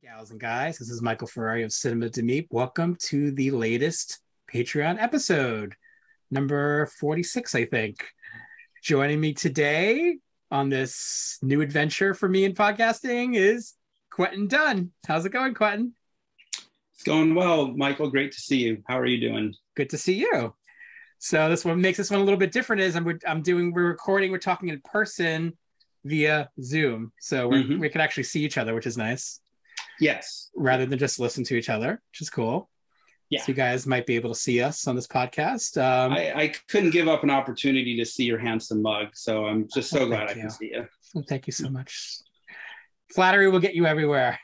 Gals and guys, this is Michael Ferrari of Cinema to Meep. Welcome to the latest Patreon episode, number 46, I think. Joining me today on this new adventure for me in podcasting is Quentin Dunne. How's it going, Quentin? It's going well, Michael. Great to see you. How are you doing? Good to see you. So this one makes this one a little bit different is we're talking in person via Zoom. So we can actually see each other, which is nice. Yes. Rather than just listen to each other, which is cool. Yeah. So you guys might be able to see us on this podcast. I couldn't give up an opportunity to see your handsome mug. So I'm just so glad I can see you. Well, thank you so much. Flattery will get you everywhere.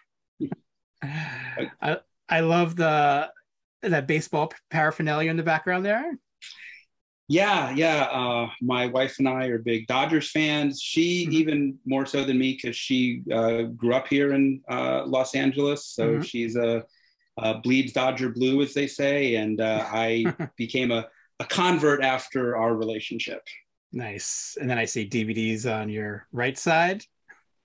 I love that baseball paraphernalia in the background there. Yeah. My wife and I are big Dodgers fans. She even more so than me because she grew up here in Los Angeles. So she's a bleeds Dodger blue, as they say. And I became a convert after our relationship. Nice. And then I see DVDs on your right side.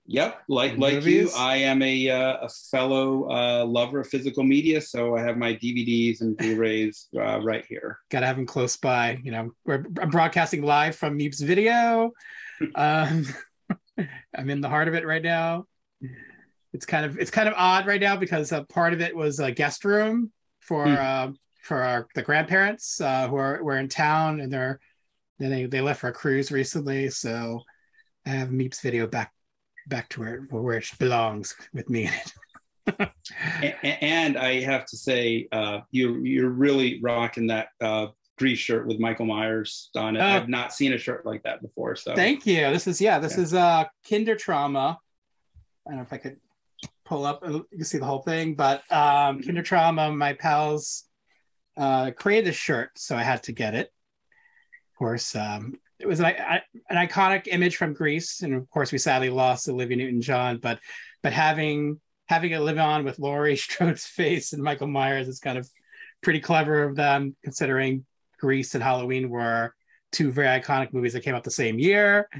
Yep, like you, I am a fellow lover of physical media, so I have my DVDs and Blu-rays right here. Gotta have them close by. You know, I'm broadcasting live from Meep's video. I'm in the heart of it right now. It's kind of odd right now because part of it was a guest room for the grandparents who were in town, and they left for a cruise recently, so I have Meep's video back to where it belongs with me in it. and I have to say, you're really rocking that Grease shirt with Michael Myers on it. I've not seen a shirt like that before. So thank you. This is Kinder Trauma. I don't know if I could pull up. You can see the whole thing, but Kinder Trauma. My pals created a shirt, so I had to get it. Of course. It was an iconic image from Grease, and of course we sadly lost Olivia Newton-John. But having it live on with Laurie Strode's face and Michael Myers is kind of pretty clever of them, considering Grease and Halloween were two very iconic movies that came out the same year,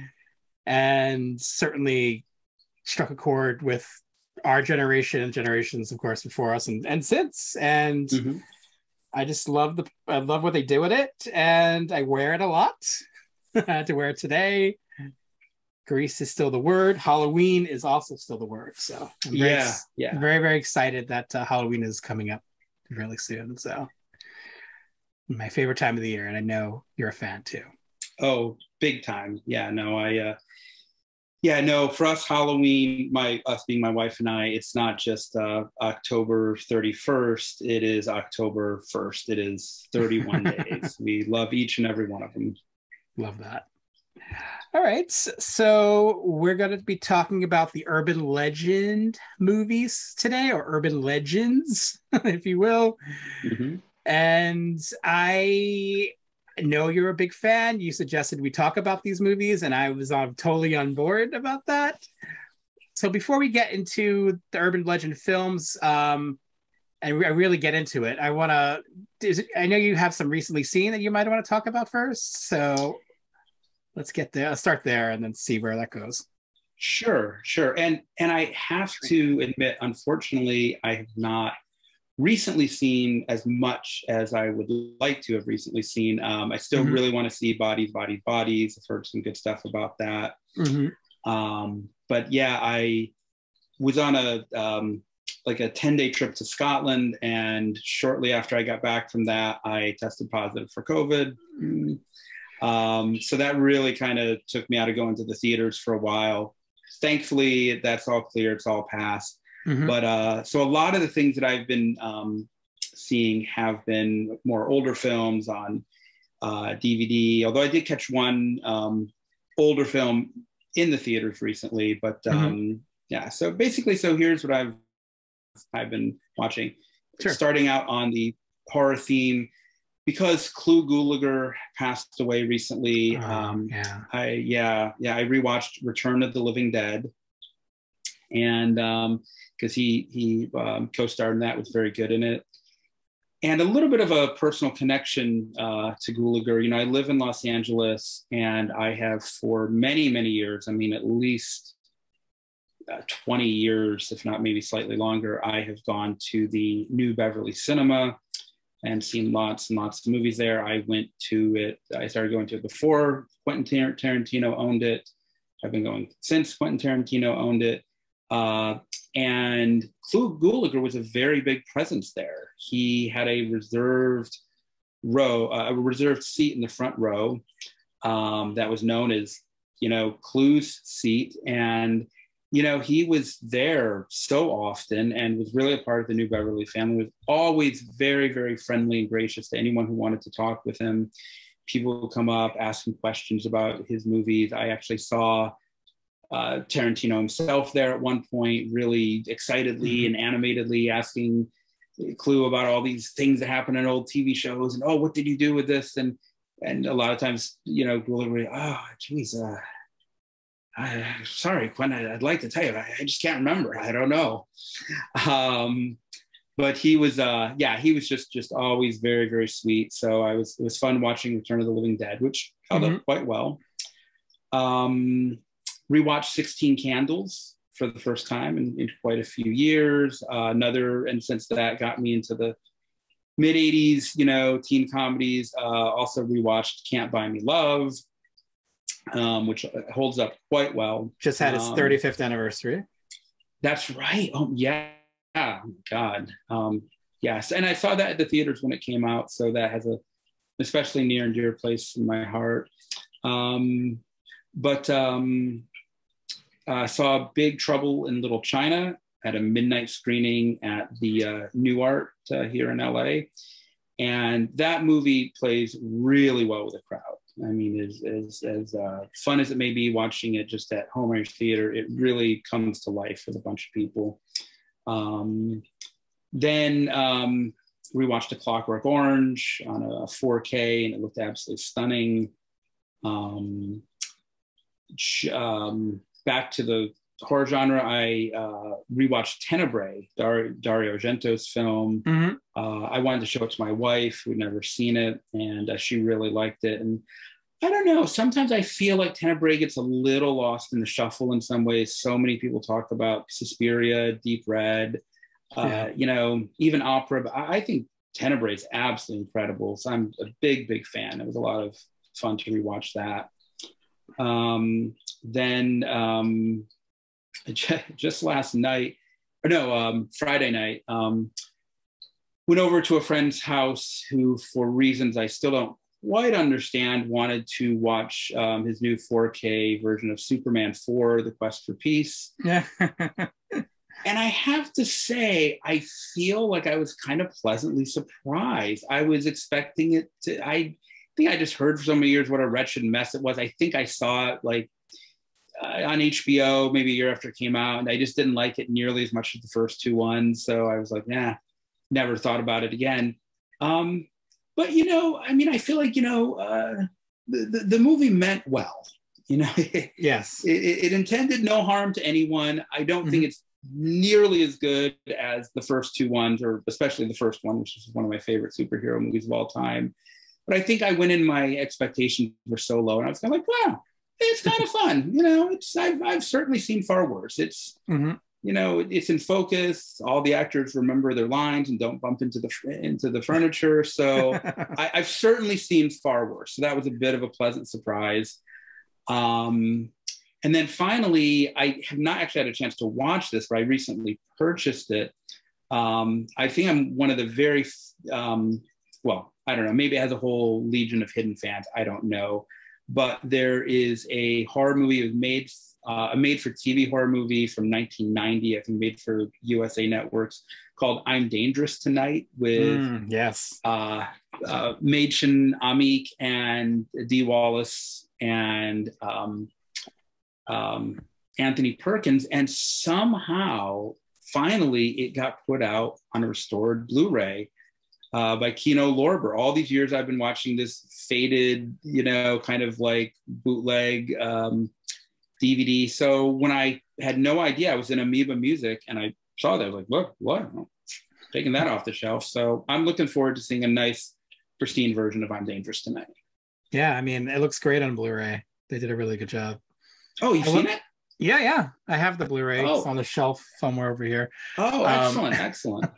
and certainly struck a chord with our generation and generations, of course, before us and since. And I just love what they do with it, and I wear it a lot. I had to wear it today. Grease is still the word. Halloween is also still the word. So I'm very, very excited that Halloween is coming up really soon. So my favorite time of the year, and I know you're a fan too. Oh, big time. Yeah, no, for us, Halloween, us being my wife and I, it's not just October 31st. It is October 1st. It is 31 days. We love each and every one of them. Love that. All right, so we're going to be talking about the urban legend movies today, or urban legends, if you will. And I know you're a big fan. You suggested we talk about these movies, and I was totally on board about that. So before we get into the urban legend films, and I really get into it, I know you have some recently seen that you might want to talk about first. So let's get there. I'll start there and then see where that goes. Sure. And I have to admit, unfortunately, I have not recently seen as much as I would like to have recently seen. I still really want to see Bodies. I've heard some good stuff about that. But yeah, I was on a 10-day trip to Scotland, and shortly after I got back from that, I tested positive for COVID. So that really kind of took me out of going to the theaters for a while. Thankfully, that's all clear. It's all passed. But so a lot of the things that I've been seeing have been more older films on DVD, although I did catch one older film in the theaters recently. But so basically, here's what I've been watching. Sure. Starting out on the horror theme, because Clu Gulager passed away recently. I rewatched Return of the Living Dead, and because he co-starred in that, was very good in it. And a little bit of a personal connection to Gulager. You know, I live in Los Angeles, and I have for many, many years, I mean, at least 20 years, if not maybe slightly longer, I have gone to the New Beverly Cinema and seen lots and lots of movies there. I went to it, I started going to it before Quentin Tarantino owned it. I've been going since Quentin Tarantino owned it. And Clu Gulager was a very big presence there. He had a reserved seat in the front row that was known as, Clu's seat. And, he was there so often and was really a part of the New Beverly family, was always very, very friendly and gracious to anyone who wanted to talk with him. People would come up, ask him questions about his movies. I actually saw Tarantino himself there at one point, really excitedly and animatedly asking Clu about all these things that happen in old TV shows, and what did you do with this? And a lot of times, geez, sorry, Quentin, I'd like to tell you, I just can't remember. I don't know. But he was, he was just always very, very sweet. So it was fun watching Return of the Living Dead, which held up quite well. Rewatched 16 Candles for the first time in quite a few years. And since that got me into the mid 80s, teen comedies. Also rewatched Can't Buy Me Love, which holds up quite well. Just had its 35th anniversary. That's right. Oh yeah. Oh my God. Yes. And I saw that at the theaters when it came out. So that has a especially near and dear place in my heart. Saw Big Trouble in Little China at a midnight screening at the New Art here in LA. And that movie plays really well with a crowd. I mean, as fun as it may be watching it just at home or your theater, it really comes to life with a bunch of people. Then rewatched A Clockwork Orange on a 4K, and it looked absolutely stunning. Back to the horror genre, I rewatched Tenebrae, Dario Argento's film. I wanted to show it to my wife, who'd never seen it, and she really liked it. And I don't know, sometimes I feel like Tenebrae gets a little lost in the shuffle in some ways. So many people talk about Suspiria, Deep Red, even opera, but I think Tenebrae is absolutely incredible. So I'm a big, big fan. It was a lot of fun to rewatch that. Then just last night, Friday night, went over to a friend's house who, for reasons I still don't quite understand, wanted to watch his new 4K version of Superman 4, The Quest for Peace. Yeah. And I have to say, I feel like I was kind of pleasantly surprised. I was expecting it to, I think I just heard for so many years what a wretched mess it was. I think I saw it on HBO maybe a year after it came out, and I just didn't like it nearly as much as the first two ones. So I was like, never thought about it again. But I feel like the movie meant well. Yes, it intended no harm to anyone. I don't think it's nearly as good as the first two ones, or especially the first one, which is one of my favorite superhero movies of all time. But I think I went in, my expectations were so low, and I was kind of like, wow, it's kind of fun. I've certainly seen far worse. It's it's in focus. All the actors remember their lines and don't bump into the furniture. So I've certainly seen far worse. So that was a bit of a pleasant surprise. And then finally, I have not actually had a chance to watch this, but I recently purchased it. I think I'm one of the very, I don't know, maybe it has a whole legion of hidden fans. I don't know. But there is a horror movie, a made-for-TV horror movie from 1990, I think made for USA Networks, called I'm Dangerous Tonight, with Machen Amik and Dee Wallace and Anthony Perkins. And somehow, finally, it got put out on a restored Blu-ray by Kino Lorber. All these years I've been watching this faded, kind of like bootleg DVD. So when I had no idea, I was in Amoeba Music and I saw that, I was like, look, what? Taking that off the shelf. So I'm looking forward to seeing a nice, pristine version of I'm Dangerous Tonight. Yeah, I mean, it looks great on Blu-ray. They did a really good job. Oh, you've seen it? Yeah. I have the Blu-ray. It's Oh, on the shelf somewhere over here. oh, Um, excellent, excellent.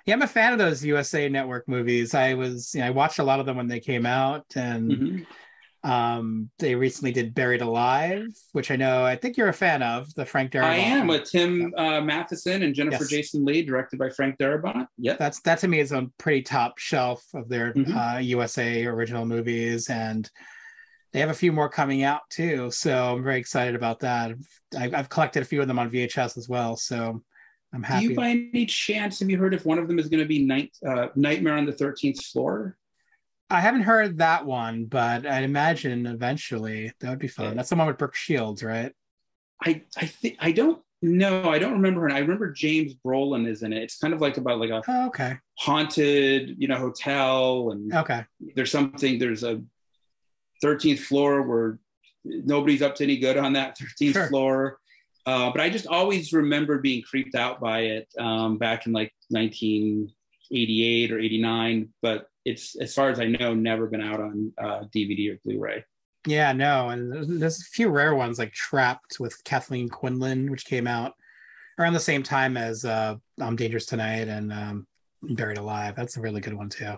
yeah, I'm a fan of those USA Network movies. I watched a lot of them when they came out, and Hmm. they recently did Buried Alive, which I think you're a fan of, the Frank I am Darabont. with Tim Matheson and Jennifer Yes, Jason Leigh, directed by Frank Darabont. Yep. that to me is a pretty top shelf of their Hmm. USA original movies, and they have a few more coming out too. So I'm very excited about that. I've collected a few of them on VHS as well, so I'm Do you, happy. by any chance, have you heard if one of them is going to be Nightmare on the 13th Floor? I haven't heard that one, but I'd imagine eventually that would be fun. Yeah. That's the one with Brooke Shields, right? I think I don't know. I don't remember her. And I remember James Brolin is in it. It's kind of like about like a Oh, okay. haunted, hotel, and Okay. there's a 13th floor where nobody's up to any good on that 13th Sure. floor. But I just always remember being creeped out by it back in like 1988 or 89. But it's, as far as I know, never been out on DVD or Blu-ray. Yeah, no, and there's a few rare ones like Trapped with Kathleen Quinlan, which came out around the same time as I'm Dangerous Tonight and Buried Alive. That's a really good one too.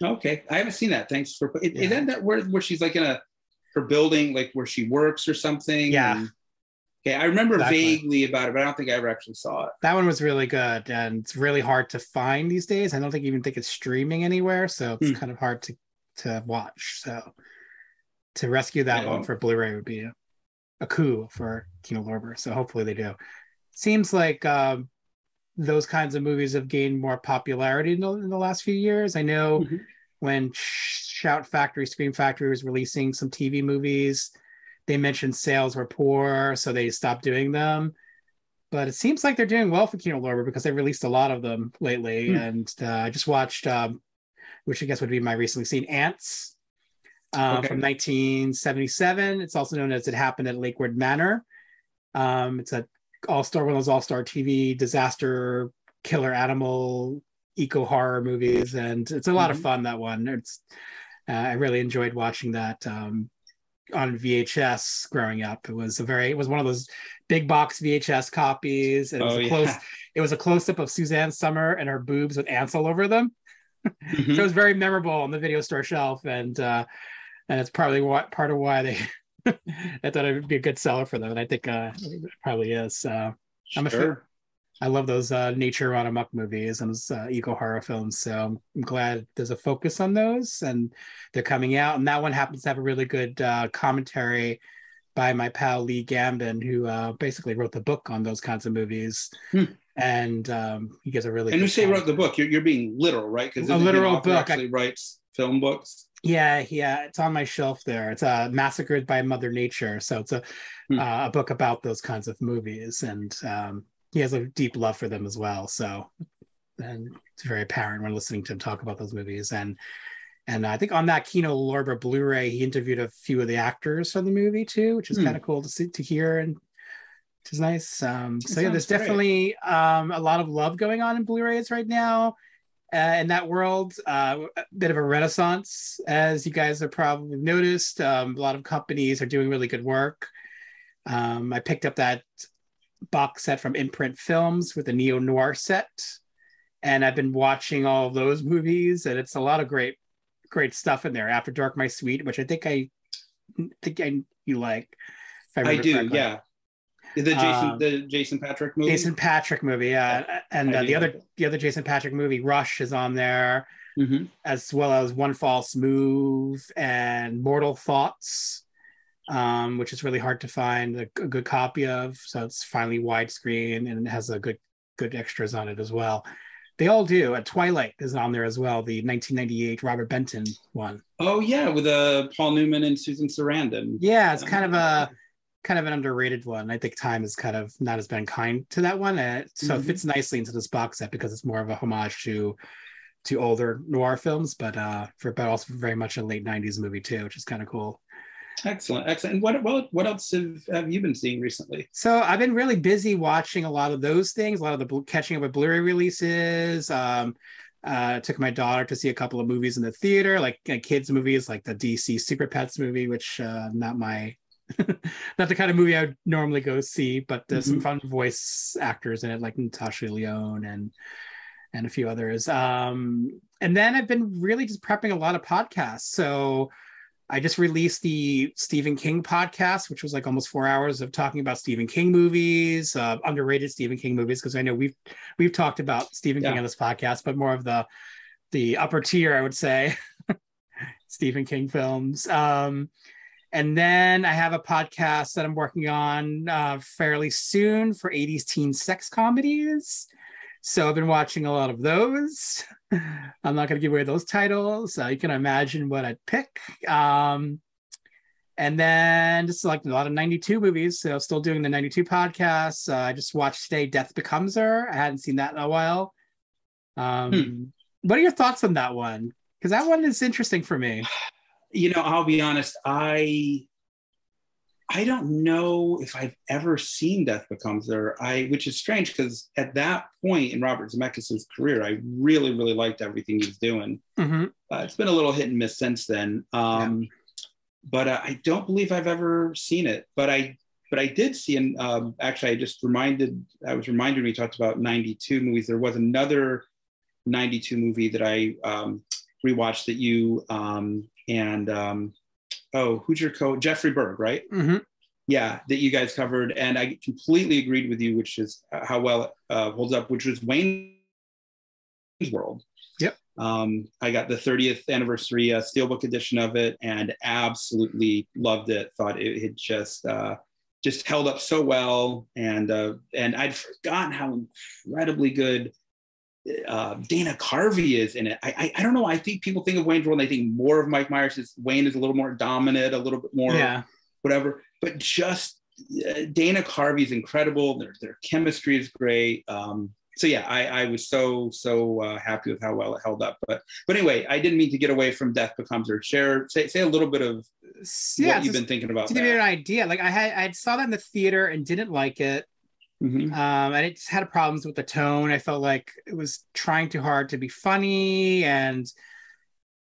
Okay, I haven't seen that. Thanks for Yeah. Isn't that where she's like in her building, like where she works or something? Yeah. Okay, I remember Exactly. vaguely about it, but I don't think I ever actually saw it. That one was really good, and it's really hard to find these days. I don't even think it's streaming anywhere, so it's kind of hard to watch. So to rescue that one for Blu-ray would be a coup for Kino Lorber. So hopefully they do. Seems like those kinds of movies have gained more popularity in the last few years. I know when Shout Factory, Scream Factory was releasing some TV movies, they mentioned sales were poor, so they stopped doing them. But it seems like they're doing well for Kino Lorber because they released a lot of them lately. And I just watched, which I guess would be my recently seen, Ants from 1977. It's also known as It Happened at Lakewood Manor. It's one of those all-star TV disaster killer animal eco horror movies, and it's a lot of fun. That one, I really enjoyed watching that on VHS growing up. It was one of those big box VHS copies, and it was a close-up of Suzanne Summer and her boobs with ants all over them. So it was very memorable on the video store shelf, and it's probably part of why they I thought it would be a good seller for them, and I think it probably is. I love those nature run amok movies and those eco horror films, so I'm glad there's a focus on those, and they're coming out. And that one happens to have a really good commentary by my pal Lee Gambin, who basically wrote the book on those kinds of movies. And he gives a really. And you say wrote the book, you're being literal, right? Because a literal book actually writes film books. Yeah, it's on my shelf there. It's Massacred by Mother Nature, so it's a book about those kinds of movies, and he has a deep love for them as well. So, and it's very apparent when listening to him talk about those movies. And I think on that Kino Lorber Blu-ray, he interviewed a few of the actors from the movie too, which is kind of cool to hear, and which is nice. So yeah, there's definitely a lot of love going on in Blu-rays right now. In that world, a bit of a renaissance, as you guys have probably noticed. A lot of companies are doing really good work. I picked up that box set from Imprint Films with the neo-noir set, and I've been watching all of those movies, and it's a lot of great stuff in there. After Dark, My Sweet, which I think you like. If I do, correctly. Yeah. The Jason Patrick movie. Jason Patrick movie, yeah, and the other Jason Patrick movie, Rush, is on there, as well as One False Move and Mortal Thoughts, which is really hard to find a good copy of. So it's finally widescreen and it has a good extras on it as well. They all do. Twilight is on there as well, the 1998 Robert Benton one. Oh yeah, with Paul Newman and Susan Sarandon. Yeah, it's kind of an underrated one. I think time is kind of not as been kind to that one. So it fits nicely into this box set because it's more of a homage to older noir films, but also very much a late 90s movie too, which is kind of cool. Excellent. And what else have you been seeing recently? So I've been really busy watching a lot of those things, a lot of the catching up with Blu-ray releases. Took my daughter to see a couple of movies in the theater, like kids movies, like the DC Super Pets movie, which not my not the kind of movie I would normally go see, but there's some Mhm. fun voice actors in it, like Natasha Lyonne and a few others. And then I've been really just prepping a lot of podcasts. So I just released the Stephen King podcast, which was like almost 4 hours of talking about Stephen King movies, underrated Stephen King movies, because I know we've talked about Stephen King Yeah. on this podcast, but more of the upper tier, I would say, Stephen King films. And then I have a podcast that I'm working on fairly soon for 80s teen sex comedies. So I've been watching a lot of those. I'm not going to give away those titles. You can imagine what I'd pick. And then just like a lot of 92 movies. So still doing the 92 podcasts. I just watched today Death Becomes Her. I hadn't seen that in a while. What are your thoughts on that one? Because that one is interesting for me. I'll be honest. I don't know if I've ever seen Death Becomes Her. Which is strange because at that point in Robert Zemeckis' career, I really, really liked everything he was doing. Mm-hmm. It's been a little hit and miss since then. But I don't believe I've ever seen it. But I did see, and actually, I was reminded when we talked about 92 movies. There was another 92 movie that I rewatched that you who's your Jeffrey Berg, right? Mm-hmm. Yeah, that you guys covered, and I completely agreed with you, which is how well it holds up, which was Wayne's World. Yep. I got the 30th anniversary Steelbook edition of it, and absolutely loved it. Thought it had just held up so well, and I'd forgotten how incredibly good Dana Carvey is in it. I don't know. I think people think of Wayne's World and they think more of Mike Myers. Wayne is a little more dominant, a little bit more whatever. But just Dana Carvey's incredible. Their chemistry is great. So yeah, I was so happy with how well it held up. But anyway, I didn't mean to get away from Death Becomes Her. Say a little bit of what you've been thinking about. To give you an idea, like I saw that in the theater and didn't like it. Mm-hmm. And it just had problems with the tone. I felt like it was trying too hard to be funny, and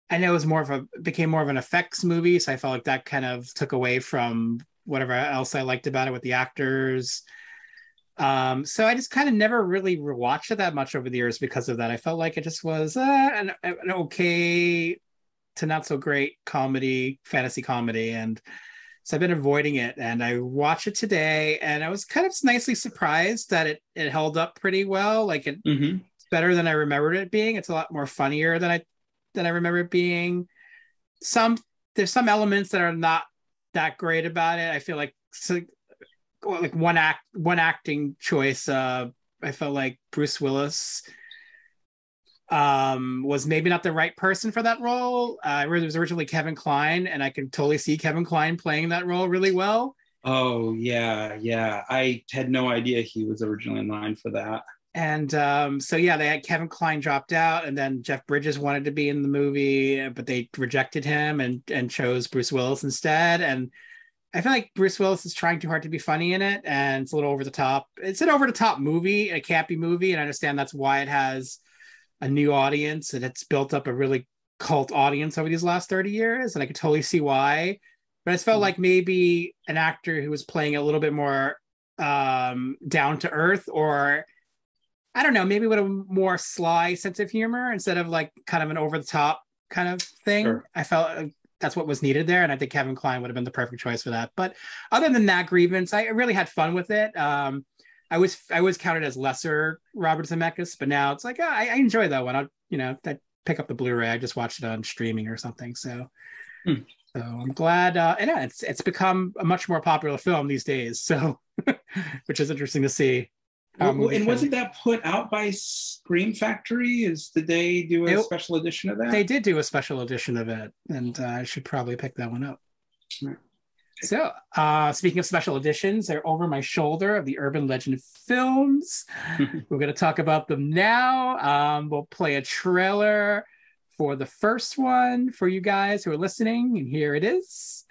I know it was became more of an effects movie, so I felt like that kind of took away from whatever else I liked about it with the actors. So I just kind of never really rewatched it that much over the years because of that. I felt like it just was an okay to not so great fantasy comedy, and so I've been avoiding it. And I watched it today, and I was kind of nicely surprised that it held up pretty well. Like it's better than I remembered it being. It's a lot more funnier than I remember it being. There's some elements that are not that great about it. I feel like one acting choice. I felt like Bruce Willis was maybe not the right person for that role. It was originally Kevin Kline, and I could totally see Kevin Kline playing that role really well. Oh yeah. I had no idea he was originally in line for that. And so yeah, they had Kevin Kline dropped out, and then Jeff Bridges wanted to be in the movie, but they rejected him and chose Bruce Willis instead. And I feel like Bruce Willis is trying too hard to be funny in it, and it's a little over the top. It's an over the top movie, a campy movie, and I understand that's why it has a new audience, and it's built up a really cult audience over these last 30 years, and I could totally see why. But I just felt like maybe an actor who was playing a little bit more down to earth, or I don't know, maybe with a more sly sense of humor instead of like kind of an over the top kind of thing. Sure. I felt that's what was needed there, and I think Kevin Kline would have been the perfect choice for that. But other than that grievance, I really had fun with it. I was counted as lesser Robert Zemeckis, but now it's like I enjoy that one. I pick up the Blu-ray. I just watched it on streaming or something. So I'm glad. And it's become a much more popular film these days. So which is interesting to see. And wasn't that put out by Scream Factory? Did they do a special edition of that? They did do a special edition of it, and I should probably pick that one up. Right. So, speaking of special editions, they're over my shoulder of the Urban Legend films. We're going to talk about them now. We'll play a trailer for the first one for you guys who are listening, and here it is.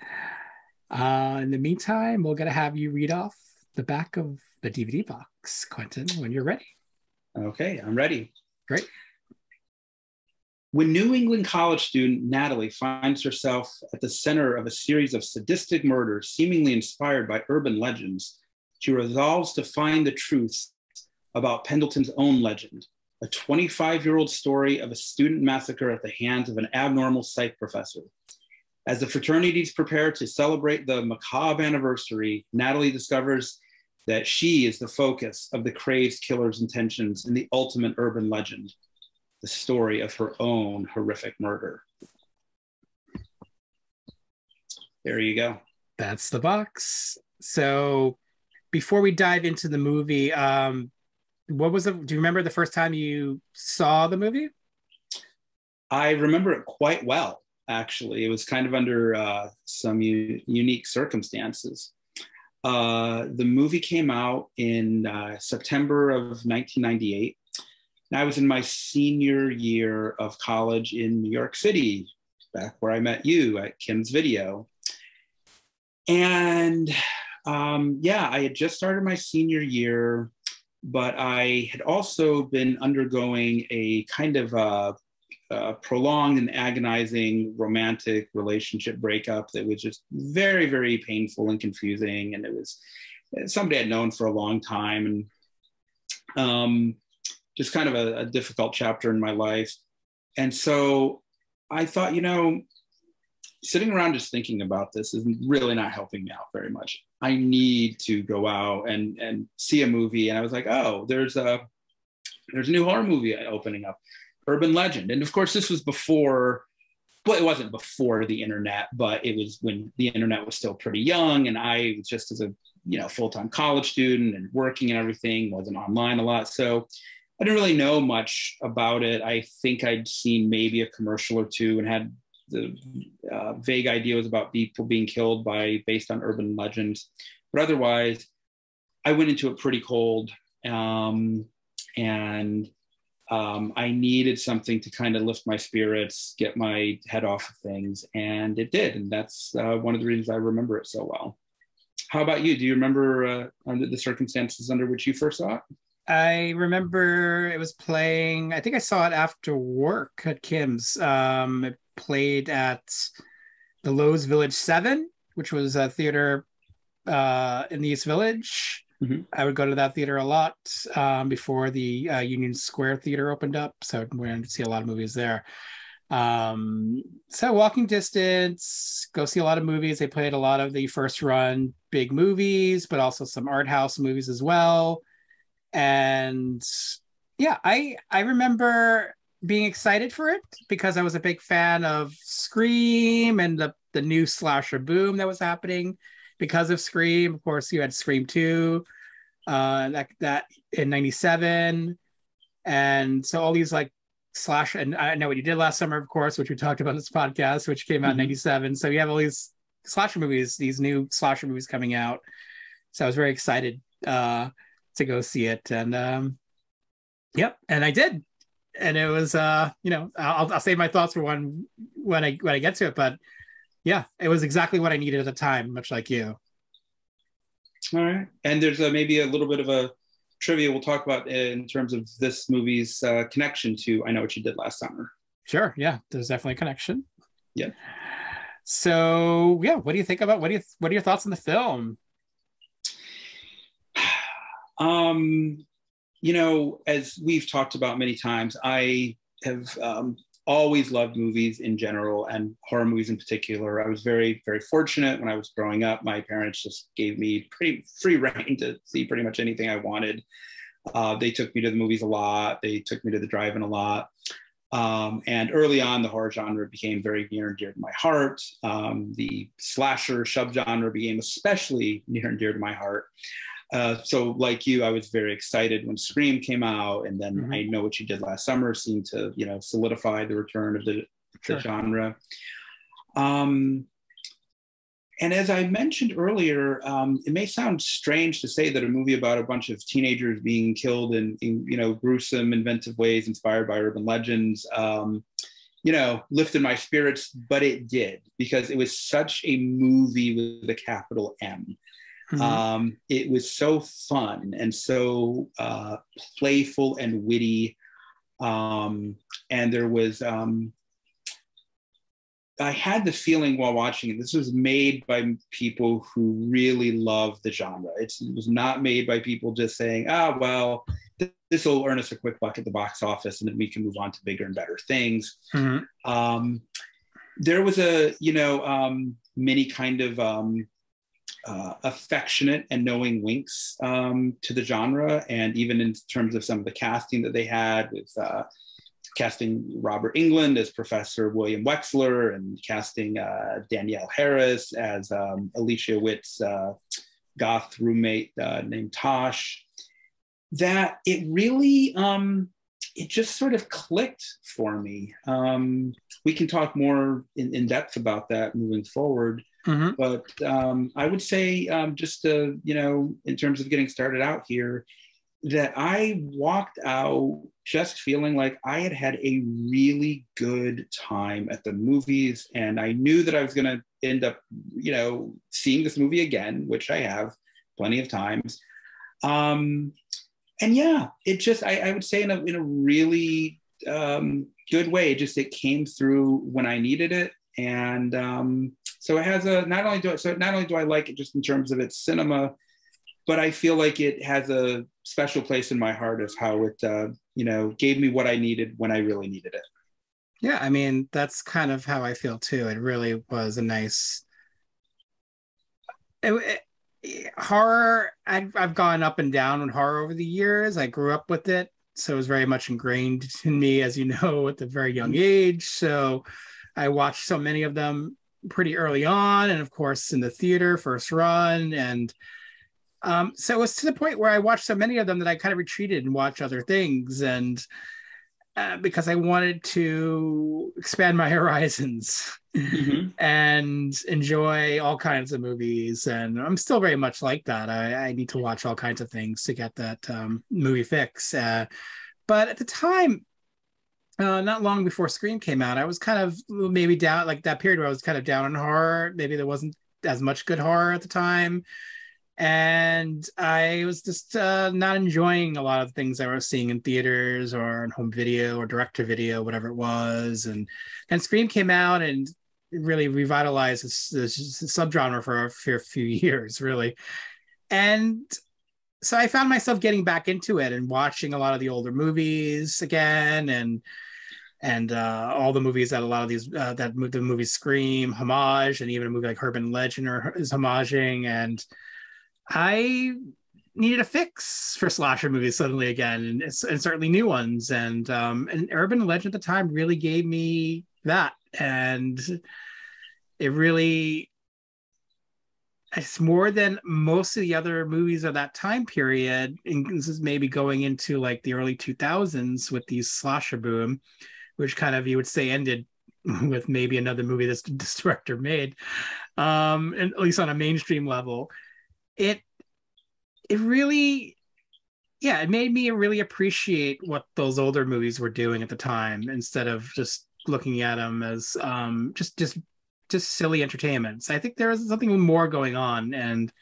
In the meantime, we're going to have you read off the back of the DVD box, Quentin, when you're ready. Okay, I'm ready. Great. When New England college student Natalie finds herself at the center of a series of sadistic murders seemingly inspired by urban legends, she resolves to find the truth about Pendleton's own legend, a 25-year-old story of a student massacre at the hands of an abnormal psych professor. As the fraternities prepare to celebrate the macabre anniversary, Natalie discovers that she is the focus of the crazed killer's intentions in the ultimate urban legend, the story of her own horrific murder. There you go. That's the box. So before we dive into the movie, do you remember the first time you saw the movie? I remember it quite well, actually. It was kind of under some unique circumstances. The movie came out in September of 1998. And I was in my senior year of college in New York City, back where I met you at Kim's Video. And I had just started my senior year, but I had also been undergoing a kind of prolonged and agonizing romantic relationship breakup that was just very, very painful and confusing. And it was somebody I'd known for a long time, and just kind of a difficult chapter in my life. And so I thought, sitting around just thinking about this is really not helping me out very much. I need to go out and see a movie. And I was like, oh, there's a new horror movie opening up, Urban Legend. And of course, this was before, well, it wasn't before the internet, but it was when the internet was still pretty young. And I was just as a full-time college student and working and everything, wasn't online a lot. So I didn't really know much about it. I think I'd seen maybe a commercial or two and had the vague ideas about people being killed based on urban legends. But otherwise, I went into it pretty cold. And I needed something to kind of lift my spirits, get my head off of things. And it did. And that's one of the reasons I remember it so well. How about you? Do you remember under the circumstances under which you first saw it? I remember it was playing, I think I saw it after work at Kim's. It played at the Lowe's Village 7, which was a theater in the East Village. Mm-hmm. I would go to that theater a lot before the Union Square Theater opened up. So we went to see a lot of movies there. So walking distance, go see a lot of movies. They played a lot of the first run big movies, but also some art house movies as well. And yeah, I remember being excited for it because I was a big fan of Scream and the new slasher boom that was happening because of Scream. Of course, you had Scream 2 that in 97. And so all these like slash, and I Know What You Did Last Summer, of course, which we talked about in this podcast, which came out in 97. So you have all these slasher movies, these new slasher movies coming out. So I was very excited to go see it. And and I did. And it was I'll save my thoughts for when I get to it, but yeah, it was exactly what I needed at the time, much like you. All right. And there's maybe a little bit of a trivia we'll talk about in terms of this movie's connection to I Know What You Did Last Summer. Sure. Yeah, there's definitely a connection. Yeah. So yeah, what do you think about what are your thoughts on the film? As we've talked about many times, I have always loved movies in general and horror movies in particular. I was very, very fortunate when I was growing up. My parents just gave me pretty free rein to see pretty much anything I wanted. They took me to the movies a lot. They took me to the drive-in a lot. And early on, the horror genre became very near and dear to my heart. The slasher subgenre became especially near and dear to my heart. So like you, I was very excited when Scream came out, and then I Know What You Did Last Summer seemed to, solidify the return of the genre. And as I mentioned earlier, it may sound strange to say that a movie about a bunch of teenagers being killed in gruesome, inventive ways inspired by urban legends, lifted my spirits, but it did, because it was such a movie with a capital M. It was so fun and so playful and witty. And there was, I had the feeling while watching it, this was made by people who really love the genre. It was not made by people just saying, well, this will earn us a quick buck at the box office and then we can move on to bigger and better things. Mm-hmm. There was a, many kind of affectionate and knowing winks to the genre. And even in terms of some of the casting that they had with casting Robert Englund as Professor William Wexler and casting Danielle Harris as Alicia Witt's goth roommate named Tosh, that it really, it just sort of clicked for me. We can talk more in depth about that moving forward. Mm-hmm. But I would say just to, in terms of getting started out here, that I walked out just feeling like I had had a really good time at the movies. And I knew that I was going to end up, seeing this movie again, which I have plenty of times. And yeah, it just, I would say in a really good way, it came through when I needed it. And so it has not only do I like it just in terms of its cinema, but I feel like it has a special place in my heart of how it, gave me what I needed when I really needed it. Yeah, I mean, that's kind of how I feel too. It really was a nice horror. I've gone up and down on horror over the years. I grew up with it, so it was very much ingrained in me, as you know, at a very young age. So I watched so many of them pretty early on, and of course in the theater, first run, and so it was to the point where I watched so many of them that I kind of retreated and watched other things, and because I wanted to expand my horizons mm-hmm. and enjoy all kinds of movies. And I'm still very much like that. I need to watch all kinds of things to get that movie fix. But at the time, not long before Scream came out, I was kind of maybe down, like that period where I was kind of down on horror. Maybe there wasn't as much good horror at the time. And I was just not enjoying a lot of things I was seeing in theaters or on home video or direct-to-video, whatever it was. And Scream came out and really revitalized this subgenre for a few years, really. And so I found myself getting back into it and watching a lot of the older movies again, and all the movies that a lot of these the movies Scream homage, and even a movie like Urban Legend is homaging. And I needed a fix for slasher movies suddenly again, and certainly new ones. And Urban Legend at the time really gave me that, and it's more than most of the other movies of that time period. And this is maybe going into like the early 2000s with the slasher boom, which kind of, you would say, ended with maybe another movie this director made, and at least on a mainstream level. It really, yeah, it made me really appreciate what those older movies were doing at the time, instead of just looking at them as just silly entertainment. So I think there is something more going on, and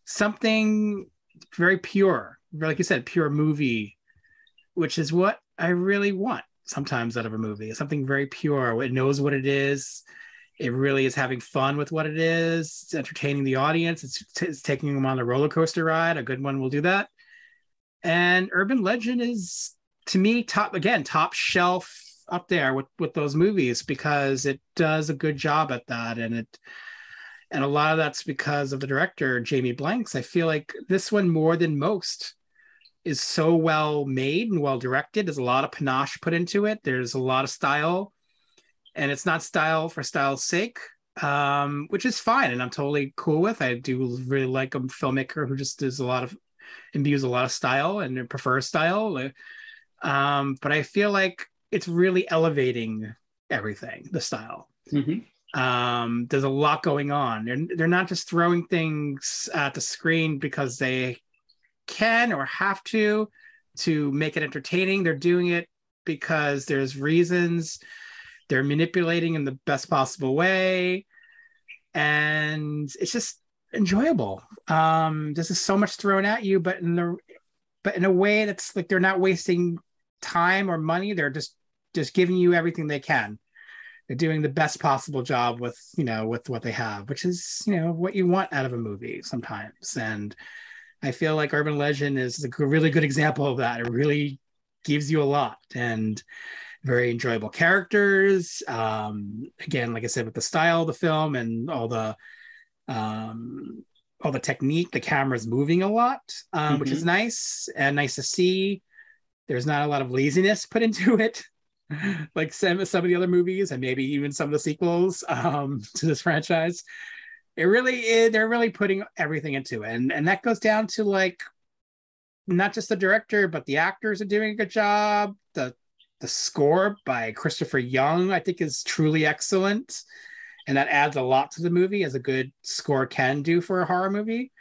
something very pure, like you said, pure movie, which is what I really want sometimes out of a movie. Something very pure. It knows what it is. It really is having fun with what it is. It's entertaining the audience. It's taking them on a roller coaster ride. A good one will do that. And Urban Legend is, to me, top shelf up there with those movies, because it does a good job at that. And a lot of that's because of the director, Jamie Blanks. I feel like this one, more than most, is so well made and well directed. There's a lot of panache put into it. There's a lot of style. And it's not style for style's sake, which is fine, and I'm totally cool with. I do really like a filmmaker who just imbues a lot of style and prefers style. But I feel like it's really elevating everything, the style. Mm-hmm. There's a lot going on. They're not just throwing things at the screen because they can or have to make it entertaining. They're doing it because there's reasons. They're manipulating in the best possible way, and it's just enjoyable. This is so much thrown at you, but in a way that's like they're not wasting time or money. They're just giving you everything they can. They're doing the best possible job with, you know, with what they have, which is, you know, what you want out of a movie sometimes. And I feel like Urban Legend is a really good example of that. It really gives you a lot, and very enjoyable characters. Again, like I said, with the style of the film and all the technique, the camera's moving a lot, which is nice and nice to see. There's not a lot of laziness put into it, like some of the other movies, and maybe even some of the sequels to this franchise. It really is, they're really putting everything into it, and that goes down to like not just the director, but the actors are doing a good job. The score by Christopher Young, I think, is truly excellent, and that adds a lot to the movie, as a good score can do for a horror movie.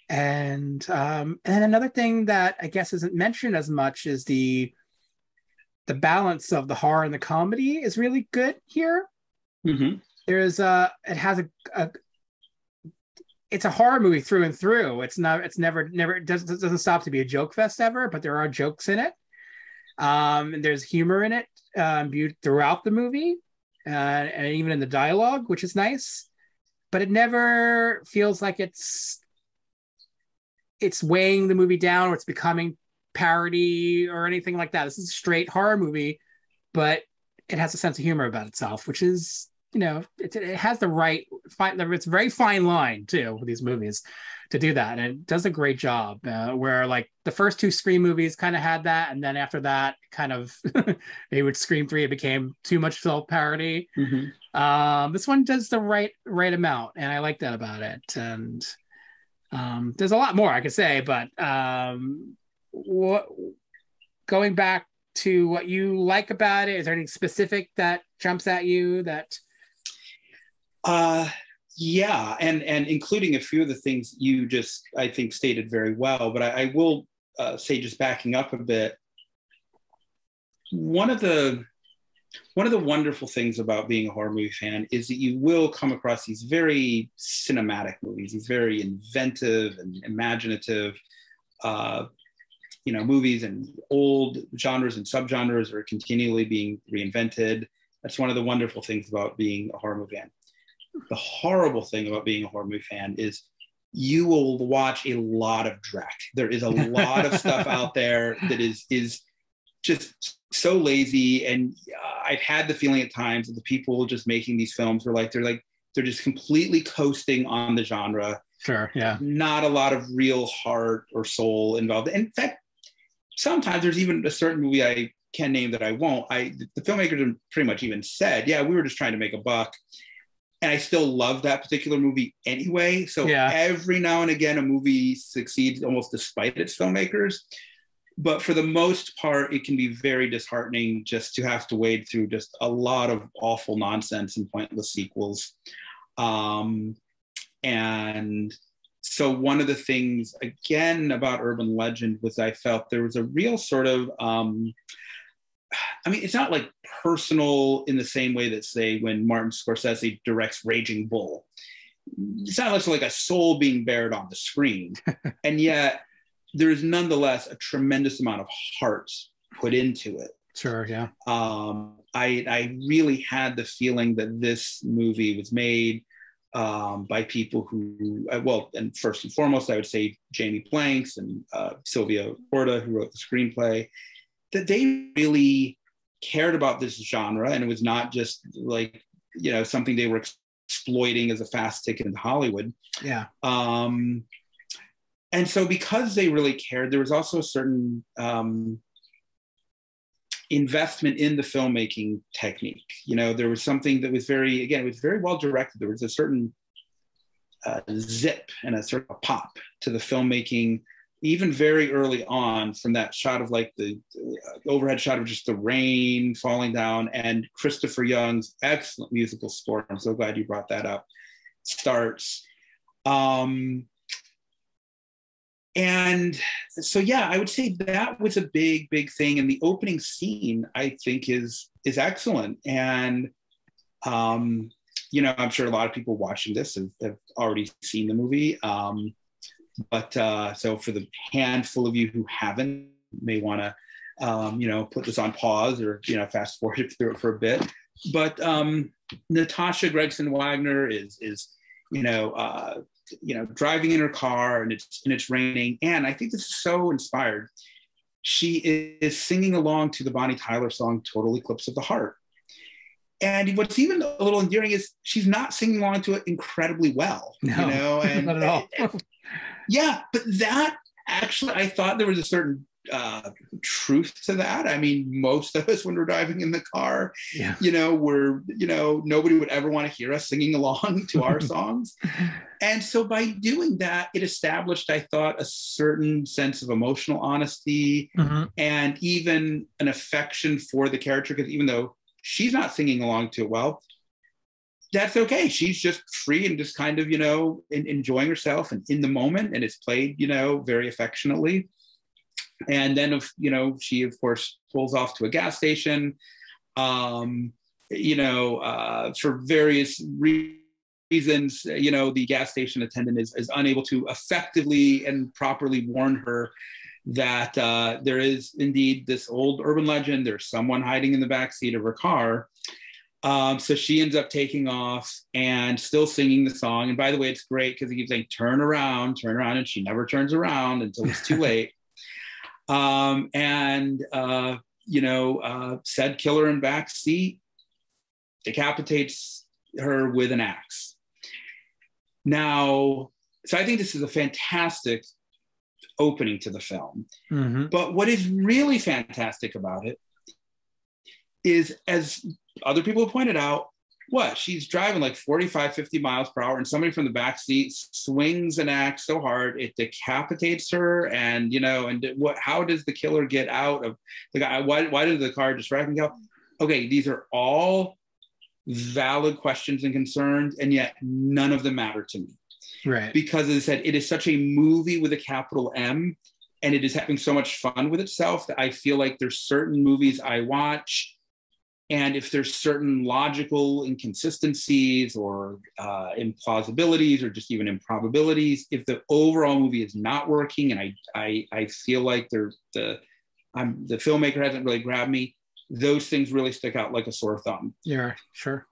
And another thing that I guess isn't mentioned as much is the balance of the horror and the comedy is really good here. There's it's a horror movie through and through. It doesn't stop to be a joke fest ever, but there are jokes in it. And there's humor in it throughout the movie, and even in the dialogue, which is nice. But it never feels like it's weighing the movie down, or it's becoming parody or anything like that. This is a straight horror movie, but it has a sense of humor about itself, which is, you know, it has the right it's a very fine line too with these movies to do that, and it does a great job. Where like the first two Scream movies kind of had that, and then after that, kind of they would Scream 3, it became too much self parody. This one does the right amount, and I like that about it. And there's a lot more I could say, but going back to what you like about it, is there anything specific that jumps at you that? Yeah, and including a few of the things you just, I think, stated very well. But I will say, just backing up a bit, one of the wonderful things about being a horror movie fan is that you will come across these very cinematic movies, these very inventive and imaginative, movies, and old genres and subgenres are continually being reinvented. That's one of the wonderful things about being a horror movie fan. The horrible thing about being a horror movie fan is you will watch a lot of dreck. There is a lot of stuff out there that is just so lazy. And I've had the feeling at times that the people just making these films they're just completely coasting on the genre. Sure, yeah. Not a lot of real heart or soul involved. In fact, sometimes there's even a certain movie I can name that I won't. The filmmakers pretty much even said, yeah, we were just trying to make a buck. And I still love that particular movie anyway. So every now and again, a movie succeeds almost despite its filmmakers. But for the most part, it can be very disheartening just to have to wade through just a lot of awful nonsense and pointless sequels. And so one of the things, again, about Urban Legend was I felt there was a real sort of, it's not like personal in the same way that, say, when Martin Scorsese directs Raging Bull. It's not like a soul being bared on the screen. And yet there is nonetheless a tremendous amount of heart put into it. Sure, yeah. I really had the feeling that this movie was made by people who, and first and foremost, I would say Jamie Blanks and Sylvia Porta, who wrote the screenplay, that they really cared about this genre, and it was not just something they were exploiting as a fast ticket into Hollywood. Yeah. And so because they really cared, there was also a certain investment in the filmmaking technique. There was something that was it was very well directed. There was a certain zip and a sort of pop to the filmmaking, even very early on, from that shot of the overhead shot of just the rain falling down, and Christopher Young's excellent musical score. I'm so glad you brought that up. Starts. And so, yeah, I would say that was a big, big thing. And the opening scene, I think, is excellent. And, I'm sure a lot of people watching this have already seen the movie. But so for the handful of you who haven't, may want to put this on pause or, fast forward through it for a bit. But Natasha Gregson Wagner is driving in her car and it's raining. And I think this is so inspired. She is singing along to the Bonnie Tyler song, Total Eclipse of the Heart. And what's even a little endearing is she's not singing along to it incredibly well, and not at all. Yeah, but that actually, I thought there was a certain truth to that. I mean, most of us when we're driving in the car, nobody would ever want to hear us singing along to our songs. And so by doing that, it established, I thought, a certain sense of emotional honesty and even an affection for the character, because even though she's not singing along to it well, that's okay. She's just free and just kind of, enjoying herself and in the moment. And it's played, very affectionately. And then, she, of course, pulls off to a gas station, for various reasons, the gas station attendant is unable to effectively and properly warn her that there is indeed this old urban legend. There's someone hiding in the backseat of her car. So she ends up taking off and still singing the song. And by the way, it's great because he keeps saying, turn around. And she never turns around until it's too late. Said killer in backseat decapitates her with an axe. Now, so I think this is a fantastic opening to the film. But what is really fantastic about it is, as other people have pointed out, she's driving like 45, 50 miles per hour and somebody from the back seat swings an axe so hard it decapitates her. And, how does the killer get out of the guy? Why did the car just wreck and go? Okay, these are all valid questions and concerns, and yet none of them matter to me. Right. Because, as I said, it is such a movie with a capital M, and it is having so much fun with itself that I feel like there's certain movies I watch, and if there's certain logical inconsistencies or implausibilities or just even improbabilities, if the overall movie is not working and I feel like the filmmaker hasn't really grabbed me, those things really stick out like a sore thumb. Yeah, sure.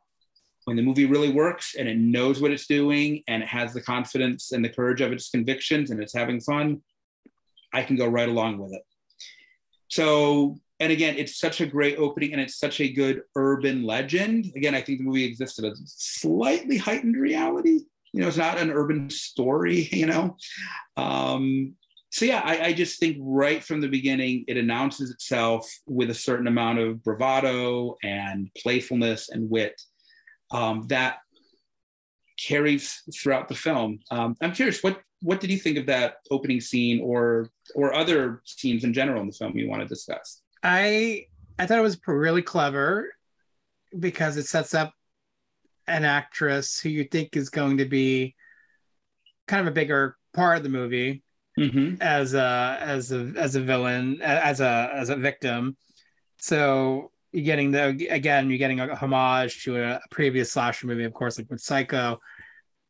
When the movie really works and it knows what it's doing and it has the confidence and the courage of its convictions and it's having fun, I can go right along with it. So, and again, it's such a great opening and it's such a good urban legend. Again, I think the movie existed as slightly heightened reality. It's not an urban story, So yeah, I just think right from the beginning, it announces itself with a certain amount of bravado and playfulness and wit that carries throughout the film. I'm curious, what did you think of that opening scene or other scenes in general in the film you want to discuss? I thought it was really clever because it sets up an actress who you think is going to be kind of a bigger part of the movie as a villain, as a victim. So you're getting a homage to a previous slasher movie, of course, like with Psycho,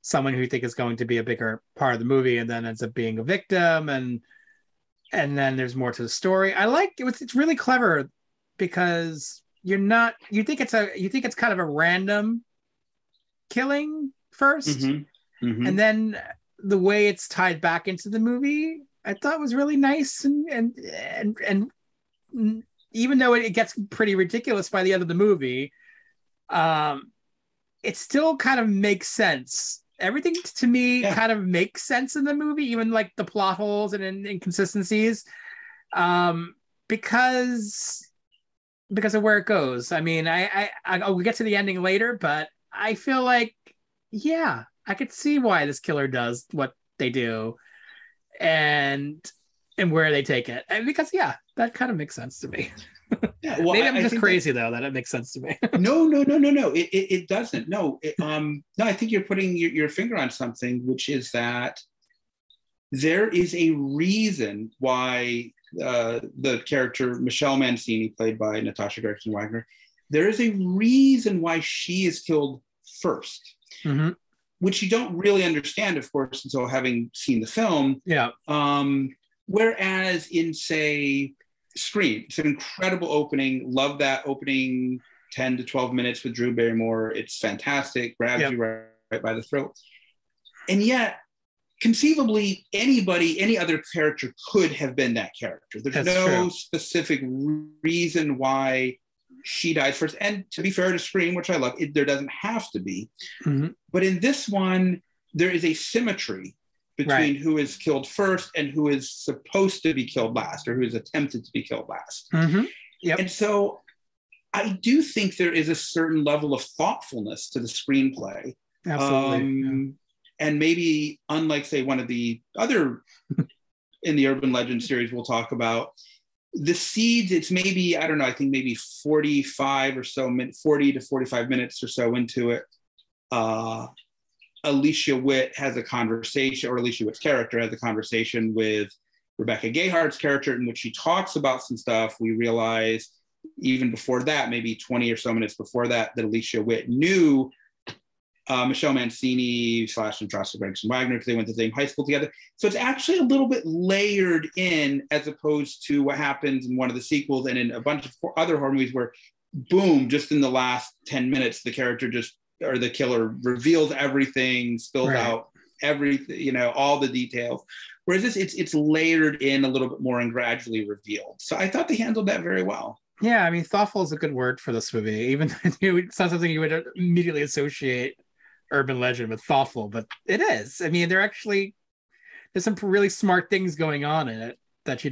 someone who you think is going to be a bigger part of the movie and then ends up being a victim, and then there's more to the story. I like it. It's really clever because you think it's kind of a random killing first, and then the way it's tied back into the movie, I thought was really nice, and even though it gets pretty ridiculous by the end of the movie, it still kind of makes sense. Everything to me kind of makes sense in the movie, even like the plot holes and inconsistencies, because of where it goes. I mean, I'll get to the ending later, but I feel like, I could see why this killer does what they do, and where they take it, and because that kind of makes sense to me. Yeah, well, maybe I'm just crazy though that it makes sense to me. No. It doesn't. No, I think you're putting your finger on something, which is that there is a reason why the character Michelle Mancini, played by Natasha Gregson Wagner, there is a reason why she is killed first, which you don't really understand, of course, until having seen the film. Yeah. Whereas in, say, Scream. It's an incredible opening. Love that opening 10 to 12 minutes with Drew Barrymore. It's fantastic. Grabs you right by the throat. And yet, conceivably, any other character could have been that character. There's no specific reason why she dies first. And to be fair to Scream, which I love, there doesn't have to be. But in this one, there is a symmetry between who is killed first and who is supposed to be killed last, or who is attempted to be killed last. And so I do think there is a certain level of thoughtfulness to the screenplay. Absolutely. And maybe, unlike, say, one of the other in the Urban Legend series we'll talk about, the seeds, it's maybe, I don't know, I think maybe 45 or so, 40 to 45 minutes or so into it, Alicia Witt has a conversation, or Alicia Witt's character has a conversation with Rebecca Gayhart's character, in which she talks about some stuff. We realize even before that, maybe 20 or so minutes before that, that Alicia Witt knew Michelle Mancini / Natasha Gregson Wagner, because they went to the same high school together. So it's actually a little bit layered in, as opposed to what happens in one of the sequels and in a bunch of other horror movies where, boom, just in the last 10 minutes, the character or the killer reveals everything, spills out everything, all the details. Whereas this, it's layered in a little bit more and gradually revealed. So I thought they handled that very well. Yeah, I mean, thoughtful is a good word for this movie. Even it's not something you would immediately associate Urban Legend with thoughtful, but it is. I mean, there's some really smart things going on in it that it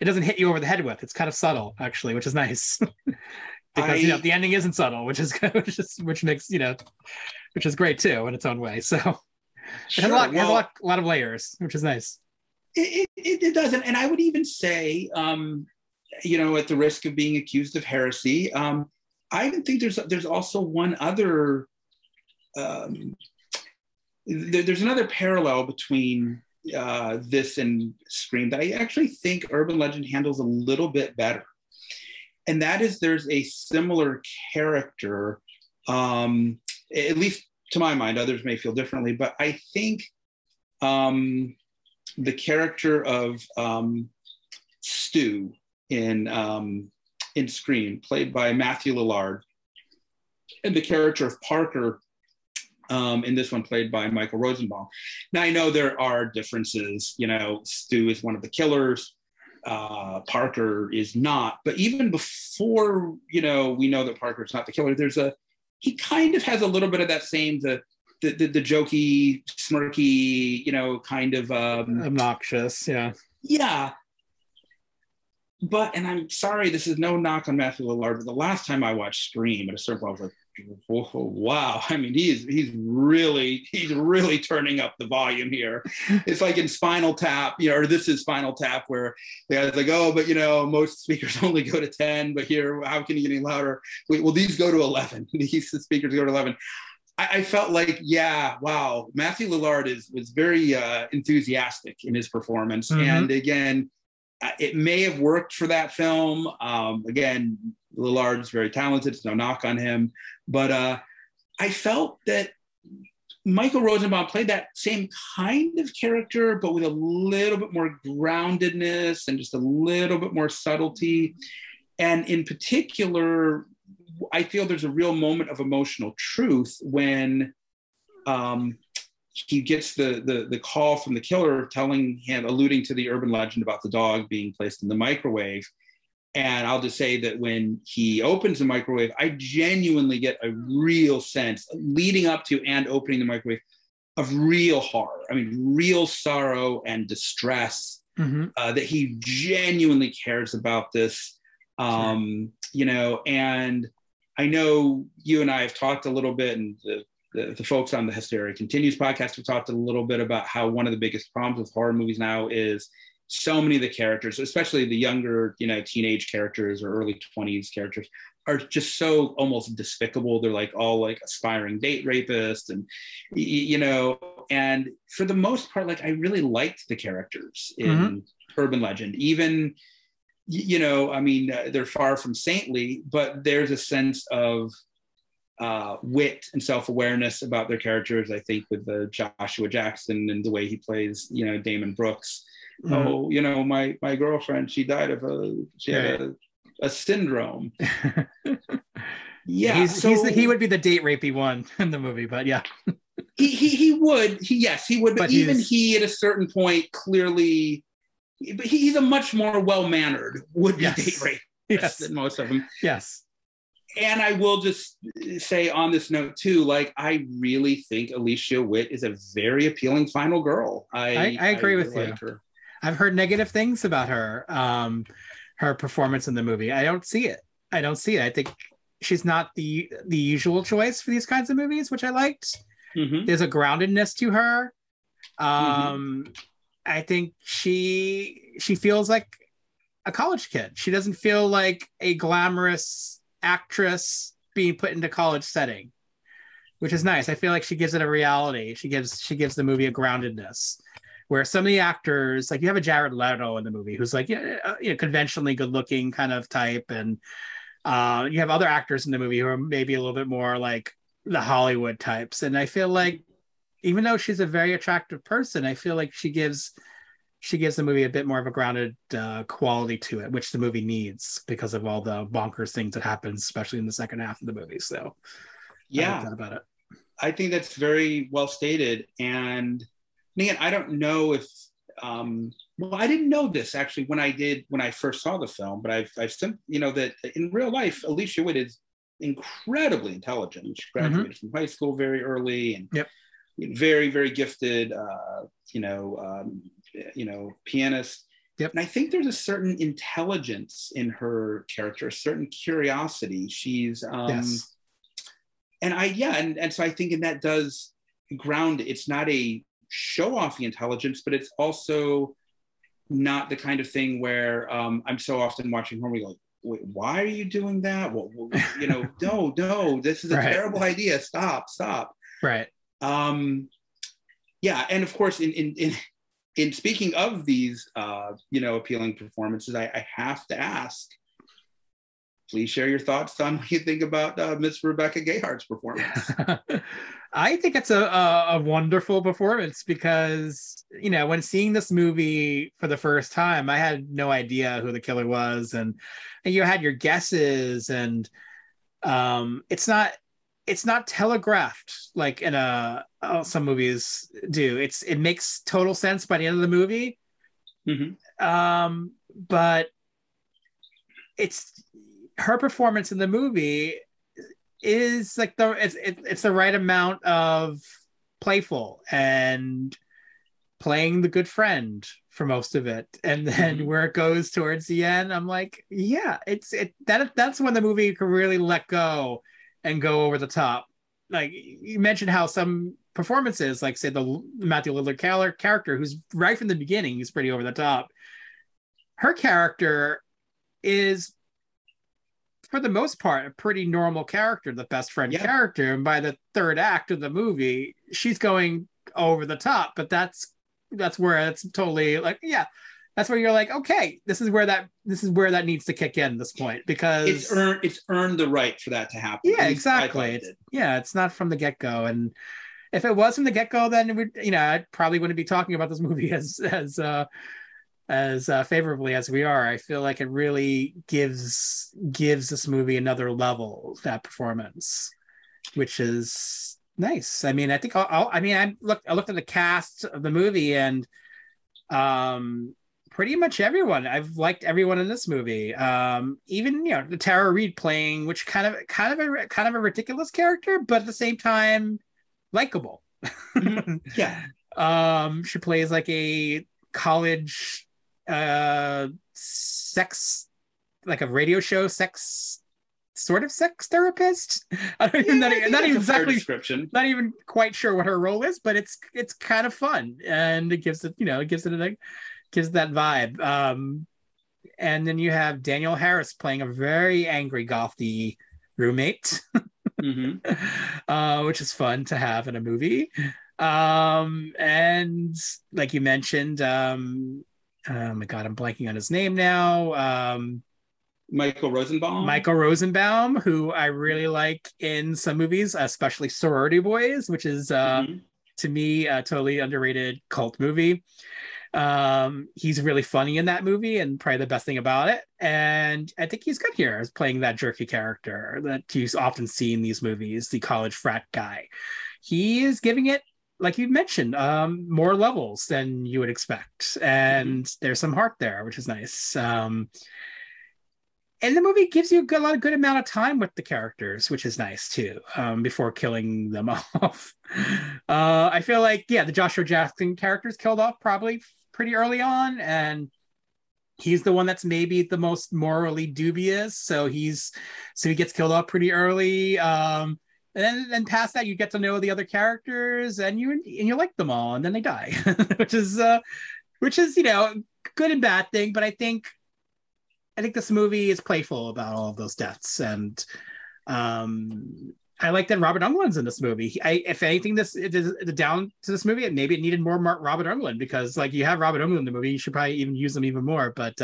doesn't hit you over the head with. It's kind of subtle, actually, which is nice. Because the ending isn't subtle, which is great too in its own way. So it has a lot of layers, which is nice. It doesn't, and I would even say, at the risk of being accused of heresy, I even think there's also one other. There's another parallel between this and Scream that I actually think Urban Legend handles a little bit better. And that is, there's a similar character, at least to my mind, others may feel differently, but I think the character of Stu in Scream, played by Matthew Lillard, and the character of Parker in this one, played by Michael Rosenbaum. Now, I know there are differences. Stu is one of the killers. Parker is not. But even before, we know that Parker is not the killer, he kind of has a little bit of that same, the jokey, smirky, kind of obnoxious. Yeah. Yeah. But, and I'm sorry, this is no knock on Matthew Lillard, but the last time I watched Scream, at a certain point, I was like, oh, wow. I mean, he's really turning up the volume here. It's like in Spinal Tap, or this is Spinal Tap, where the guy's like, oh, but most speakers only go to 10, but here, how can you get any louder? Well, these go to 11. These speakers go to 11. I felt like, yeah, wow. Matthew Lillard was very enthusiastic in his performance. And again, it may have worked for that film. Again, Lillard's very talented. It's no knock on him. But I felt that Michael Rosenbaum played that same kind of character, but with a little bit more groundedness and just a little bit more subtlety. And in particular, I feel there's a real moment of emotional truth when he gets the call from the killer telling him, alluding to the urban legend about the dog being placed in the microwave. And I'll just say that when he opens the microwave, I genuinely get a real sense, leading up to and opening the microwave, of real horror. I mean, real sorrow and distress, that he genuinely cares about this, and I know you and I have talked a little bit, and the folks on the Hysteria Continues podcast have talked a little bit about how one of the biggest problems with horror movies now is so many of the characters, especially the younger, teenage characters or early 20s characters, are just so almost despicable. They're like all like aspiring date rapists, and and for the most part, like I really liked the characters in Urban Legend. Even, they're far from saintly, but there's a sense of wit and self-awareness about their characters. I think with Joshua Jackson and the way he plays, Damon Brooks. oh, you know, my girlfriend, she died of a syndrome. Yeah, he would be the date rapey one in the movie, but yeah. he would. He would. But even he, at a certain point, clearly, but he's a much more well-mannered would-be date rapist than most of them. Yes. And I will just say on this note too, like, I really think Alicia Witt is a very appealing final girl. I agree with you. Her. I've heard negative things about her, her performance in the movie. I don't see it. I think she's not the usual choice for these kinds of movies, which I liked. Mm-hmm. There's a groundedness to her. I think she feels like a college kid. She doesn't feel like a glamorous actress being put into college setting, which is nice. I feel like she gives it a reality. She gives the movie a groundedness, where some of the actors, like you have a Jared Leto in the movie, who's like, conventionally good looking kind of type, and you have other actors in the movie who are maybe a little bit more like the Hollywood types. And I feel like even though she's a very attractive person, I feel like she gives the movie a bit more of a grounded quality to it, which the movie needs because of all the bonkers things that happen, especially in the second half of the movie. So yeah, I like that about it. I think that's very well stated. And again, I don't know if, well, I didn't know this actually when I first saw the film, but I've that in real life, Alicia Witt is incredibly intelligent. She graduated from high school very early, and very, very gifted, pianist. Yep. And I think there's a certain intelligence in her character, a certain curiosity. She's, and so I think, and that does ground, it's not a show-offy intelligence, but it's also not the kind of thing where I'm so often watching her, we go, wait, why are you doing that? Well, no, this is a terrible idea. Stop. Right. Yeah, and of course, in speaking of these, appealing performances, I have to ask. Please share your thoughts on what you think about Miss Rebecca Gayhart's performance. I think it's a wonderful performance because, when seeing this movie for the first time, I had no idea who the killer was, and you had your guesses, and it's not telegraphed like in some movies do. It makes total sense by the end of the movie. Mm-hmm. But it's her performance in the movie is like it's the right amount of playful and playing the good friend for most of it, and then where it goes towards the end, I'm like, that's when the movie can really let go and go over the top. Like you mentioned how some performances, like say the Matthew Lillard character, who's right from the beginning, he's pretty over the top. Her character is, for the most part, a pretty normal character, the best friend character. And by the third act of the movie, she's going over the top. But that's where it's totally like, that's where you're like, okay, this is where that needs to kick in at this point, because it's earned the right for that to happen. Yeah, exactly. It's not from the get-go. And if it was from the get-go, then it would, I probably wouldn't be talking about this movie as favorably as we are. I feel like it really gives this movie another level, that performance, which is nice. I mean, I think I looked at the cast of the movie, and pretty much everyone. I've liked everyone in this movie. Even the Tara Reid playing, which kind of a ridiculous character, but at the same time likable. Yeah. She plays like a college sex, like a radio show sex therapist. I don't even, not even exactly description. Not even quite sure what her role is, but it's kind of fun, and it gives it gives that vibe. And then you have Danielle Harris playing a very angry gothy roommate, which is fun to have in a movie. And like you mentioned, oh my God, I'm blanking on his name now. Michael Rosenbaum, who I really like in some movies, especially Sorority Boys, which is to me a totally underrated cult movie. He's really funny in that movie, and probably the best thing about it. And I think he's good here as playing that jerky character that you often see in these movies, the college frat guy. He is giving it, like you mentioned, more levels than you would expect, and there's some heart there, which is nice. And the movie gives you a good amount of time with the characters, which is nice too, before killing them off. I feel like, yeah, the Joshua Jackson character's killed off probably pretty early on, and he's the one that's maybe the most morally dubious. So he gets killed off pretty early. And then past that, you get to know the other characters, and you like them all, and then they die, which is good and bad thing. But I think this movie is playful about all of those deaths, and I like that Robert Englund's in this movie. If anything, the down to this movie, maybe it needed more Robert Englund, because like you have Robert Englund in the movie, you should probably even use him even more. But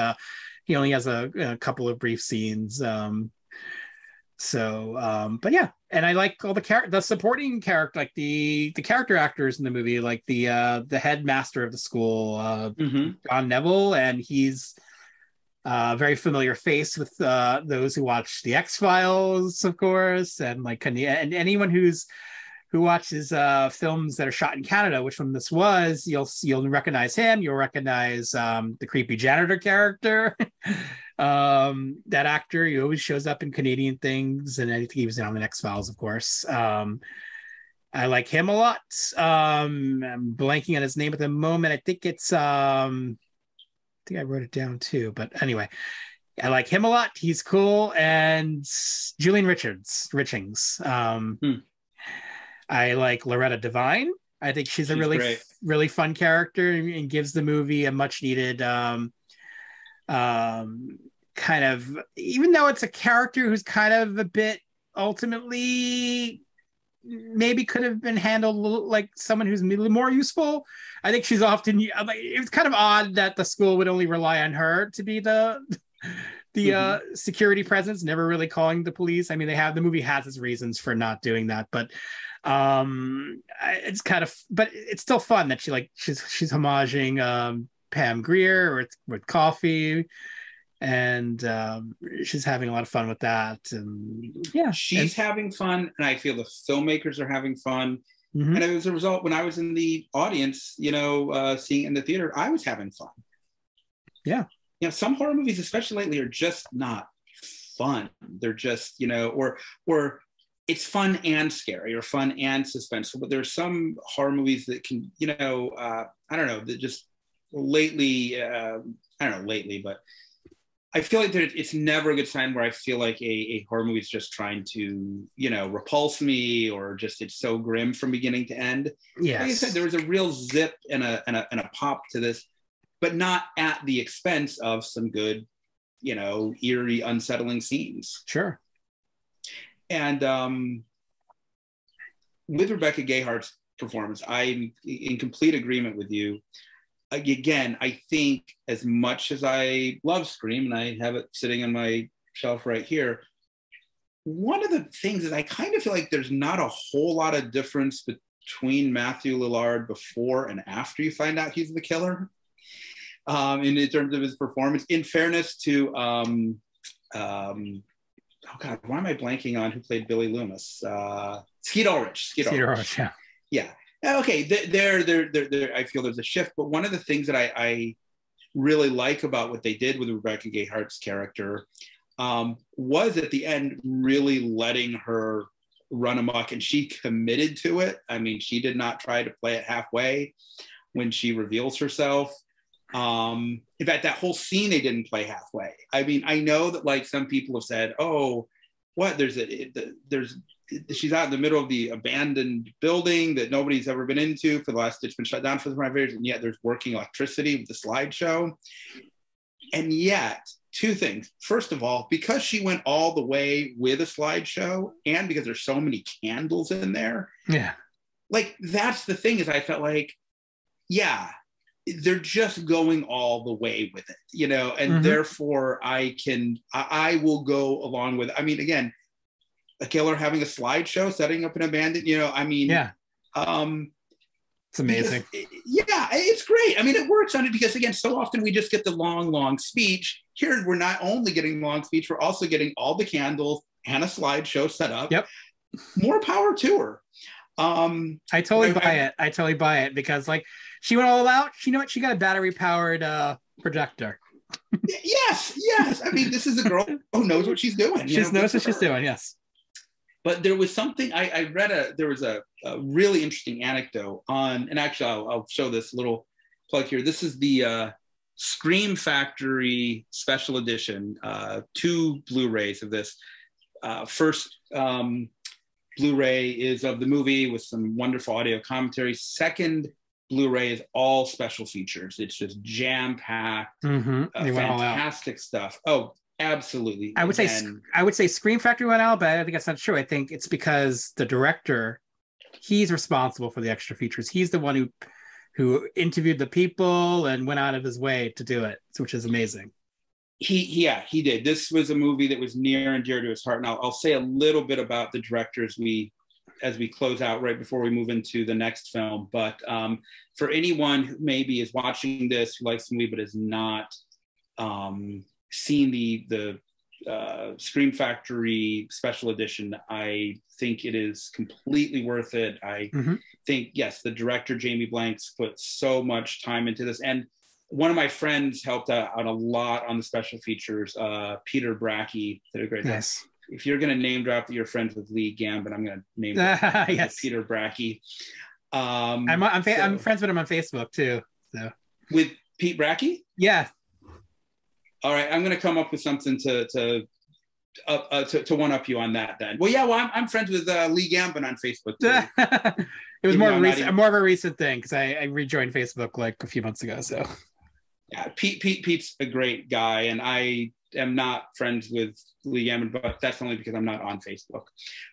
he only has a couple of brief scenes. But yeah, and I like all the supporting character, like the character actors in the movie, like the headmaster of the school, John Neville, and he's very familiar face with those who watch the X-Files, of course, and like and anyone who watches films that are shot in Canada, which one this was, you'll recognize him. You'll recognize the creepy janitor character. That actor, he always shows up in Canadian things, and I think he was on the X-Files, of course. I like him a lot. I'm blanking on his name at the moment. I think it's I think I wrote it down too, but anyway, I like him a lot. He's cool. And Julian Richings. I like Loretta Devine. I think she's a really fun character, and gives the movie a much needed kind of, even though it's a character who's kind of a bit ultimately maybe could have been handled like someone who's more useful. I think she's often, it's kind of odd that the school would only rely on her to be the security presence, never really calling the police. I mean, the movie has its reasons for not doing that, but it's kind of, but it's still fun that she's homaging Pam Grier with Coffee, and she's having a lot of fun with that. And yeah, she's having fun, and I feel the filmmakers are having fun. And as a result, when I was in the audience, seeing it in the theater, I was having fun. Yeah. Some horror movies, especially lately, are just not fun. They're just, or it's fun and scary, or fun and suspenseful. But there's some horror movies that can, I don't know, that just lately, but I feel like it's never a good sign where I feel like a horror movie is just trying to, repulse me, or just it's so grim from beginning to end. Yes. Like I said, there was a real zip and a pop to this, but not at the expense of some good, eerie, unsettling scenes. Sure. And with Rebecca Gayhart's performance, I'm in complete agreement with you. Again, I think as much as I love Scream, and I have it sitting on my shelf right here, one of the things is I kind of feel like there's not a whole lot of difference between Matthew Lillard before and after you find out he's the killer, in terms of his performance. In fairness to, oh God, why am I blanking on who played Billy Loomis? Skeet Ulrich. Skeet Ulrich, yeah. Yeah. Okay, there. I feel there's a shift, but one of the things that I really like about what they did with Rebecca Gayhart's character was at the end really letting her run amok, and she committed to it. I mean, she did not try to play it halfway when she reveals herself. In fact, that whole scene they didn't play halfway. I mean, I know that like some people have said, "Oh, what? She's out in the middle of the abandoned building that nobody's ever been into for the last, it's been shut down for the 5 years, and yet there's working electricity with the slideshow." And yet, two things. First of all, because she went all the way with a slideshow, and because there's so many candles in there. Yeah. Like, that's the thing, is I felt like, yeah, they're just going all the way with it, and therefore I will go along with it. I mean, again, a killer having a slideshow, setting up an abandoned, yeah. It's amazing. Yeah, it's great. I mean, it works on it because, again, so often we just get the long speech. Here, we're not only getting long speech, we're also getting all the candles and a slideshow set up. Yep. More power to her. I totally buy it because, like, she went all out. You know what? She got a battery-powered projector. Yes. I mean, this is a girl who knows what she's doing. She knows what she's doing, yes. But there was something, I read there was a really interesting anecdote on, and actually I'll show this little plug here. This is the Scream Factory special edition, 2 Blu-rays of this. First Blu-ray is of the movie with some wonderful audio commentary. Second Blu-ray is all special features. It's just jam-packed, fantastic stuff. Oh, absolutely. I would say Scream Factory went out, but I think that's not true. I think it's because the director, he's responsible for the extra features. He's the one who interviewed the people and went out of his way to do it, which is amazing. He did. This was a movie that was near and dear to his heart. And I'll say a little bit about the director as we close out right before we move into the next film. But for anyone who maybe is watching this, who likes the movie but has not seen the Scream Factory special edition, I think it is completely worth it. I think, yes, the director, Jamie Blanks, put so much time into this. And one of my friends helped out a lot on the special features, Peter Bracke, did a great job. Yes. If you're going to name drop that you're friends with Lee Gambit, I'm going to name drop yes. Peter Bracke. I'm friends with him on Facebook too. So with Pete Bracke? Yeah. All right, I'm going to come up with something to one up you on that then. Well, I'm friends with Lee Gambit on Facebook too. It was more of a recent thing because I rejoined Facebook like a few months ago. So yeah, Pete's a great guy, and I am not friends with Lee Gambit, but that's only because I'm not on Facebook.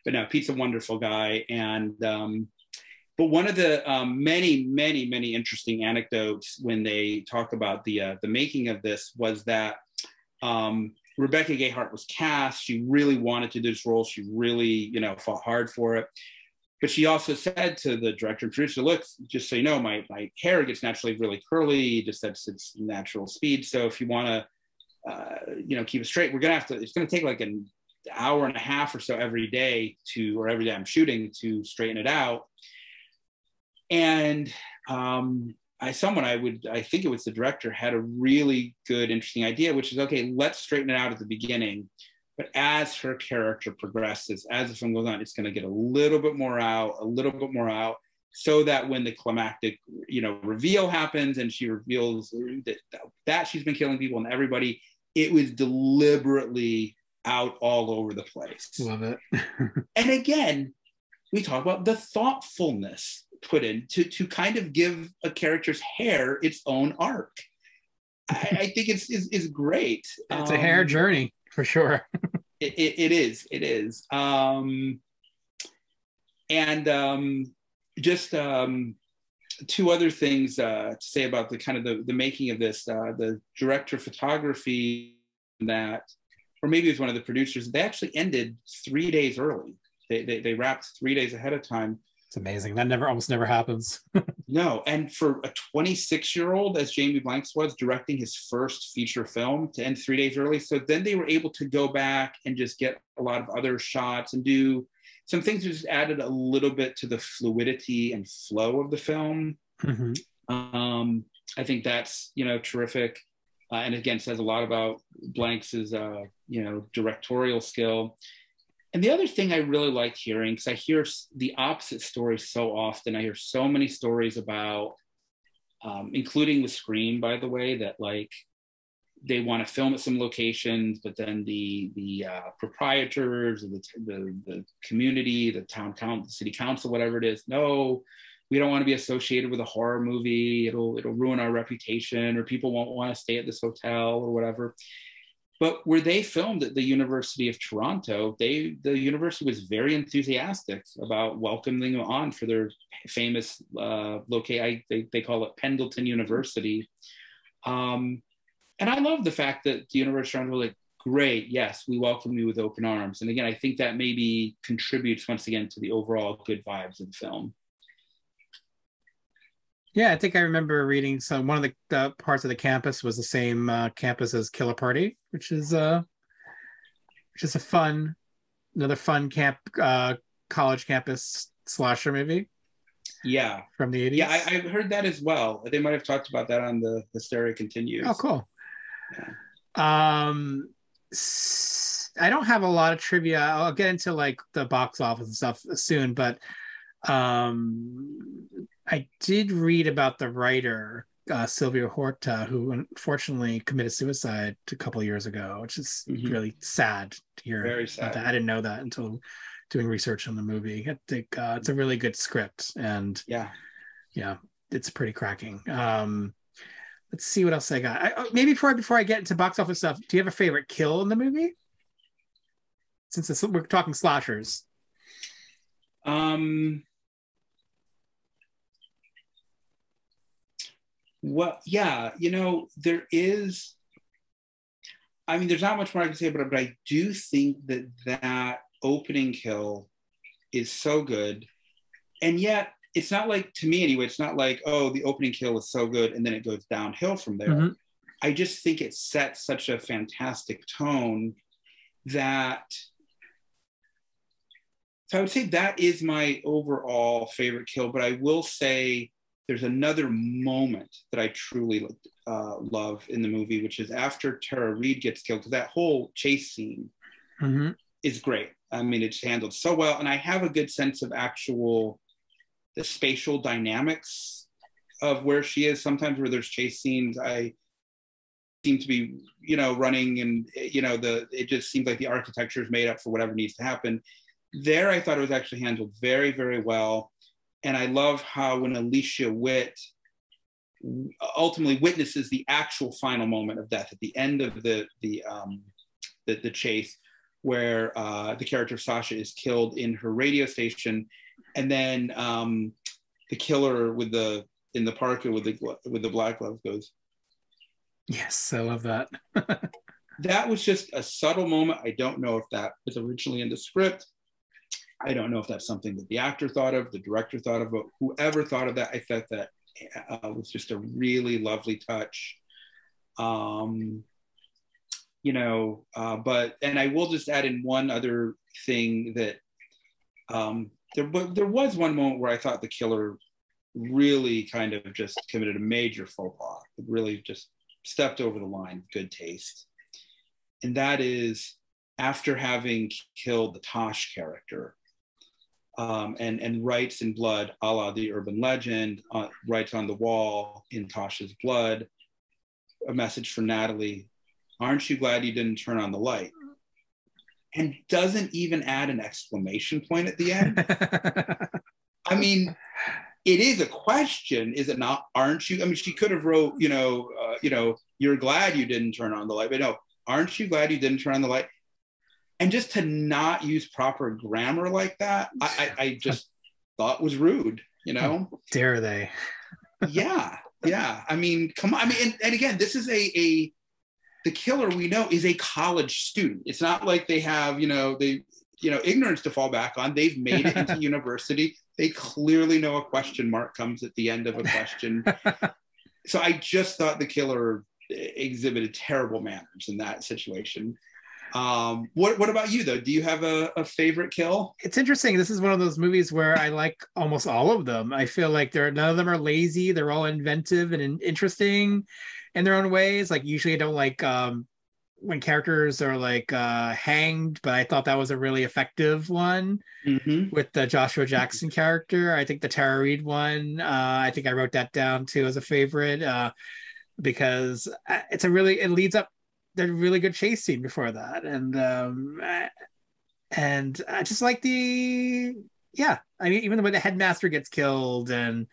But no, Pete's a wonderful guy, and but one of the many interesting anecdotes when they talk about the making of this was that Rebecca Gayheart was cast. She really wanted to do this role. She really, fought hard for it. But she also said to the director and producer, look, just so you know, my hair gets naturally really curly, just that's its natural speed. So if you want to, keep it straight, it's going to take like an hour and a half or so every day every day I'm shooting to straighten it out. And I think it was the director, had a really good, interesting idea, which is, okay, let's straighten it out at the beginning. But as her character progresses, as the film goes on, it's going to get a little bit more out, so that when the climactic, reveal happens and she reveals that she's been killing people and everybody, it was deliberately out all over the place. Love it. And again, we talk about the thoughtfulness put in to kind of give a character's hair its own arc. I think it's great. It's a hair journey for sure. It is. Just 2 other things to say about the kind of the making of this. The director of photography or maybe it was one of the producers, they actually ended 3 days early. They wrapped 3 days ahead of time. It's amazing. That almost never happens. No, and for a 26-year-old, as Jamie Blanks was, directing his first feature film to end 3 days early. So then they were able to go back and just get a lot of other shots and do some things that just added a little bit to the fluidity and flow of the film. I think that's, terrific. And again, says a lot about Blanks's, directorial skill. And the other thing I really like hearing, because I hear the opposite story so often. I hear so many stories about, including with Scream, by the way, that like they want to film at some locations, but then the proprietors, the community, the town council, the city council, whatever it is, no, we don't want to be associated with a horror movie. It'll ruin our reputation, or people won't want to stay at this hotel or whatever. But where they filmed at the University of Toronto, the university was very enthusiastic about welcoming them on for their famous location. They call it Pendleton University. And I love the fact that the University of Toronto was like, great, yes, we welcome you with open arms. And again, I think that maybe contributes once again to the overall good vibes of the film. Yeah, I think I remember reading some. One of the parts of the campus was the same campus as Killer Party, which is another fun college campus slasher movie Yeah. from the Yeah, 80s. I've heard that as well. They might have talked about that on the Hysteria Oh, Continues. cool. Yeah. I don't have a lot of trivia. I'll get into like the box office and stuff soon, but I did read about the writer Sylvia Horta, who unfortunately committed suicide a couple of years ago, which is really sad to hear Very about sad. that. I didn't know that until doing research on the movie. I think it's a really good script, and Yeah. it's pretty cracking. Let's see what else I got. Maybe before I get into box office stuff, do you have a favorite kill in the movie? Since we're talking slashers. Well, yeah, there is. I mean, there's not much more I can say about it, but I do think that opening kill is so good, and yet it's not like, to me anyway, it's not like, oh, the opening kill is so good and then it goes downhill from there. Mm-hmm. I just think it sets such a fantastic tone that. So I would say that is my overall favorite kill, but I will say there's another moment that I truly love in the movie, which is after Tara Reid gets killed, because that whole chase scene is great. I mean, it's handled so well, and I have a good sense of the spatial dynamics of where she is. Sometimes where there's chase scenes, I seem to be, running, and it just seems like the architecture is made up for whatever needs to happen. There, I thought it was actually handled very, very well. And I love how when Alicia Witt ultimately witnesses the actual final moment of death at the end of the chase, where the character Sasha is killed in her radio station, and then the killer in the parka with the black glove goes. Yes, I love that. That was just a subtle moment. I don't know if that was originally in the script. I don't know if that's something that the actor thought of, the director thought of, but whoever thought of that, I thought that was just a really lovely touch. And I will just add in one other thing that there was one moment where I thought the killer really kind of just committed a major faux pas. It really just stepped over the line, good taste. And that is after having killed the Tosh character, and writes in blood, a la the urban legend, writes on the wall in Tosh's blood, a message for Natalie, aren't you glad you didn't turn on the light? And doesn't even add an exclamation point at the end. I mean, it is a question, is it not? Aren't you? I mean, she could have wrote, you're glad you didn't turn on the light, but no, aren't you glad you didn't turn on the light? And just to not use proper grammar like that, I just thought was rude, How dare they? Yeah. I mean, come on. I mean, and again, this is the killer we know is a college student. It's not like they have, ignorance to fall back on. They've made it into university. They clearly know a question mark comes at the end of a question. So I just thought the killer exhibited terrible manners in that situation. What about you though? Do you have a favorite kill? It's interesting. This is one of those movies where I like almost all of them. I feel like none of them are lazy. They're all inventive and interesting in their own ways. Like usually I don't like when characters are like hanged, but I thought that was a really effective one with the Joshua Jackson character. I think the Tara Reid one, I think I wrote that down too as a favorite because it leads up. There's a really good chase scene before that, and I just like I mean, even when the headmaster gets killed, and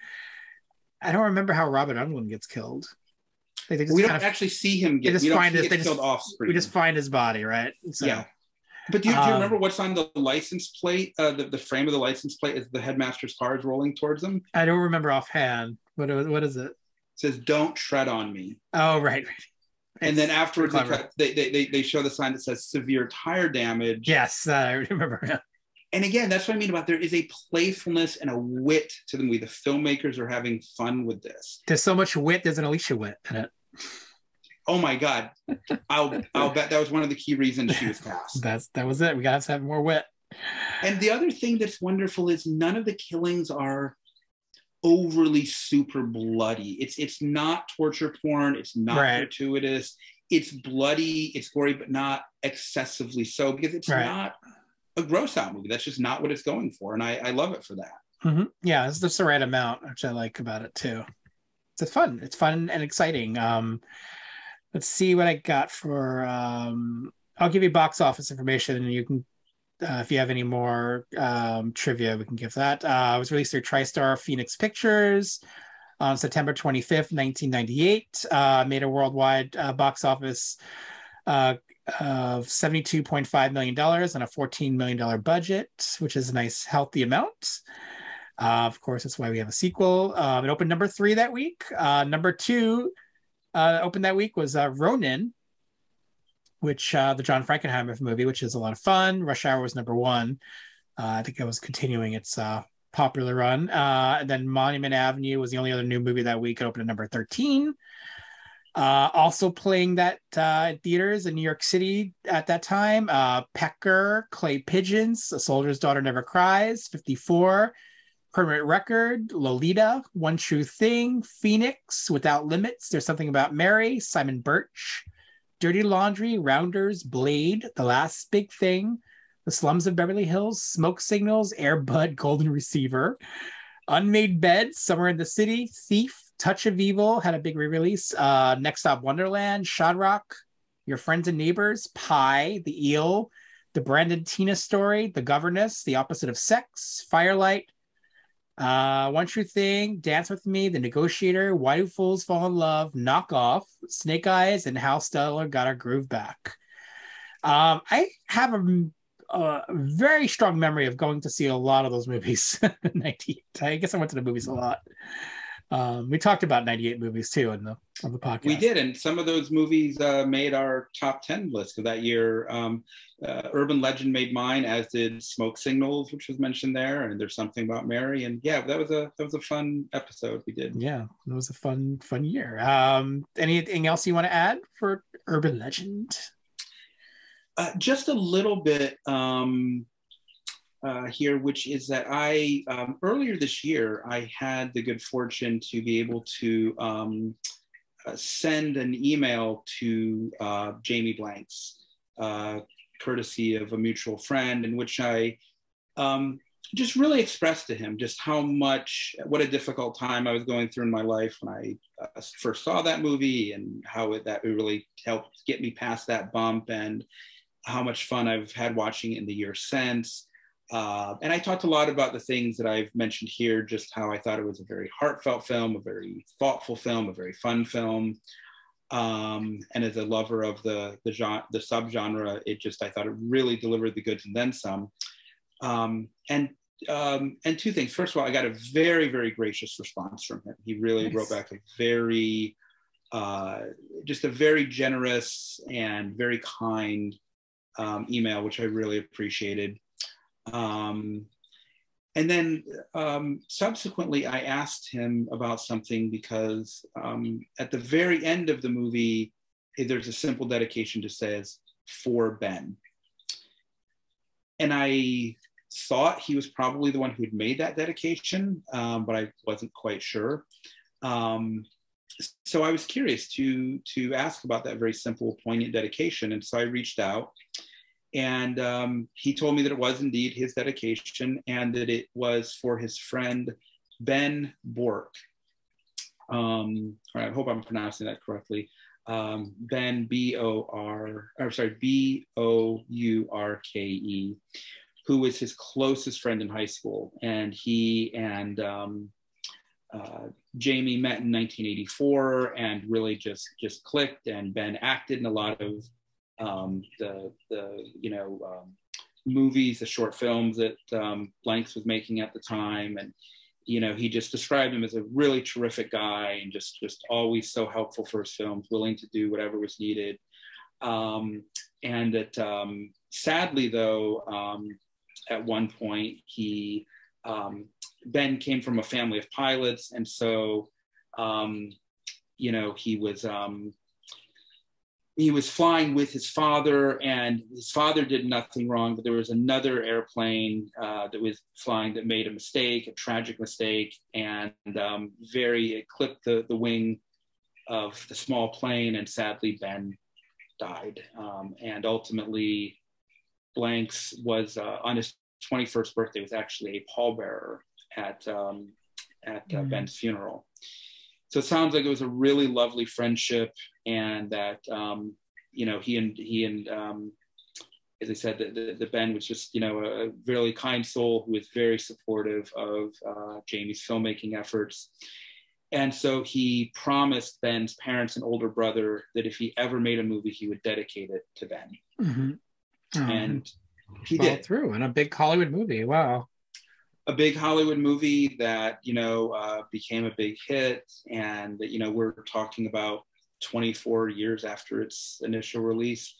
I don't remember how Robert Englund gets killed. We don't actually see him get killed off screen. We just find his body, right? So, yeah. But do you remember what's on the license plate? The frame of the license plate is the headmaster's car is rolling towards them. I don't remember offhand. What is it? It says, "Don't tread on me." Oh, right. And then afterwards, they show the sign that says severe tire damage. Yes, I remember. And again, that's what I mean about there is a playfulness and a wit to the movie. The filmmakers are having fun with this. There's so much wit. There's an Alicia Witt in it. Oh my God. I'll bet that was one of the key reasons she was cast. That was it. We got to have more wit. And the other thing that's wonderful is none of the killings are overly super bloody. It's not torture porn. It's not gratuitous. It's bloody. It's gory, but not excessively so, because it's not a gross out movie. That's just not what it's going for. And I love it for that. Mm-hmm. Yeah, it's just the right amount, which I like about it too. It's fun. It's fun and exciting. Let's see what I got for. I'll give you box office information, and you can, if you have any more trivia, we can give that. It was released through TriStar Phoenix Pictures on September 25th, 1998. Made a worldwide box office of $72.5 million on a $14 million budget, which is a nice, healthy amount. Of course, that's why we have a sequel. It opened number 3 that week. Number 2 opened that week was Ronin, which the John Frankenheimer movie, which is a lot of fun. Rush Hour was number 1. I think it was continuing its popular run. And then Monument Avenue was the only other new movie that week. It opened at number 13. Also playing that in theaters in New York City at that time. Pecker, Clay Pigeons, A Soldier's Daughter Never Cries, 54. Permanent Record, Lolita, One True Thing, Phoenix, Without Limits, There's Something About Mary, Simon Birch, Dirty Laundry, Rounders, Blade, The Last Big Thing, The Slums of Beverly Hills, Smoke Signals, Air Bud, Golden Receiver, Unmade Bed, Summer in the City, Thief, Touch of Evil, had a big re-release, Next Stop Wonderland, Shodrock, Your Friends and Neighbors, Pie, The Eel, The Brandon Tina Story, The Governess, The Opposite of Sex, Firelight, One True Thing, Dance With Me, The Negotiator, Why Do Fools Fall in Love, Knock Off, Snake Eyes, and How Stellar Got Our Groove Back. I have a very strong memory of going to see a lot of those movies in 98. I guess I went to the movies a lot. We talked about 98 movies too on the podcast. We did, and some of those movies made our top 10 list of that year. Urban Legend made mine, as did Smoke Signals, which was mentioned there, and There's Something About Mary. And yeah, that was a fun episode we did. Yeah, it was a fun year. Anything else you want to add for Urban Legend? Just a little bit here, which is that I earlier this year I had the good fortune to be able to send an email to Jamie Blanks, courtesy of a mutual friend, in which I just really expressed to him just what a difficult time I was going through in my life when I first saw that movie, and how that really helped get me past that bump, and how much fun I've had watching it in the years since. And I talked a lot about the things that I've mentioned here, just how I thought it was a very heartfelt film, a very thoughtful film, a very fun film. And as a lover of the subgenre, I thought it really delivered the goods and then some. And two things. First of all, I got a very, very gracious response from him. He really wrote back just a very generous and very kind email, which I really appreciated. And then subsequently, I asked him about something, because at the very end of the movie, there's a simple dedication that says, "For Ben." And I thought he was probably the one who had made that dedication, but I wasn't quite sure. So I was curious to ask about that very simple, poignant dedication. And so I reached out. And he told me that it was indeed his dedication, and that it was for his friend, Ben Bork. I hope I'm pronouncing that correctly. Ben, Bourke, who was his closest friend in high school. And he and Jamie met in 1984 and really just clicked, and Ben acted in a lot of movies, the short films that Blanks was making at the time. And he just described him as a really terrific guy, and just always so helpful for his films, willing to do whatever was needed. And that sadly though, at one point. Ben came from a family of pilots, and so he was flying with his father, and his father did nothing wrong, but there was another airplane that was flying that made a tragic mistake, and it clipped the wing of the small plane, and sadly Ben died. And ultimately, Blanks was on his 21st birthday was actually a pallbearer at Ben's funeral. So it sounds like it was a really lovely friendship, and that he and as I said, the Ben was just a really kind soul who was very supportive of Jamie's filmmaking efforts. And so he promised Ben's parents and older brother that if he ever made a movie, he would dedicate it to Ben. And he did. Through in a big Hollywood movie. Wow. A big Hollywood movie that became a big hit, and that we're talking about 24 years after its initial release.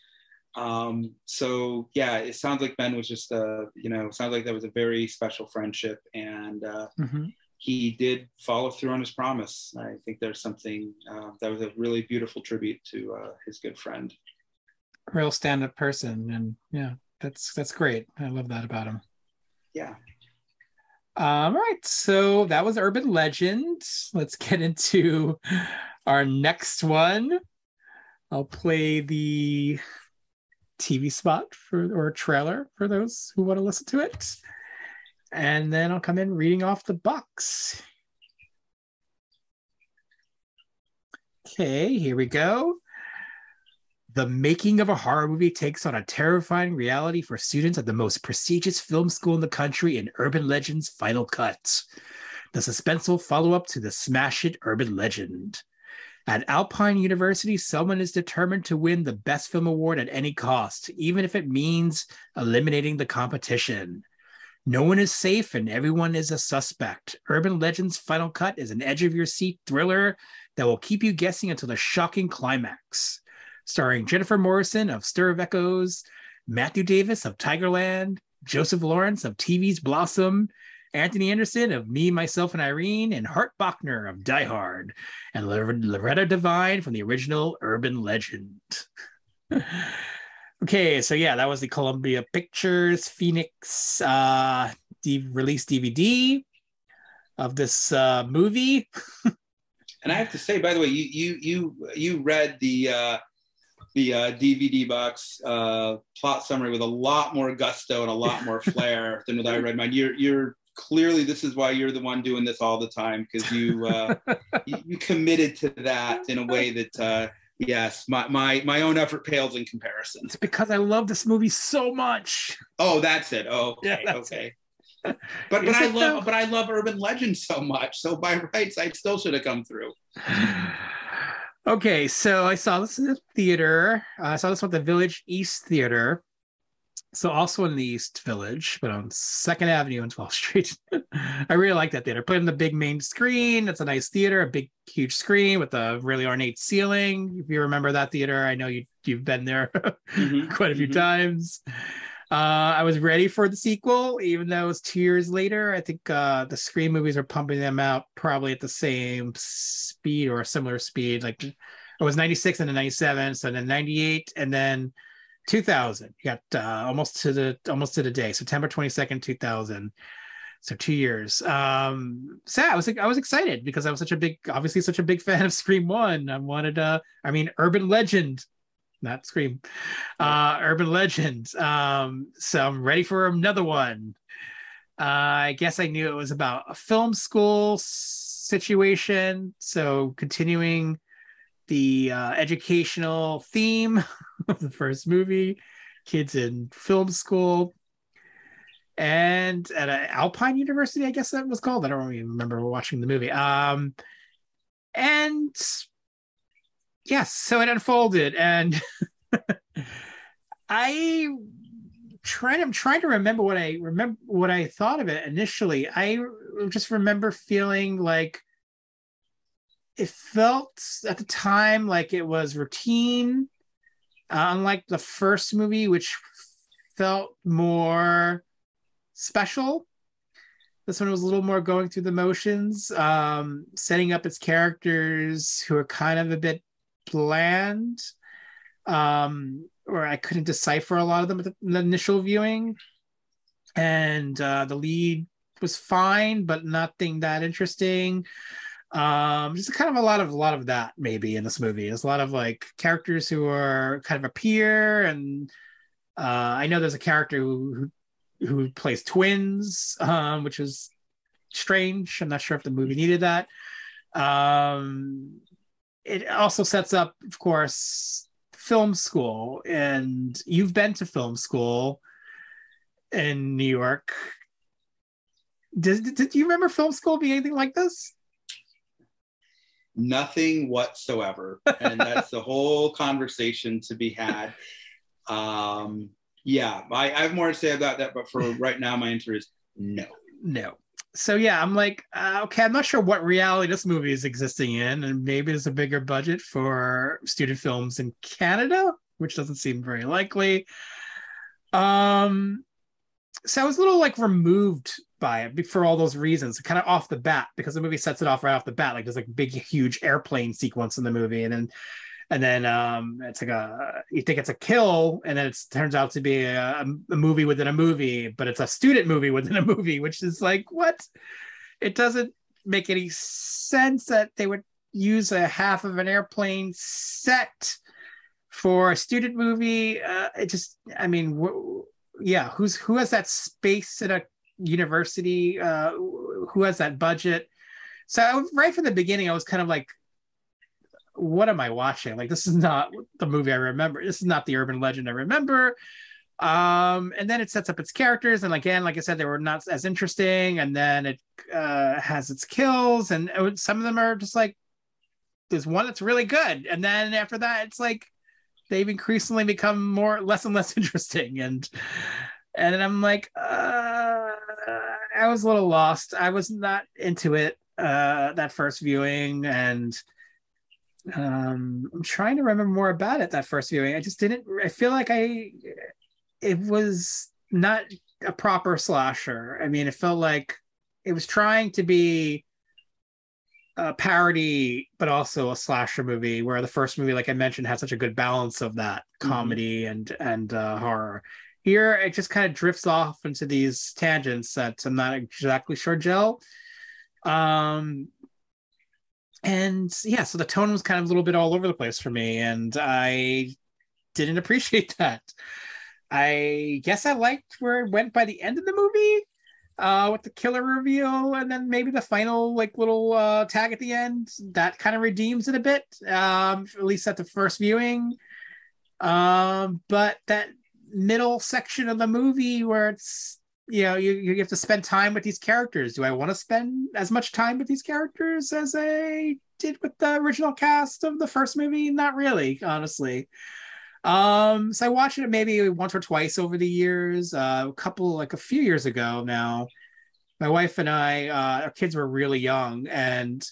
So yeah, it sounds like Ben was just it sounds like that was a very special friendship, and he did follow through on his promise. I think there's something that was a really beautiful tribute to his good friend. Real stand-up person, and yeah, that's great. I love that about him. Yeah. All right, so that was Urban Legend. Let's get into our next one. I'll play the TV spot or trailer for those who want to listen to it. And then I'll come in reading off the box. Okay, here we go. The making of a horror movie takes on a terrifying reality for students at the most prestigious film school in the country in Urban Legend's Final Cut. The suspenseful follow-up to the smash hit Urban Legend. At Alpine University, someone is determined to win the Best Film Award at any cost, even if it means eliminating the competition. No one is safe and everyone is a suspect. Urban Legend's Final Cut is an edge-of-your-seat thriller that will keep you guessing until the shocking climax. Starring Jennifer Morrison of Stir of Echoes, Matthew Davis of Tigerland, Joseph Lawrence of TV's Blossom, Anthony Anderson of Me, Myself, and Irene, and Hart Bachner of Die Hard, and Loretta Devine from the original Urban Legend. Okay, so yeah, that was the Columbia Pictures Phoenix release DVD of this movie. And I have to say, by the way, you read the DVD box plot summary with a lot more gusto and a lot more flair than what I read mine. You're clearly, this is why you're the one doing this all the time, because you committed to that in a way that yes, my own effort pales in comparison. It's because I love this movie so much. Oh, that's it. Oh, okay, yeah, okay. But I love Urban Legend so much. So by rights, I still should have come through. Okay, so I saw this in the theater. I saw this at the Village East Theater. So also in the East Village, but on 2nd Avenue and 12th Street. I really like that theater. Played on the big main screen. It's a nice theater, a big, huge screen with a really ornate ceiling. If you remember that theater, I know you've been there quite a few times. I was ready for the sequel, even though it was 2 years later. I think the Scream movies are pumping them out probably at the same speed or a similar speed. Like it was 96 and then 97, so then 98 and then 2000. You got almost to the day, September 22nd, 2000. So 2 years. So I was excited because I was such a big fan of Scream 1. Urban Legend. Not Scream, Urban Legend. So I'm ready for another one. I guess I knew it was about a film school situation. So continuing the educational theme of the first movie, kids in film school. And at an Alpine University, I guess that was called. I don't really remember watching the movie. And yes, so it unfolded, and I'm trying to remember what I thought of it initially. I just remember feeling like it felt at the time like it was routine, unlike the first movie, which felt more special. This one was a little more going through the motions, setting up its characters who are kind of a bit bland, or I couldn't decipher a lot of them at the initial viewing. And the lead was fine, but nothing that interesting. Just kind of a lot of that maybe in this movie. There's a lot of like characters who are kind of appear, and I know there's a character who plays twins, which is strange. I'm not sure if the movie needed that. It also sets up, of course, film school, and you've been to film school in New York. Did you remember film school being anything like this? Nothing whatsoever. And that's the whole conversation to be had. Yeah, I have more to say about that, but for right now, my answer is no. No. So yeah, I'm like, okay, I'm not sure what reality this movie is existing in, and maybe there's a bigger budget for student films in Canada, which doesn't seem very likely. So I was a little like removed by it for all those reasons, kind of off the bat, because the movie sets it off right off the bat. Like there's like a big, huge airplane sequence in the movie, and then it's like you think it's a kill, and then it turns out to be a movie within a movie, but it's a student movie within a movie, which is like, what? It doesn't make any sense that they would use a half of an airplane set for a student movie. It just, I mean, yeah, who has that space at a university? Who has that budget? So right from the beginning, I was kind of like, what am I watching? Like, this is not the movie I remember. This is not the urban legend I remember. And then it sets up its characters, and again, like I said, they were not as interesting. And then it has its kills, and some of them are just like, there's one that's really good, and then after that, it's like they've increasingly become less and less interesting. And I'm like, I was a little lost. I was not into it that first viewing, and I'm trying to remember more about it that first viewing. I feel like it was not a proper slasher. I mean, it felt like it was trying to be a parody, but also a slasher movie, where the first movie, like I mentioned, had such a good balance of that comedy and horror. Here, it just kind of drifts off into these tangents that I'm not exactly sure gel. And yeah, so the tone was kind of a little bit all over the place for me, and I didn't appreciate that. I guess I liked where it went by the end of the movie, with the killer reveal, and then maybe the final like little tag at the end that kind of redeems it a bit, at least at the first viewing. But that middle section of the movie where it's, you know, you have to spend time with these characters. Do I want to spend as much time with these characters as I did with the original cast of the first movie? Not really, honestly. So I watched it maybe once or twice over the years. A few years ago now, my wife and I, our kids were really young, and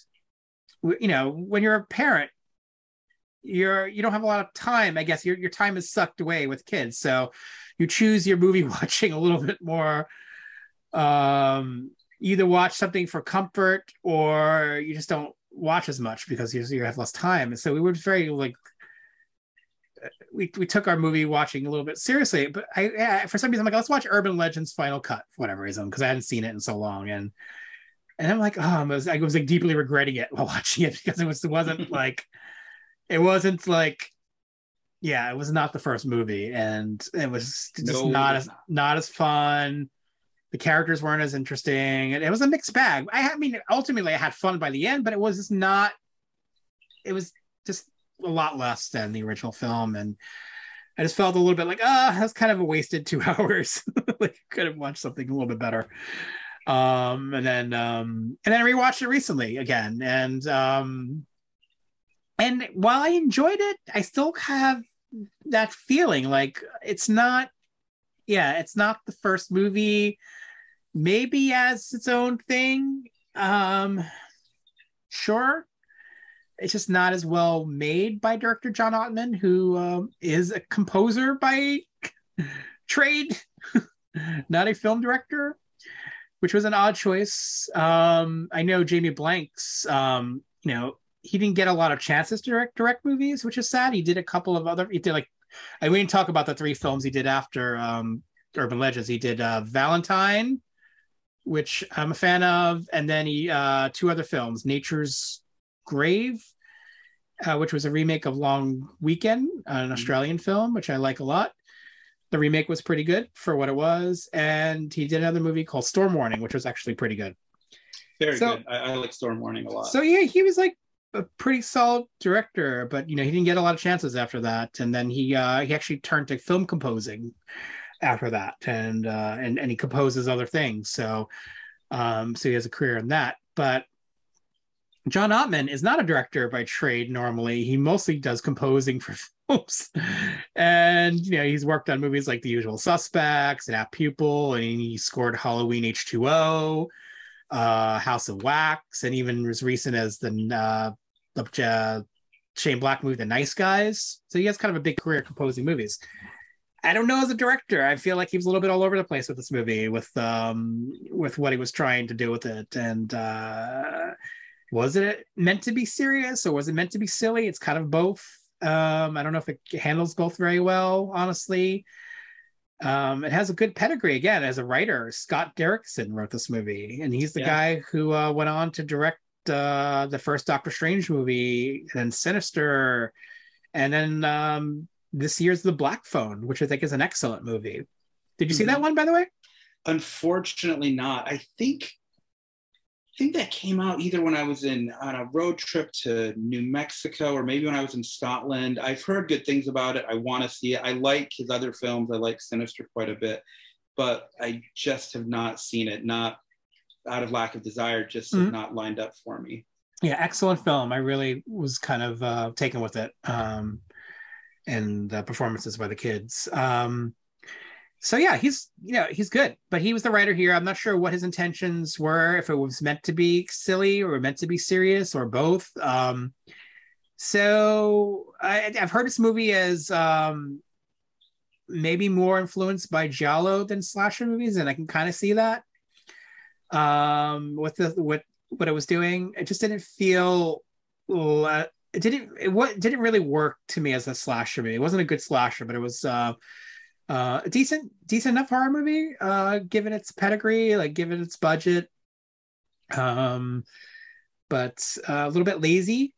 you know, when you're a parent, you don't have a lot of time. I guess your time is sucked away with kids, so you choose your movie watching a little bit more. Either watch something for comfort, or you just don't watch as much because you have less time. And so we were very like, we took our movie watching a little bit seriously. But for some reason, I'm like, let's watch Urban Legends Final Cut for whatever reason, because I hadn't seen it in so long. And I'm like, I was like deeply regretting it while watching it, because it wasn't like, yeah, it was not the first movie, and it was just not as fun. The characters weren't as interesting, and it was a mixed bag. I mean, ultimately, I had fun by the end, but it was just not. It was just a lot less than the original film, and I just felt a little bit like, that's kind of a wasted 2 hours. Like, could have watched something a little bit better. And then I rewatched it recently again, and while I enjoyed it, I still have that feeling like it's not the first movie. Maybe as its own thing. Sure. It's just not as well made by director John Ottman, who is a composer by trade. not a film director, which was an odd choice. I know Jamie Blanks, he didn't get a lot of chances to direct movies, which is sad. He did a couple of other, he did like, we didn't talk about the 3 films he did after Urban Legends. He did Valentine, which I'm a fan of, and then he 2 other films, Nature's Grave, which was a remake of Long Weekend, an Australian film, which I like a lot. The remake was pretty good for what it was, and he did another movie called Storm Warning, which was actually pretty good. Very good. I like Storm Warning a lot. So yeah, he was like a pretty solid director, but he didn't get a lot of chances after that, and then he actually turned to film composing after that, and he composes other things. So he has a career in that. But John Ottman is not a director by trade normally. He mostly does composing for films. And, he's worked on movies like The Usual Suspects and Apt Pupil, and he scored Halloween H2O, House of Wax, and even as recent as the Shane Black movie, The Nice Guys. So he has kind of a big career composing movies. I don't know as a director. I feel like he was a little bit all over the place with this movie, with what he was trying to do with it. And was it meant to be serious or was it meant to be silly? It's kind of both. I don't know if it handles both very well, honestly. It has a good pedigree. Again, as a writer, Scott Derrickson wrote this movie, and he's the guy who went on to direct the first Doctor Strange movie, and then Sinister, and then this year's The Black Phone, which I think is an excellent movie. Did you see that one, by the way? Unfortunately not. I think that came out either when I was on a road trip to New Mexico or maybe when I was in Scotland. I've heard good things about it. I want to see it. I like his other films. I like Sinister quite a bit, but I just have not seen it. Not out of lack of desire, just not lined up for me. Yeah, excellent film. I really was kind of taken with it. And the performances by the kids. So yeah, he's good, but he was the writer here. I'm not sure what his intentions were, if it was meant to be silly or meant to be serious or both. So I've heard this movie as maybe more influenced by giallo than slasher movies, and I can kind of see that. With what it was doing, it just didn't feel. It didn't really work to me as a slasher movie. It wasn't a good slasher, but it was a decent enough horror movie, given its pedigree, like given its budget. But a little bit lazy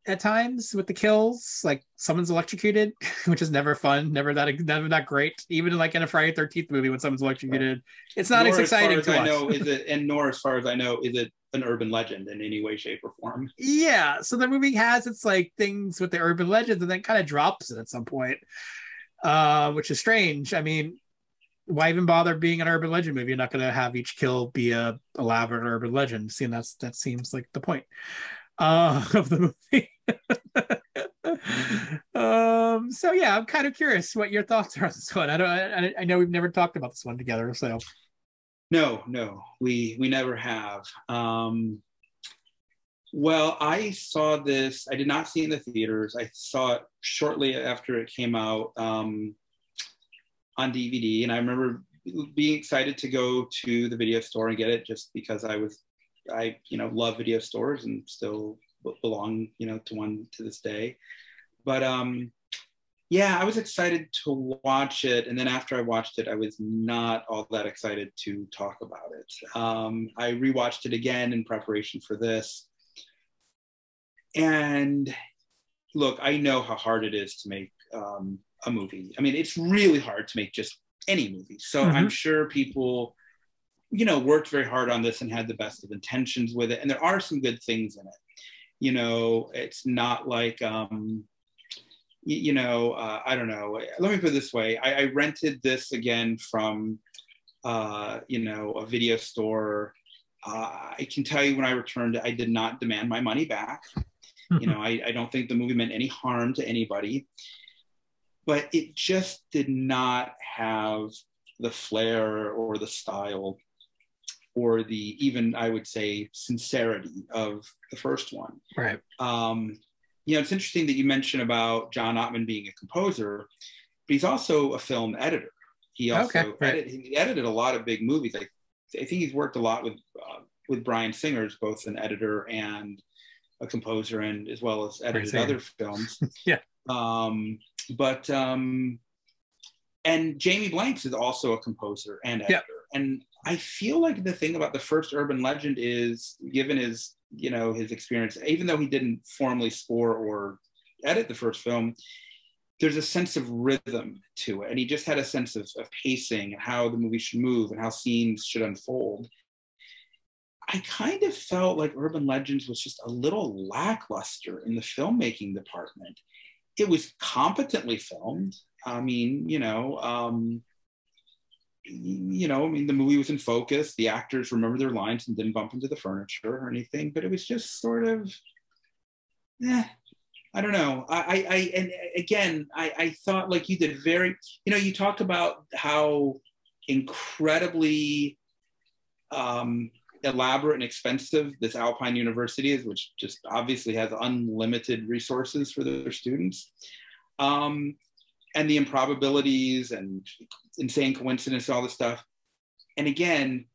at times with the kills. Like someone's electrocuted, which is never fun, never that great. Even like in a Friday 13th movie when someone's electrocuted, it's not as exciting to watch. Nor as far as I know, is it an urban legend in any way, shape, or form. Yeah, so the movie has its like things with the urban legends and then kind of drops it at some point, which is strange. I mean, why even bother being an urban legend movie? You're not going to have each kill be a elaborate urban legend. See, and that seems like the point of the movie. So yeah, I'm kind of curious what your thoughts are on this one. I know we've never talked about this one together, so. No, we never have. Well, I saw this. I did not see it in the theaters. I saw it shortly after it came out on DVD, and I remember being excited to go to the video store and get it, just because I love video stores and still belong, to one to this day. But yeah, I was excited to watch it. And then after I watched it, I was not all that excited to talk about it. I rewatched it again in preparation for this. And look, I know how hard it is to make a movie. I mean, it's really hard to make just any movie. So I'm sure people, worked very hard on this and had the best of intentions with it. And there are some good things in it. It's not like, I don't know. Let me put it this way. I rented this again from, a video store. I can tell you when I returned it, I did not demand my money back. I don't think the movie meant any harm to anybody, but it just did not have the flair or the style or the, even I would say, sincerity of the first one. Right. It's interesting that you mentioned about John Ottman being a composer, but he's also a film editor. He also he edited a lot of big movies. I think he's worked a lot with Bryan Singer, both an editor and a composer, and as well as edited other films. And Jamie Blanks is also a composer and editor. And I feel like the thing about the first Urban Legend is, given his, his experience, even though he didn't formally score or edit the first film, there's a sense of rhythm to it. And he just had a sense of pacing and how the movie should move and how scenes should unfold. I kind of felt like Urban Legends was just a little lackluster in the filmmaking department. It was competently filmed. I mean, the movie was in focus. The actors remember their lines and didn't bump into the furniture or anything, but it was just sort of, I don't know. I thought, like you did, you talk about how incredibly elaborate and expensive this Alpine University is, which just obviously has unlimited resources for their students. And the improbabilities and insane coincidence, all this stuff. And again,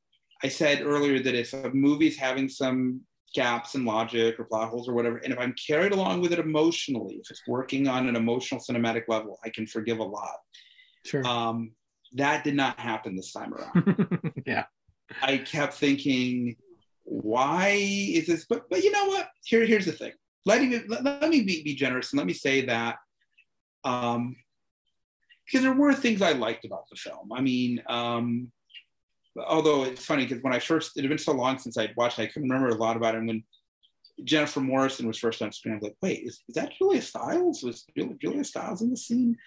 I said earlier that if a movie's having some gaps in logic or plot holes or whatever, and if I'm carried along with it emotionally, if it's working on an emotional cinematic level, I can forgive a lot. Sure. That did not happen this time around. I kept thinking, why is this? But you know what? Here's the thing. Let me be generous and let me say that because there were things I liked about the film. I mean, although it's funny because when it had been so long since I'd watched it, I couldn't remember a lot about it. And when Jennifer Morrison was first on screen, I was like, wait, is that Julia Stiles? Was Julia Stiles in the scene?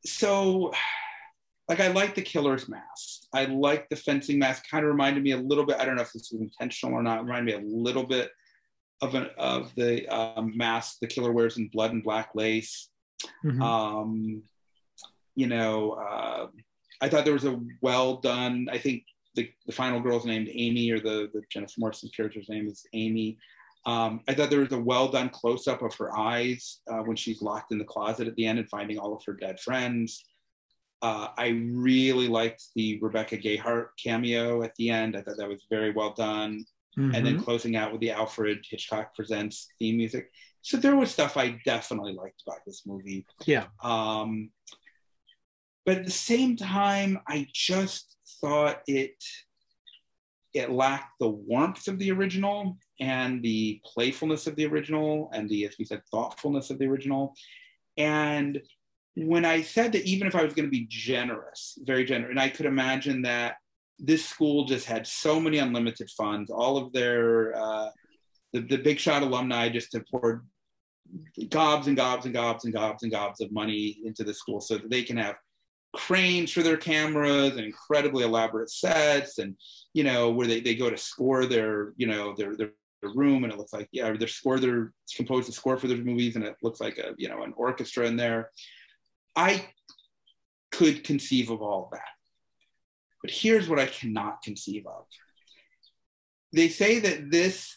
So, like, I like the killer's mask. I like the fencing mask. Kind of reminded me a little bit, I don't know if this was intentional or not, it reminded me a little bit of the mask the killer wears in Blood and Black Lace. Mm-hmm. I thought there was a well done, I think the final girl's named Amy, or the Jennifer Morrison character's name is Amy. I thought there was a well done close up of her eyes when she's locked in the closet at the end and finding all of her dead friends. I really liked the Rebecca Gayheart cameo at the end. I thought that was very well done. Mm-hmm. And then closing out with the Alfred Hitchcock Presents theme music. So there was stuff I definitely liked about this movie. Yeah. But at the same time, I just thought it lacked the warmth of the original and the playfulness of the original and the, as we said, thoughtfulness of the original. And when I said that even if I was going to be generous, very generous, and I could imagine that this school just had so many unlimited funds, all of their, the Big Shot alumni just have poured gobs and gobs and gobs and gobs and gobs of money into the school so that they can have cranes for their cameras and incredibly elaborate sets, and where they go to score their their room, and it looks like they're composed a score for their movies, and it looks like an orchestra in there. I could conceive of all of that, but here's what I cannot conceive of. They say that this,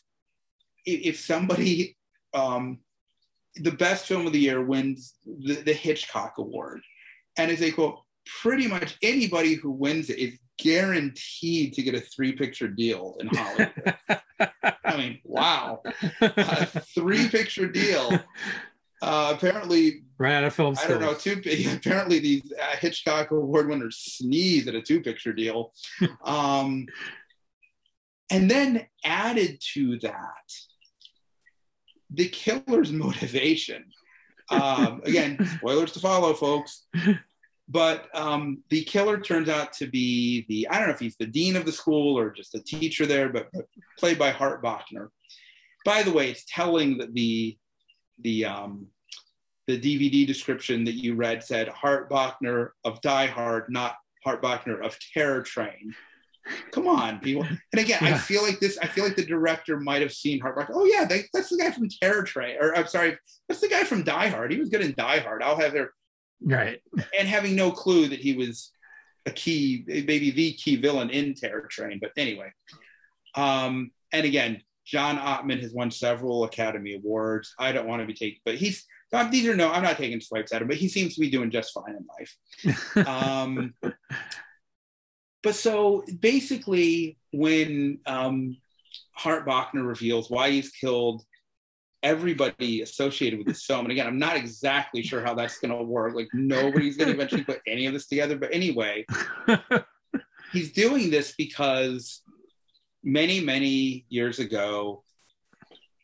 if somebody the best film of the year wins the Hitchcock Award, and as they quote, pretty much anybody who wins it is guaranteed to get a 3-picture deal in Hollywood. I mean, wow. A 3-picture deal. Apparently, right out of film school. I don't know, apparently these Hitchcock Award winners sneeze at a 2-picture deal. And then added to that, the killer's motivation. Again, spoilers to follow, folks. But the killer turns out to be I don't know if he's the dean of the school or just a teacher there, but played by Hart Bochner. By the way, it's telling that the DVD description that you read said Hart Bochner of Die Hard, not Hart Bochner of Terror Train. Come on, people. And again, yeah. I feel like the director might have seen Hart Bochner. Oh yeah, that's the guy from Terror Train. Or I'm sorry, that's the guy from Die Hard. He was good in Die Hard. I'll have their right. And having no clue that he was maybe the key villain in Terror Train. But anyway, and again, John Ottman has won several Academy Awards. I don't want to be taken, but these are no, I'm not taking swipes at him, but he seems to be doing just fine in life. But so basically, when Hart Bochner reveals why he's killed everybody associated with this film, and again, I'm not exactly sure how that's going to work. Like, nobody's going to eventually put any of this together. But anyway, he's doing this because many, many years ago,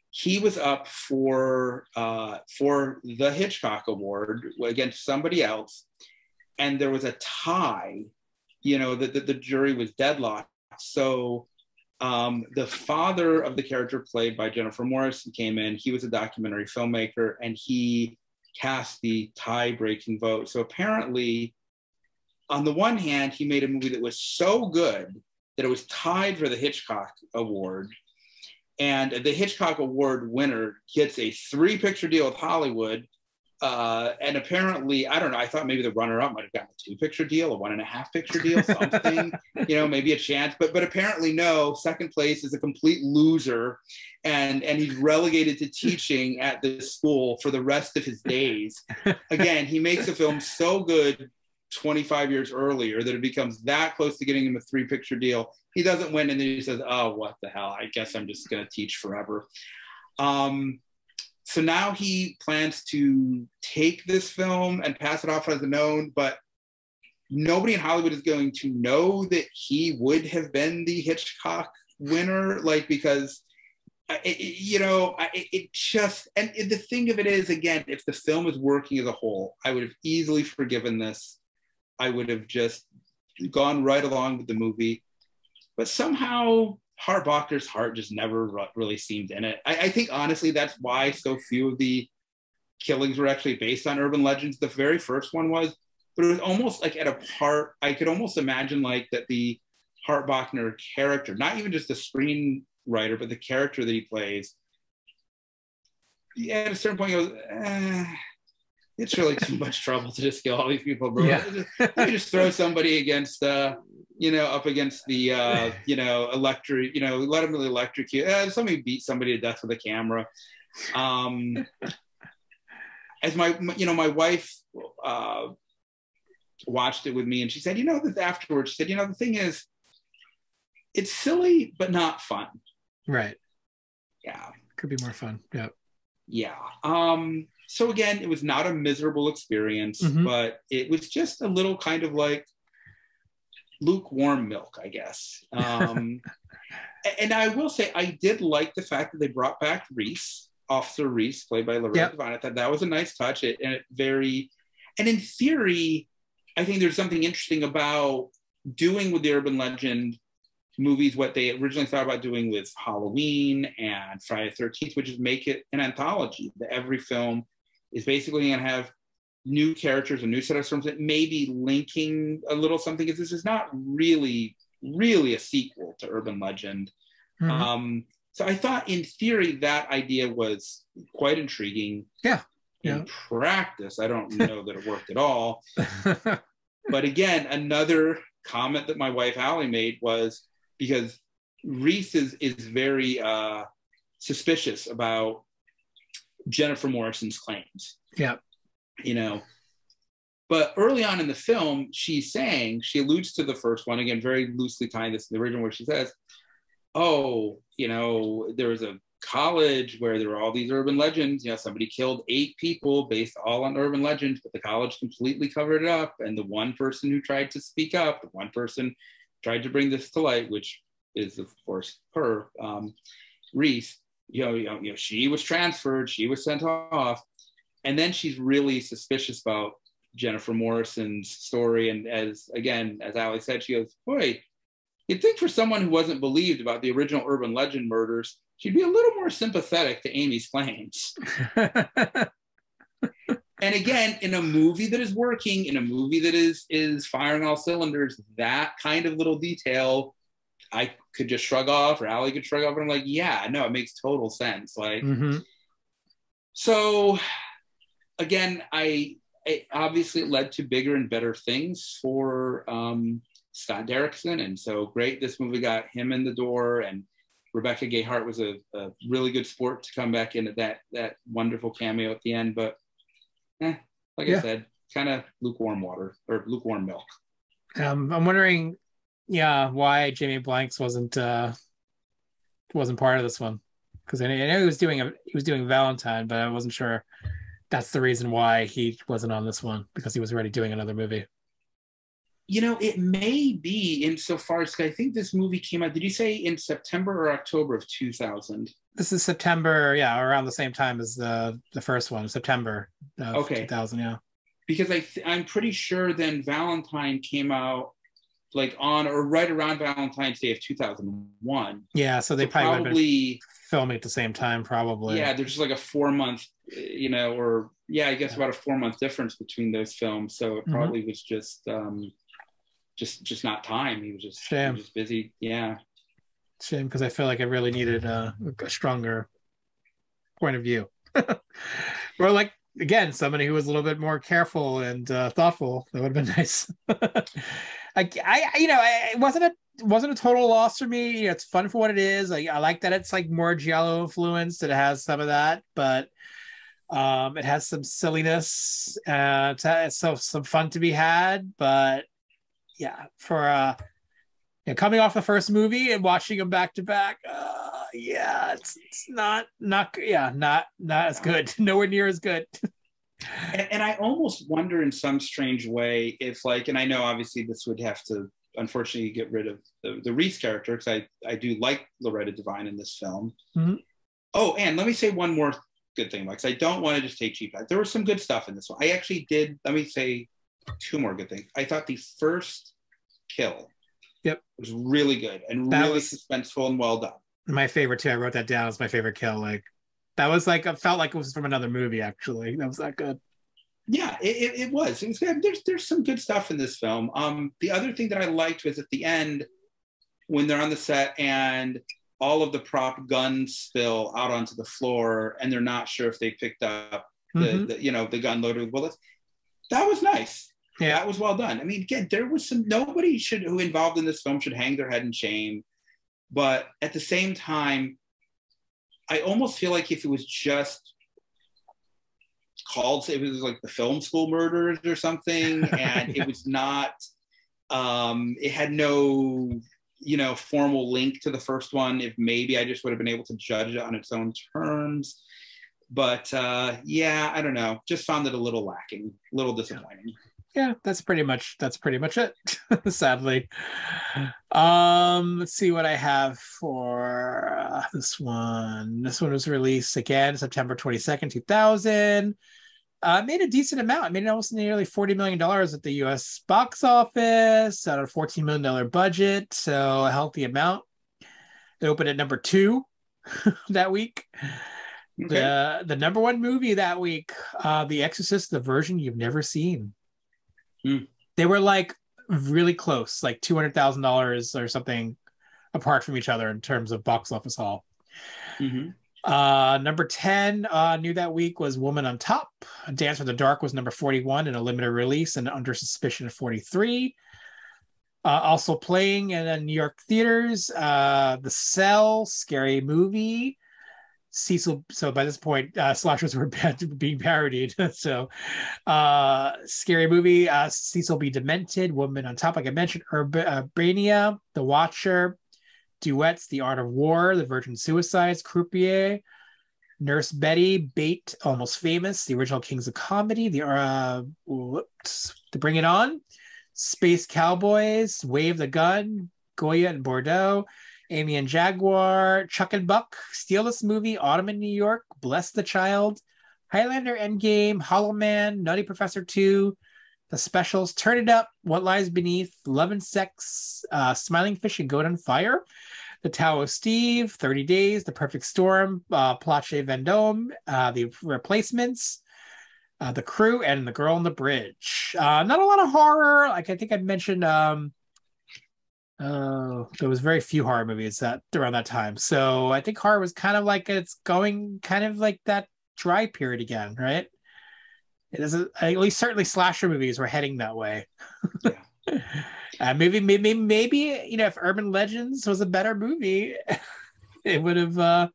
he was up for the Hitchcock Award against somebody else, and there was a tie. You know, the jury was deadlocked. So the father of the character played by Jennifer Morrison came in. He was a documentary filmmaker, and he cast the tie-breaking vote. So apparently, on the one hand, he made a movie that was so good that it was tied for the Hitchcock Award. And the Hitchcock Award winner gets a 3-picture deal with Hollywood. And apparently, I don't know, I thought maybe the runner-up might have gotten a 2-picture deal, a 1.5-picture deal, something, you know, maybe a chance. But apparently, no, second place is a complete loser. And he's relegated to teaching at this school for the rest of his days. Again, he makes a film so good 25 years earlier that it becomes that close to getting him a 3-picture deal. He doesn't win, and then he says, oh, what the hell, I guess I'm just going to teach forever. So now he plans to take this film and pass it off as a known, but nobody in Hollywood is going to know that he would have been the Hitchcock winner, like, because it just, and the thing of it is, again, if the film is working as a whole, I would have easily forgiven this. I would have just gone right along with the movie, but somehow Hart Bochner's heart just never really seemed in it. I think, honestly, that's why so few of the killings were actually based on urban legends. The very first one was, but it was almost like at a part, I could almost imagine like that the Hart Bochner character, not even just the screenwriter, but the character that he plays, at a certain point he goes, it's really too much trouble to just kill all these people, bro. Yeah. Let me just throw somebody against, up against the, electric, let him really electrocute. Somebody beat somebody to death with a camera. As my wife watched it with me, and she said, that afterwards, she said, the thing is, it's silly, but not fun. Right. Yeah. Could be more fun. Yeah. Yeah. So again, it was not a miserable experience, but it was just a little kind of like lukewarm milk, I guess. And I will say, I did like the fact that they brought back Reese, Officer Reese, played by Loretta Devine. I thought that was a nice touch. And in theory, I think there's something interesting about doing with the urban legend movies what they originally thought about doing with Halloween and Friday the 13th, which is make it an anthology. That every film is basically going to have new characters, a new set of films that may be linking a little something, because this is not really a sequel to Urban Legend. So I thought in theory that idea was quite intriguing. Yeah. In practice, I don't know that it worked at all. But again, another comment that my wife Allie made was, because Reese is very suspicious about Jennifer Morrison's claims. Yeah. But early on in the film, she alludes to the first one, again, very loosely tying this to the original, where she says, there was a college where there were all these urban legends. Somebody killed 8 people based all on urban legends, but the college completely covered it up. And the one person who tried to speak up, the one person tried to bring this to light, which is, of course, her, Reese, she was transferred, she was sent off. And then she's really suspicious about Jennifer Morrison's story. And as Ali said, she goes, boy, you'd think for someone who wasn't believed about the original urban legend murders, she'd be a little more sympathetic to Amy's claims. And again, in a movie that is working, in a movie that is firing all cylinders, that kind of little detail, I could just shrug off, or Ali could shrug off, and I'm like, yeah, no, it makes total sense. Like, so again, it obviously led to bigger and better things for Scott Derrickson, and so great, this movie got him in the door, and Rebecca Gay Hart was a really good sport to come back in at that wonderful cameo at the end. But Like I said, kind of lukewarm water or lukewarm milk. I'm wondering, why Jamie Blanks wasn't part of this one, because I know he was doing Valentine, but I wasn't sure that's the reason why he wasn't on this one, because he was already doing another movie. It may be insofar as I think this movie came out. Did you say in September or October of 2000? This is September, around the same time as the first one, September of 2000, yeah. Because I'm pretty sure then Valentine came out like on or right around Valentine's Day of 2001. Yeah, so they probably filming at the same time, probably. Yeah, there's just like a 4-month, I guess about a 4-month difference between those films. So it probably was just not time. He was just busy. Yeah. Shame, because I feel like I really needed a stronger point of view. Or like, again, somebody who was a little bit more careful and thoughtful. That would have been nice. It wasn't a total loss for me. It's fun for what it is. I like that it's like more giallo influenced. It has some of that, but it has some silliness. It's some fun to be had. But yeah, for coming off the first movie and watching them back to back, it's not as good. Nowhere near as good. And I almost wonder in some strange way if, like, and I know obviously this would have to unfortunately get rid of the Reese character, because I do like Loretta Devine in this film. Mm-hmm. Oh, and let me say one more good thing, because I don't want to just take cheap back. There was some good stuff in this one. I actually did. Let me say 2 more good things. I thought the first kill was really good and really suspenseful and well done. My favorite too. I wrote that down as my favorite kill. Like, that was like, I felt like it was from another movie, actually. That was that good. Yeah, it was. It was good. There's some good stuff in this film. The other thing that I liked was at the end, when they're on the set and all of the prop guns spill out onto the floor and they're not sure if they picked up the gun loaded with bullets. That was nice. Yeah, that was well done. I mean, again, there was nobody who involved in this film should hang their head in shame. But at the same time, I almost feel like if it was just called, it was like the film school murders or something, and it was not, it had no, formal link to the first one. If maybe I just would have been able to judge it on its own terms. But I don't know. Just found it a little lacking, a little disappointing. Yeah, that's pretty much it. Sadly. Let's see what I have for this one. This one was released again September 22nd, 2000. Made a decent amount. I made almost nearly $40 million at the US box office out of a $14 million budget, so a healthy amount. It opened at number 2 that week. Okay. The number 1 movie that week, The Exorcist, the version you've never seen. They were like really close, like $200,000 or something apart from each other in terms of box office haul. Number 10 new that week was Woman on Top. Dance with the Dark was number 41 in a limited release and Under Suspicion 43. Also playing in New York theaters, The Cell, Scary Movie. Cecil, so by this point, slashers were being parodied. So, Scary Movie, Cecil B. Demented, Woman on Top, like I mentioned, Urbania, The Watcher, Duets, The Art of War, The Virgin Suicides, Croupier, Nurse Betty, Bait, Almost Famous, the original Kings of Comedy, To Bring It On, Space Cowboys, Wave the Gun, Goya and Bordeaux, Amy and Jaguar, Chuck and Buck, Steal This Movie, Autumn in New York, Bless the Child, Highlander Endgame, Hollow Man, Nutty Professor 2, The Specials, Turn It Up, What Lies Beneath, Love and Sex, Smiling Fish and Goat on Fire, The Tao of Steve, 30 Days, The Perfect Storm, Plache Vendôme, The Replacements, The Crew, and The Girl on the Bridge. Not a lot of horror. Like I think I mentioned, there was very few horror movies around that time. So I think horror was kind of like it's going kind of like that dry period again, right? It is at least certainly slasher movies were heading that way. Yeah. Maybe if Urban Legends was a better movie, it would have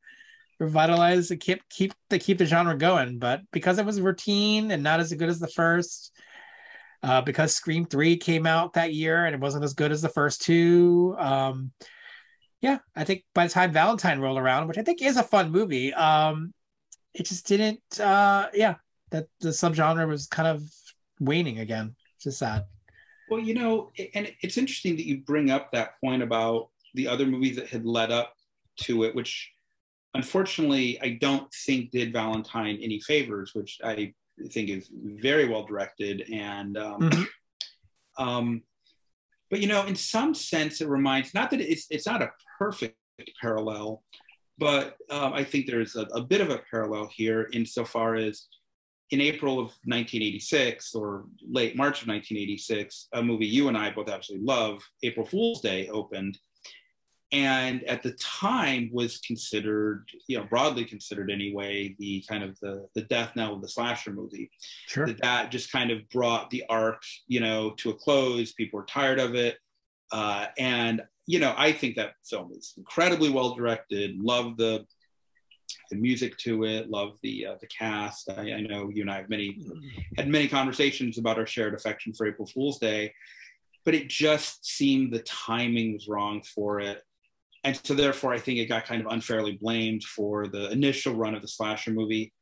revitalize and keep the genre going. But because it was routine and not as good as the first, because Scream 3 came out that year and it wasn't as good as the first two. Yeah, I think by the time Valentine rolled around, which I think is a fun movie, it just didn't. That the subgenre was kind of waning again. It's just sad. Well, and it's interesting that you bring up that point about the other movies that had led up to it, which unfortunately I don't think did Valentine any favors, which I think is very well directed. And but in some sense it reminds, not that it's not a perfect parallel, but I think there's a bit of a parallel here insofar as in April of 1986 or late March of 1986, a movie you and I both absolutely love, April Fool's Day, opened. And at the time was considered, broadly considered anyway, the kind of the death knell of the slasher movie. Sure. That just kind of brought the arc, to a close. People were tired of it. And, I think that film is incredibly well directed. Love the music to it, love the cast. I know you and I have had many conversations about our shared affection for April Fool's Day, but it just seemed the timing was wrong for it. And so therefore, I think it got kind of unfairly blamed for the initial run of the slasher movie.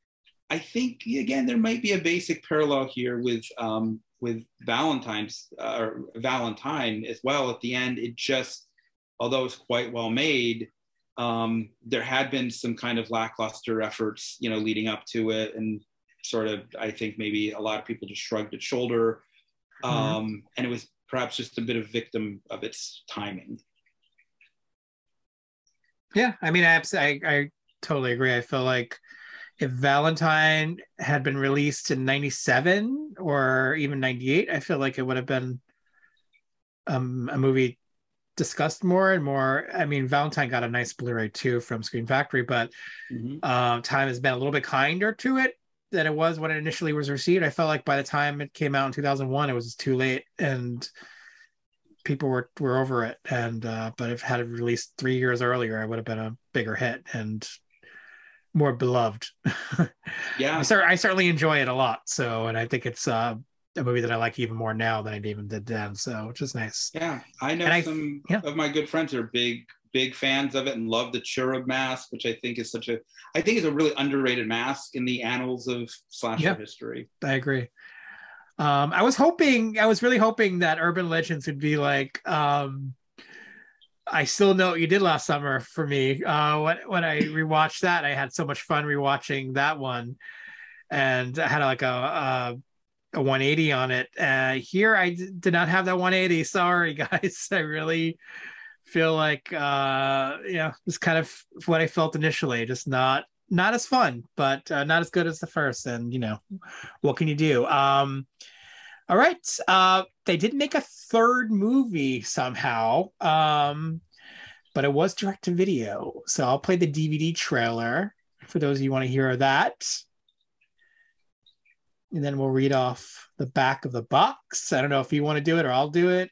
I think, again, there might be a basic parallel here with Valentine as well. At the end, it just, although it's quite well made, there had been some kind of lackluster efforts, leading up to it, and sort of, I think maybe a lot of people just shrugged its shoulder, and it was perhaps just a bit of victim of its timing. Yeah, I mean, I totally agree. I feel like if Valentine had been released in 97 or even 98, I feel like it would have been a movie discussed more and more. I mean, Valentine got a nice Blu-ray too from Screen Factory, but time has been a little bit kinder to it than it was when it initially was received. I felt like by the time it came out in 2001, it was too late and people were over it. And but if it had it released 3 years earlier, it would have been a bigger hit and more beloved. Yeah, I certainly enjoy it a lot. So, and I think it's a movie that I like even more now than I even did then. So, which is nice. Yeah, I know some of my good friends are big fans of it and love the cherub mask, which I think is a really underrated mask in the annals of slasher history. I agree. I was really hoping that Urban Legends would be like, I Still Know What You Did Last Summer for me. When I rewatched that, I had so much fun rewatching that one, and I had like a 180 on it. Here I did not have that 180. Sorry, guys. I really feel like it's kind of what I felt initially. Just not as fun, but not as good as the first. And what can you do? All right. They did make a third movie somehow, but it was direct to video. So I'll play the DVD trailer for those of you who want to hear that. And then we'll read off the back of the box. I don't know if you want to do it or I'll do it.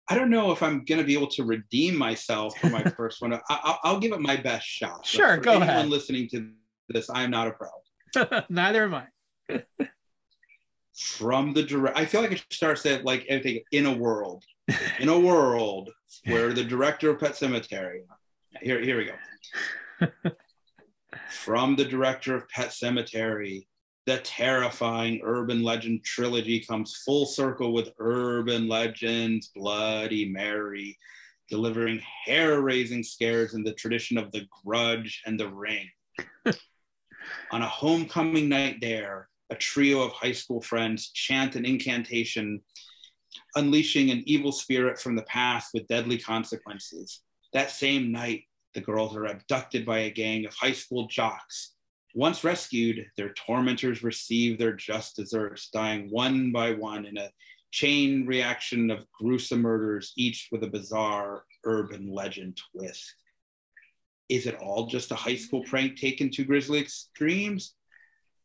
I don't know if I'm going to be able to redeem myself for my first one. I'll give it my best shot. Sure, go ahead. Anyone listening to this, I'm not a pro. Neither am I. From the direct, I feel like it starts at like everything in a world where the director of Pet Sematary. Here we go. From the director of Pet Sematary, the terrifying urban legend trilogy comes full circle with Urban Legends Bloody Mary, delivering hair-raising scares in the tradition of The Grudge and The Ring. On a homecoming night there, a trio of high school friends chant an incantation, unleashing an evil spirit from the past with deadly consequences. That same night, the girls are abducted by a gang of high school jocks. Once rescued, their tormentors receive their just desserts, dying one by one in a chain reaction of gruesome murders, each with a bizarre urban legend twist. Is it all just a high school prank taken to grisly extremes?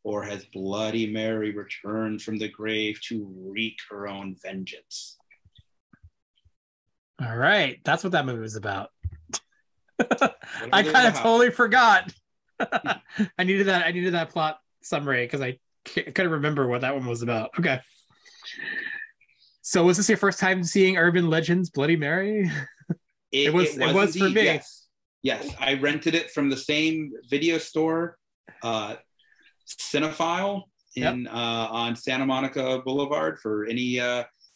Or has Bloody Mary returned from the grave to wreak her own vengeance? All right. That's what that movie was about. I kind of totally forgot. I needed that plot summary because I couldn't remember what that one was about. Okay. So was this your first time seeing Urban Legends Bloody Mary? It was indeed, for me. Yes. I rented it from the same video store, Cinephile on Santa Monica Boulevard for any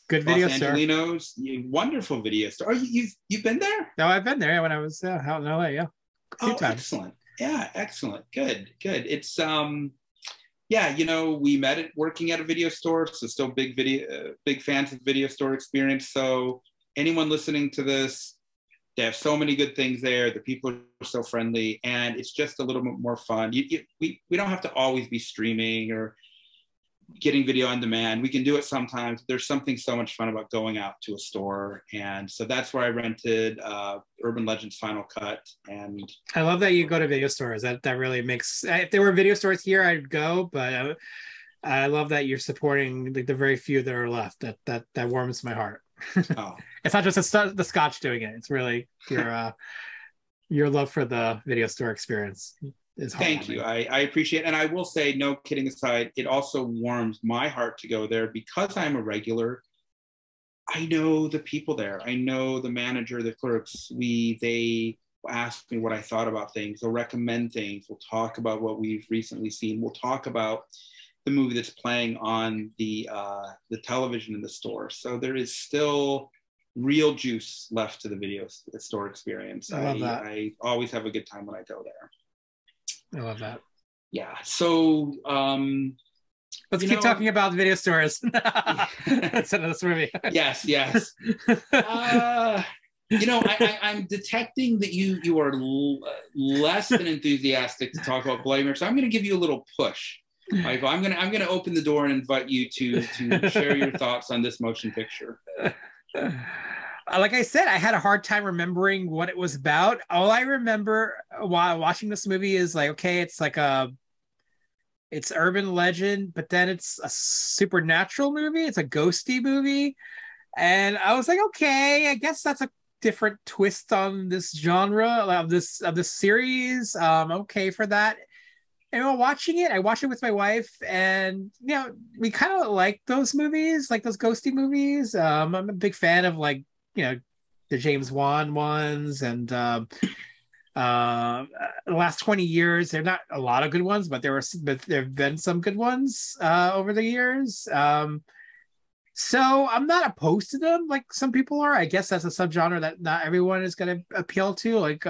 good video Los Angelinos. Wonderful video store. Oh, you've been there? No, I've been there when I was out in LA. Yeah. A few times. Excellent. Yeah, excellent. Good. It's we met at working at a video store, so still big fans of video store experience. So anyone listening to this, they have so many good things there. The people are so friendly, and it's just a little bit more fun. We don't have to always be streaming or getting video on demand. We can do it sometimes. There's something so much fun about going out to a store, and so that's where I rented Urban Legends Final Cut. And I love that you go to video stores. That really makes. If there were video stores here, I'd go, but I love that you're supporting the very few that are left. That warms my heart. Oh. It's not just the Scotch doing it. It's really your love for the video store experience. Thank you. I appreciate it. And I will say, no kidding aside, it also warms my heart to go there because I'm a regular. I know the people there. I know the manager, the clerks. They ask me what I thought about things. They'll recommend things. We'll talk about what we've recently seen. We'll talk about the movie that's playing on the television in the store. So there is still real juice left to the video store experience. I love that. I always have a good time when I go there. I love that. Yeah. So let's keep talking about video stores. That's another movie. Yes. I'm detecting that you are less than enthusiastic to talk about Bloody Mary. So I'm going to give you a little push. Michael, I'm gonna open the door and invite you to share your thoughts on this motion picture. Like I said, I had a hard time remembering what it was about. All I remember while watching this movie is like, okay, it's urban legend, but then it's a supernatural movie. It's a ghosty movie. And I was like, okay, I guess that's a different twist on this genre of this series. Okay for that. And while watching it, I watched it with my wife, and we kind of like those movies, like those ghosty movies. I'm a big fan of the James Wan ones, and the last 20 years, there are not a lot of good ones, but there have been some good ones over the years. So I'm not opposed to them like some people are. I guess that's a subgenre that not everyone is going to appeal to, like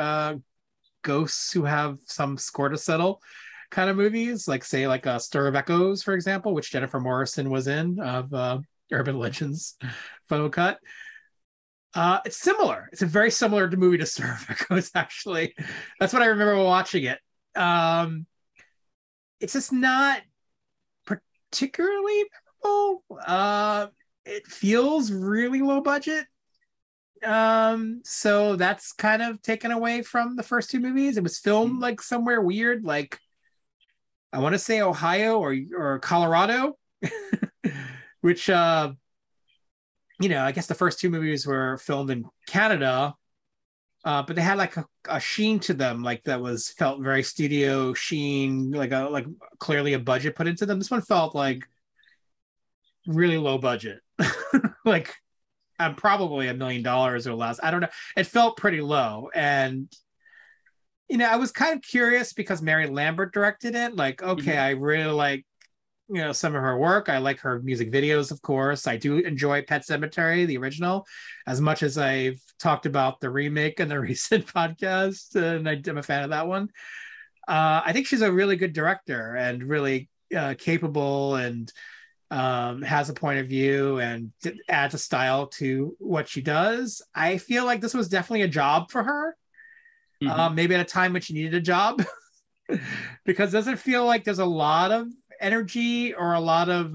ghosts who have some score to settle kind of movies, like say a Stir of Echoes, for example, which Jennifer Morrison was in, of Urban Legends Final Cut. It's similar. It's a very similar movie to Stir of Echoes, actually. That's what I remember while watching it. It's just not particularly memorable. It feels really low budget. So that's kind of taken away from the first two movies. It was filmed somewhere weird, I want to say Ohio or Colorado, which, I guess the first two movies were filmed in Canada, but they had a sheen to them, that felt very studio sheen, like clearly a budget put into them. This one felt like really low budget, probably $1 million or less. I don't know. It felt pretty low, and I was kind of curious because Mary Lambert directed it. Okay, I really like, some of her work. I like her music videos, of course. I do enjoy Pet Sematary, the original, as much as I've talked about the remake in the recent podcast, and I'm a fan of that one. I think she's a really good director and really capable, and has a point of view and adds a style to what she does. I feel like this was definitely a job for her. Maybe at a time when she needed a job, because it doesn't feel like there's a lot of energy or a lot of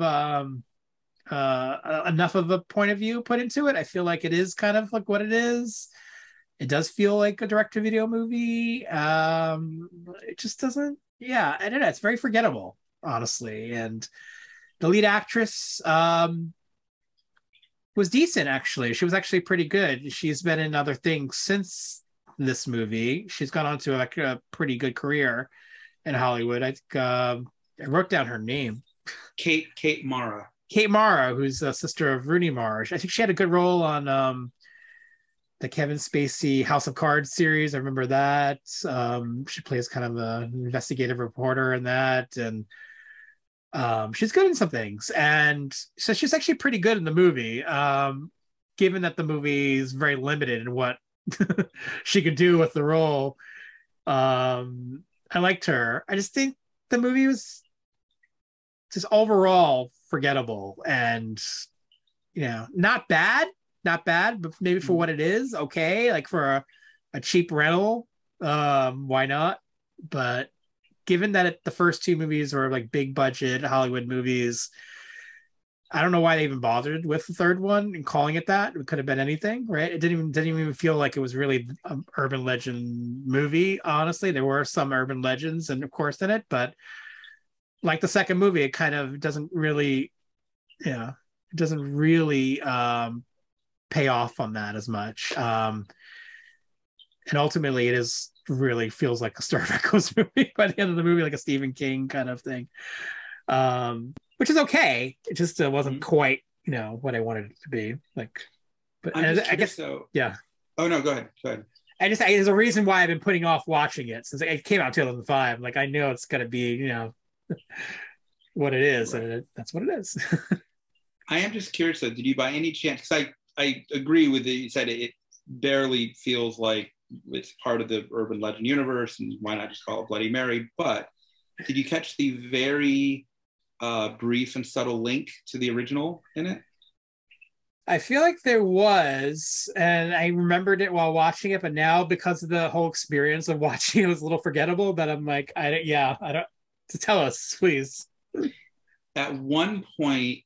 enough of a point of view put into it. I feel like it is kind of like what it is. It does feel like a direct-to-video movie. It just doesn't. Yeah, I don't know. It's very forgettable, honestly. And the lead actress was decent, actually. She was actually pretty good. She's been in other things since this movie. She's gone on to like a pretty good career in Hollywood. I think I wrote down her name. Kate Mara. Kate Mara, who's a sister of Rooney Mara. I think she had a good role on the Kevin Spacey House of Cards series. I remember that. She plays kind of an investigative reporter in that, and she's good in some things. And so she's actually pretty good in the movie, given that the movie is very limited in what she could do with the role. I liked her. I just think the movie was just overall forgettable and, not bad, but maybe for what it is, okay. Like for a cheap rental, why not? But given that the first two movies were like big budget Hollywood movies, I don't know why they even bothered with the third one and calling it that. It could have been anything, right? It didn't even feel like it was really an urban legend movie. Honestly, there were some urban legends, and of course in it, but like the second movie, it kind of doesn't really, it doesn't really pay off on that as much. And ultimately, it is really feels like a Star Echoes movie by the end of the movie, like a Stephen King kind of thing. Which is okay. It just wasn't quite, what I wanted it to be. Like, but I guess so. Yeah. Oh no, go ahead. There's a reason why I've been putting off watching it since it came out in 2005. Like I know it's gonna be, what it is, right. And that's what it is. I am just curious though. Did you by any chance? Because I agree with you said it barely feels like it's part of the urban legend universe, and why not just call it Bloody Mary? But did you catch the very brief and subtle link to the original in it? I feel like there was, and I remembered it while watching it, but now because of the whole experience of watching it was a little forgettable, that I'm like, I don't. To tell us, please. At one point,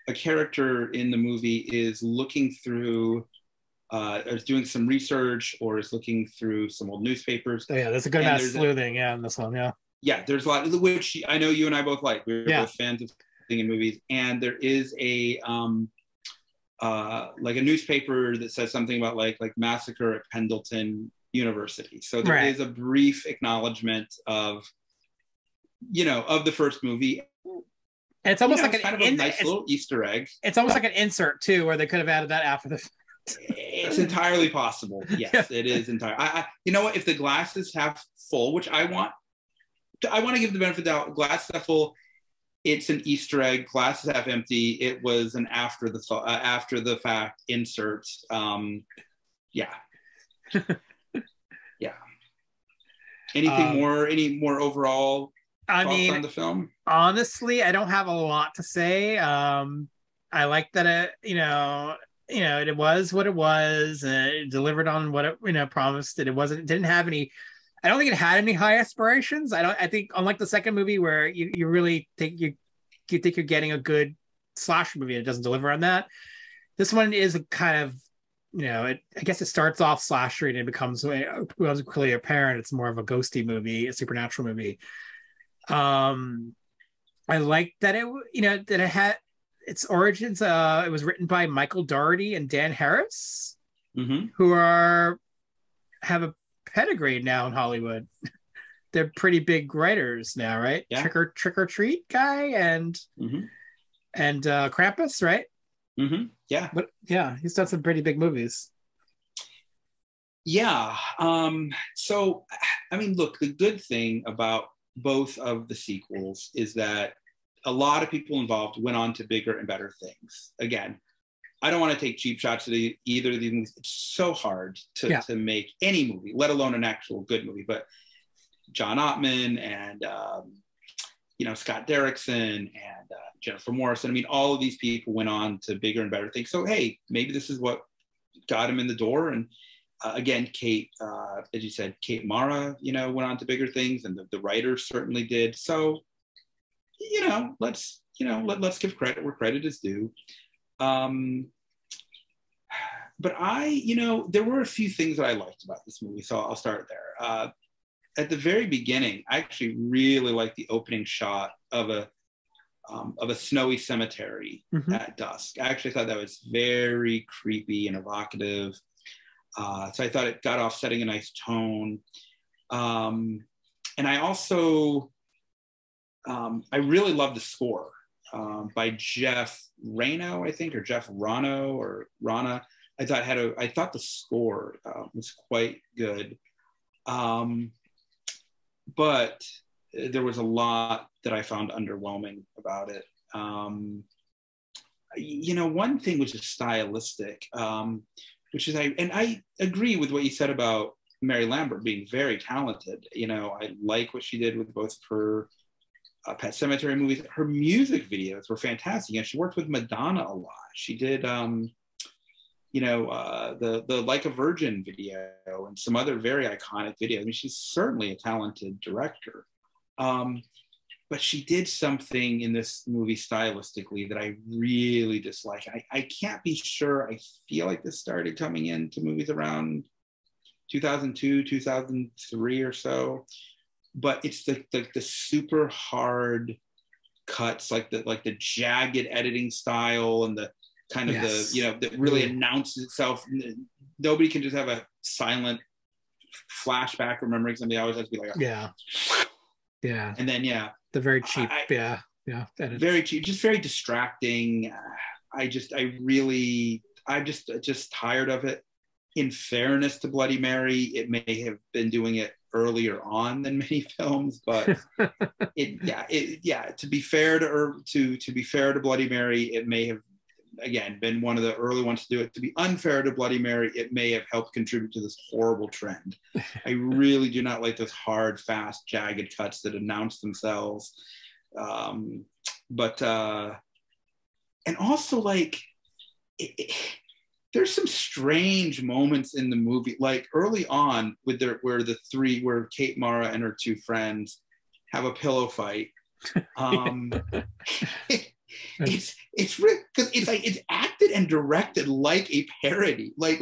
a character in the movie is looking through, is doing some research, or is looking through some old newspapers. Oh yeah, there's a good amount of sleuthing, in this one, yeah. Yeah, there's a lot, which I know you and I both like. We're both fans of sleuthing in movies, and there is a like a newspaper that says something about like massacre at Pendleton University. So there is a brief acknowledgement of the first movie. And it's almost like kind of a nice little Easter egg. It's almost like an insert too, where they could have added that after the. It's entirely possible. Yes, it is entirely. You know what? If the glasses half full, which I want to give the benefit of the doubt, glasses half full, it's an Easter egg. Glasses half empty. It was an after the fact insert. Yeah. Yeah. Anything more? Any more overall? I mean, on the film? Honestly, I don't have a lot to say. I like that it, it was what it was. It delivered on what it promised. It didn't have any. I don't think it had any high aspirations. I think unlike the second movie where you really think you think you're getting a good slasher movie and it doesn't deliver on that. This one is a kind of, I guess it starts off slasher and it becomes clearly apparent it's more of a ghosty movie, a supernatural movie. I like that that it had its origins. It was written by Michael Dougherty and Dan Harris, who have a pedigree now in Hollywood. They're pretty big writers now, right? Yeah. Trick or Treat guy and Krampus, right? Yeah, but yeah, he's done some pretty big movies. Yeah. So I mean, look, the good thing about both of the sequels is that a lot of people involved went on to bigger and better things. Again, I don't want to take cheap shots at either of these movies. It's so hard to make any movie, let alone an actual good movie. But John Ottman and Scott Derrickson and Jennifer Morrison. I mean, all of these people went on to bigger and better things. So hey, maybe this is what got him in the door. And again, Kate, as you said, Kate Mara, went on to bigger things, and the writers certainly did. So, let's give credit where credit is due. But there were a few things that I liked about this movie, so I'll start there. At the very beginning, I actually really liked the opening shot of a snowy cemetery at dusk. I actually thought that was very creepy and evocative. So I thought it got off setting a nice tone. And I also, I really love the score by Jeff Rano, I think, or Jeff Rano or Rana. I thought the score was quite good. But there was a lot that I found underwhelming about it. One thing was just stylistic, which is I agree with what you said about Mary Lambert being very talented. I like what she did with both of her Pet Sematary movies. Her music videos were fantastic. She worked with Madonna a lot. She did, the Like a Virgin video and some other very iconic videos. I mean, she's certainly a talented director. But she did something in this movie stylistically that I really dislike. I can't be sure. I feel like this started coming into movies around 2002, 2003 or so. But it's the super hard cuts, like the jagged editing style and the kind of that really announces itself. Nobody can just have a silent flashback remembering something. I always have to be like, yeah. And then the very cheap, very cheap, just very distracting. I'm just tired of it. In fairness to Bloody Mary, it may have been doing it earlier on than many films, but to be fair to Bloody Mary, it may have again been one of the early ones to do it. To be unfair to Bloody Mary, it may have helped contribute to this horrible trend. I really do not like those hard, fast, jagged cuts that announce themselves. And also like there's some strange moments in the movie, like early on where Kate Mara and her two friends have a pillow fight. It's really, because it's acted and directed like a parody. Like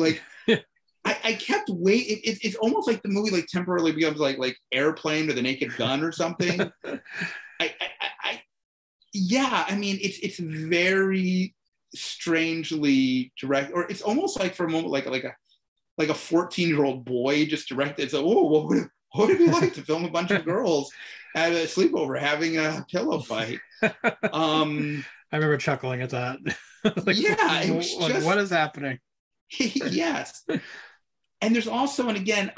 I kept waiting. It's almost like the movie like temporarily becomes like Airplane or The Naked Gun or something. I mean it's very strangely direct, or it's almost like for a moment like a 14-year-old boy just directed. So what would it be like to film a bunch of girls at a sleepover having a pillow fight? I remember chuckling at that. It was just, what is happening? Yes. And there's also there's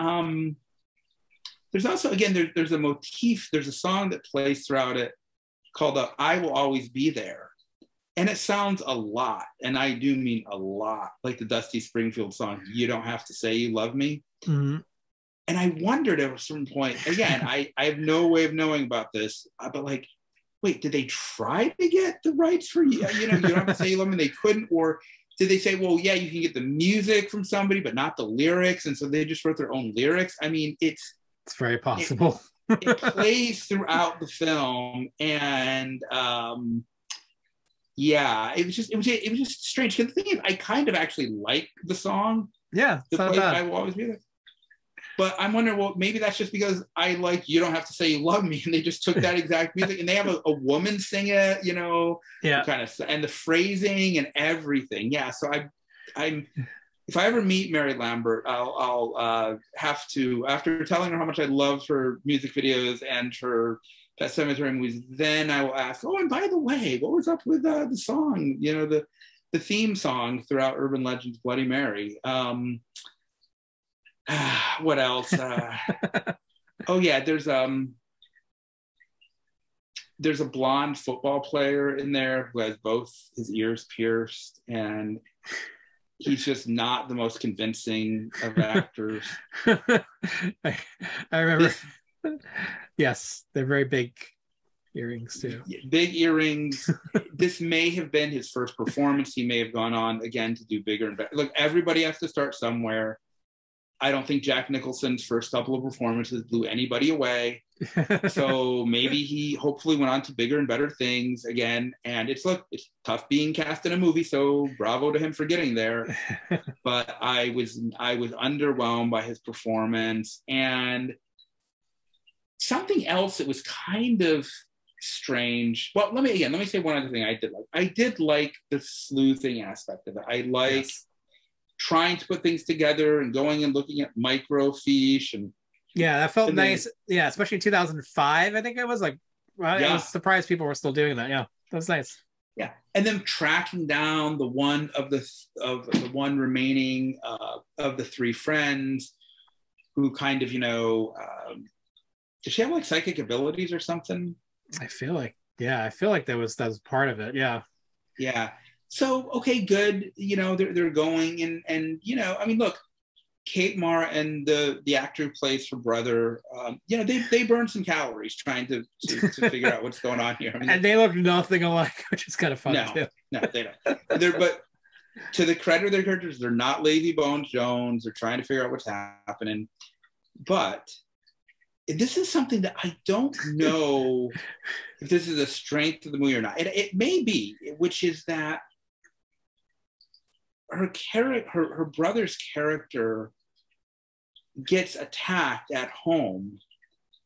a motif. There's a song that plays throughout it called I Will Always Be There. And it sounds a lot, and I do mean a lot, like the Dusty Springfield song, You Don't Have to Say You Love Me. Mm-hmm. And I wondered at a certain point, again, I have no way of knowing about this, but like, wait, did they try to get the rights for, You Don't Have to Say You Love Me? They couldn't, or did they say, well, yeah, you can get the music from somebody, but not the lyrics, and so they just wrote their own lyrics? I mean, it's very possible. It plays throughout the film, and it was just strange. Because the thing is, I kind of actually like the song. Yeah, the place I Will Always Be There. But I'm wondering, well, maybe that's just because I like You Don't Have to Say You Love Me, and they just took that exact music, and they have a woman sing it, kind of, and the phrasing and everything. Yeah, so I'm if I ever meet Mary Lambert, I'll have to, after telling her how much I love her music videos and her Pet Sematary movies, then I will ask, oh, and by the way, what was up with the song, the theme song throughout Urban Legends Bloody Mary? What else? Oh yeah, there's a blonde football player in there who has both his ears pierced, and he's just not the most convincing of actors. I remember. Yes, they're very big earrings too. Big earrings. This may have been his first performance. He may have gone on again to do bigger and better. Look, everybody has to start somewhere. I don't think Jack Nicholson's first couple of performances blew anybody away. So maybe he hopefully went on to bigger and better things again. And it's tough being cast in a movie, so bravo to him for getting there. But I was underwhelmed by his performance. And something else that was kind of strange. Well, let me say one other thing I did like. I did like the sleuthing aspect of it. I like trying to put things together and going and looking at microfiche and yeah, that felt and nice. then, Yeah, especially in 2005. I think it was like, well, I was surprised people were still doing that. Yeah, that was nice. Yeah, and then tracking down the one of the one remaining of the three friends who kind of, did she have like psychic abilities or something? I feel like that was part of it. Yeah. Yeah. So okay, good. They're going and I mean, look, Kate Mara and the actor who plays her brother, they burn some calories trying to figure out what's going on here. I mean, and they look nothing alike, which is kind of fun too. No, they don't. But to the credit of their characters, they're not Lazy Bones Jones. They're trying to figure out what's happening. But this is something that I don't know if this is a strength of the movie or not. It may be, which is that her brother's character gets attacked at home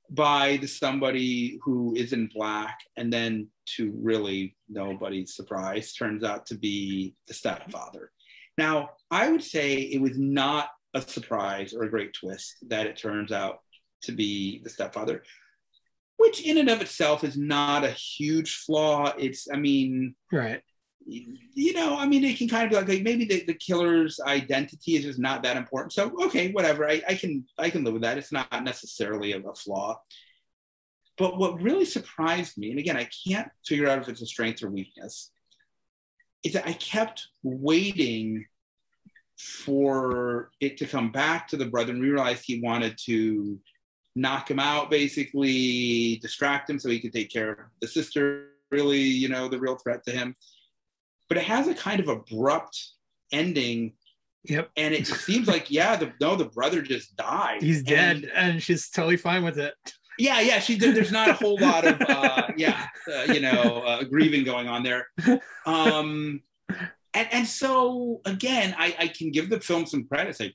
by somebody who is in black, and then to really nobody's surprise turns out to be the stepfather. Now, I would say it was not a surprise or a great twist that it turns out to be the stepfather, which in and of itself is not a huge flaw. Right. It can kind of be like maybe the killer's identity is just not that important. So, okay, whatever. I can live with that. It's not necessarily a flaw. But what really surprised me, and again, I can't figure out if it's a strength or weakness, is that I kept waiting for it to come back to the brother, and realized he wanted to knock him out, basically distract him so he could take care of the sister, really, the real threat to him. But it has a kind of abrupt ending. Yep. And it seems like, the brother just died. He's dead, and she's totally fine with it. Yeah, she did. There's not a whole lot of, grieving going on there. And so, again, I can give the film some credit. Say,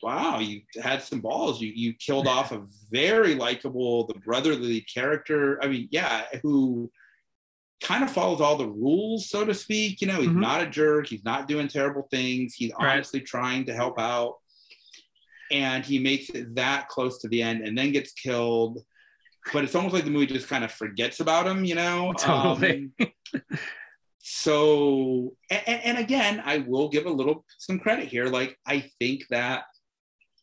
wow, you had some balls. You killed off a very likable, the brotherly character. I mean, who kind of follows all the rules, so to speak. He's not a jerk. He's not doing terrible things. He's honestly trying to help out. And he makes it that close to the end and then gets killed. But it's almost like the movie just kind of forgets about him, Totally. So, and again, I will give some credit here. Like, I think that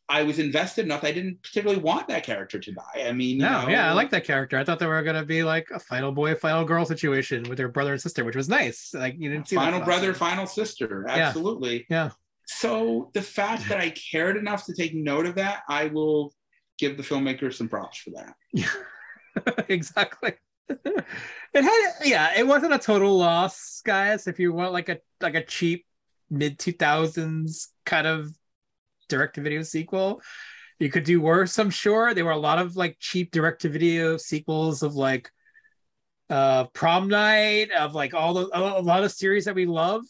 I was invested enough. I didn't particularly want that character to die. I mean, I like that character. I thought they were going to be like a final boy, final girl situation with their brother and sister, which was nice. Like, you didn't see final brother, final sister. Absolutely. Yeah. So the fact that I cared enough to take note of that, I will give the filmmaker some props for that. Yeah, exactly. It wasn't a total loss, guys. If you want like a cheap mid 2000s kind of direct-to-video sequel, you could do worse, I'm sure. There were a lot of like cheap direct-to-video sequels of like Prom Night, of like a lot of series that we love.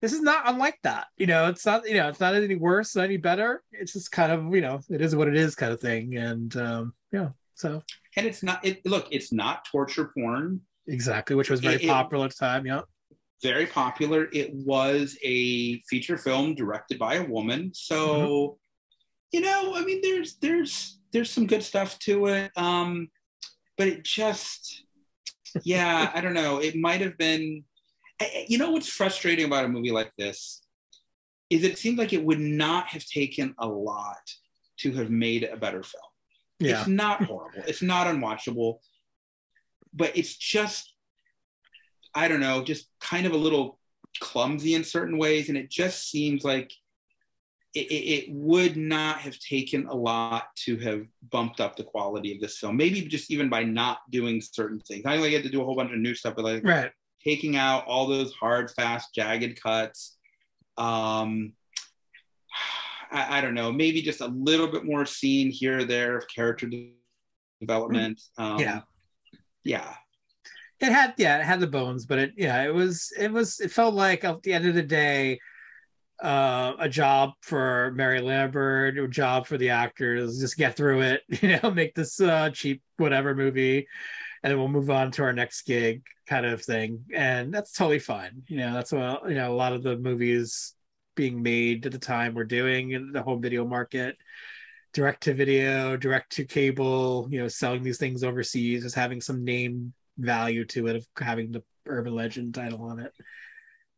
This is not unlike that. It's not any worse, not any better. It's just kind of, it is what it is kind of thing. And so. And it's not torture porn. Exactly, which was very popular at the time. Yeah. Very popular. It was a feature film directed by a woman. So, there's some good stuff to it. But it just, I don't know. It might have been, what's frustrating about a movie like this is it seems like it would not have taken a lot to have made a better film. Yeah. It's not horrible. It's not unwatchable, but it's just, I don't know, just kind of a little clumsy in certain ways. And it just seems like it would not have taken a lot to have bumped up the quality of this film. Maybe just even by not doing certain things. I only get to do a whole bunch of new stuff, but like taking out all those hard, fast, jagged cuts. I don't know, maybe just a little bit more scene here or there of character development. It had the bones, but it felt like at the end of the day, a job for Mary Lambert, a job for the actors, just get through it, make this cheap whatever movie, and then we'll move on to our next gig kind of thing. And that's totally fine. That's what, a lot of the movies being made at the time were doing in the home video market, direct to video, direct to cable, selling these things overseas, just having some name value to it of having the urban legend title on it.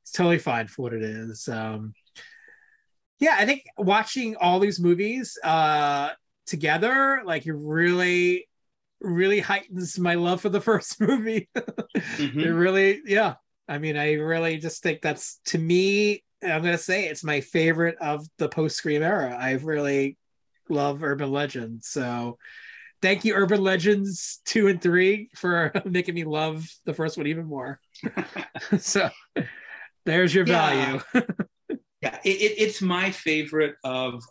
It's totally fine for what it is. Yeah, I think watching all these movies together, like, it really, really heightens my love for the first movie. It really, yeah. I mean, I really just think that's, to me, I'm going to say it's my favorite of the post-Scream era. I really love Urban Legends. So thank you, Urban Legends 2 and 3, for making me love the first one even more. So there's your value. Yeah, it's my favorite of,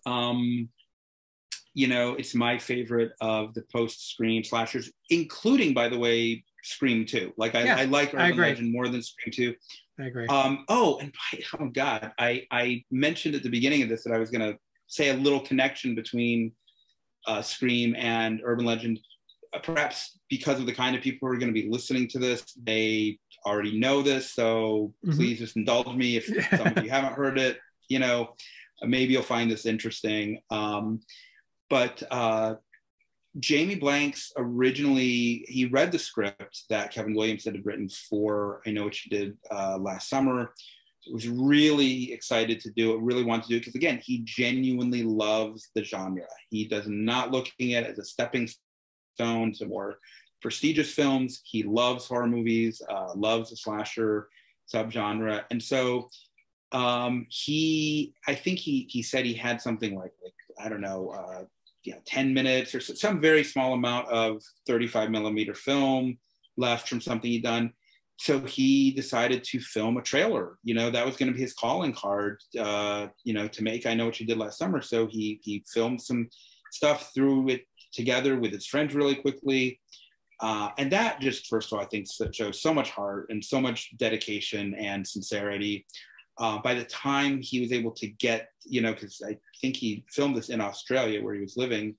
it's my favorite of the post-Scream slashers, including, by the way, Scream 2. Like, I like Urban Legend more than Scream 2. I agree. Oh God, I mentioned at the beginning of this that I was going to say a little connection between Scream and Urban Legend. Perhaps because of the kind of people who are going to be listening to this, they already know this. So please just indulge me if some of you haven't heard it. Maybe you'll find this interesting. But Jamie Blanks originally, he read the script that Kevin Williamson had written for I Know What You Did last summer. Was really excited to do it, really wanted to do it, because again, he genuinely loves the genre. He does not looking at it as a stepping stone to more prestigious films. He loves horror movies, loves the slasher subgenre. And so I think he said he had something like I don't know, 10 minutes or some very small amount of 35 millimeter film left from something he'd done. So he decided to film a trailer. That was going to be his calling card, to make I Know What You Did Last Summer. So he filmed some stuff, threw it together with his friends really quickly. And that just, first of all, I think shows so much heart and so much dedication and sincerity. By the time he was able to get, because I think he filmed this in Australia where he was living,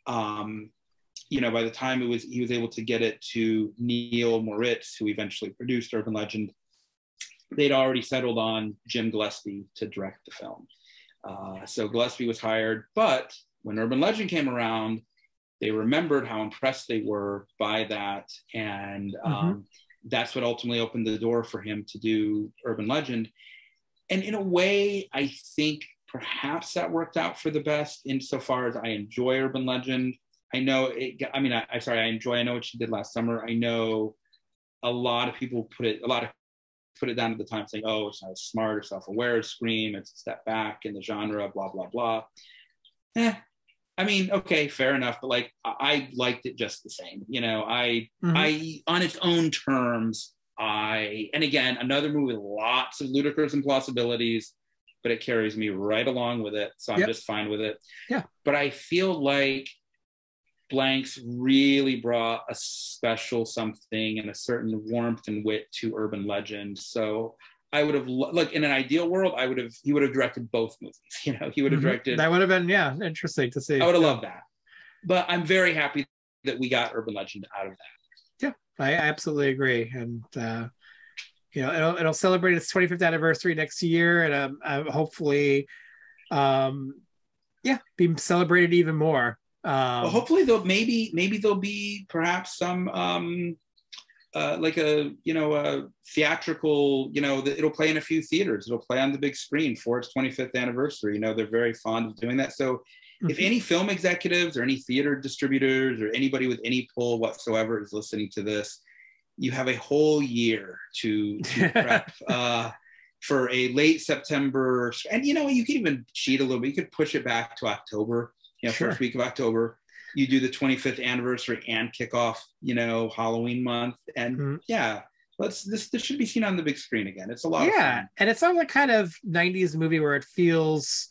by the time he was able to get it to Neil Moritz, who eventually produced Urban Legend, they'd already settled on Jim Gillespie to direct the film. So Gillespie was hired, but when Urban Legend came around, they remembered how impressed they were by that. And that's what ultimately opened the door for him to do Urban Legend. And in a way, I think perhaps that worked out for the best, insofar as I enjoy Urban Legend. I know I enjoy I Know What You Did Last Summer. I know a lot of people put it down at the time saying, oh, it's not as smart or self-aware as Scream, it's a step back in the genre, blah, blah, blah. Okay, fair enough. But like, I liked it just the same. I on its own terms, and again, another movie with lots of ludicrous implausibilities, but it carries me right along with it. So I'm just fine with it. Yeah. But I feel like Blanks really brought a special something and a certain warmth and wit to Urban Legend. So I would have, in an ideal world, he would have directed both movies. He would have directed. That would have been, interesting to see. I would have loved that. But I'm very happy that we got Urban Legend out of that. Yeah, I absolutely agree. And, it'll celebrate its 25th anniversary next year. And hopefully, be celebrated even more. Well, hopefully there'll be perhaps some like a theatrical, it'll play in a few theaters. It'll play on the big screen for its 25th anniversary. They're very fond of doing that. So if any film executives or any theater distributors or anybody with any pull whatsoever is listening to this, you have a whole year to prep for a late September. And you could even cheat a little bit. You could push it back to October. First week of October, you do the 25th anniversary and kick off, Halloween month. And this should be seen on the big screen again. It's a lot of fun. And it's not the kind of 90s movie where it feels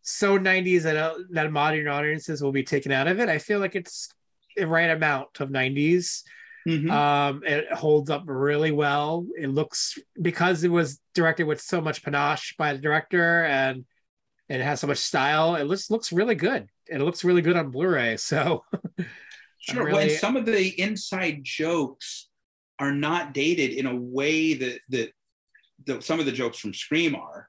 so 90s that modern audiences will be taken out of it. I feel like it's the right amount of 90s. It holds up really well. It looks, because it was directed with so much panache by the director and it has so much style, it looks really good. And it looks really good on Blu-ray. So sure. And some of the inside jokes are not dated in a way that some of the jokes from Scream are.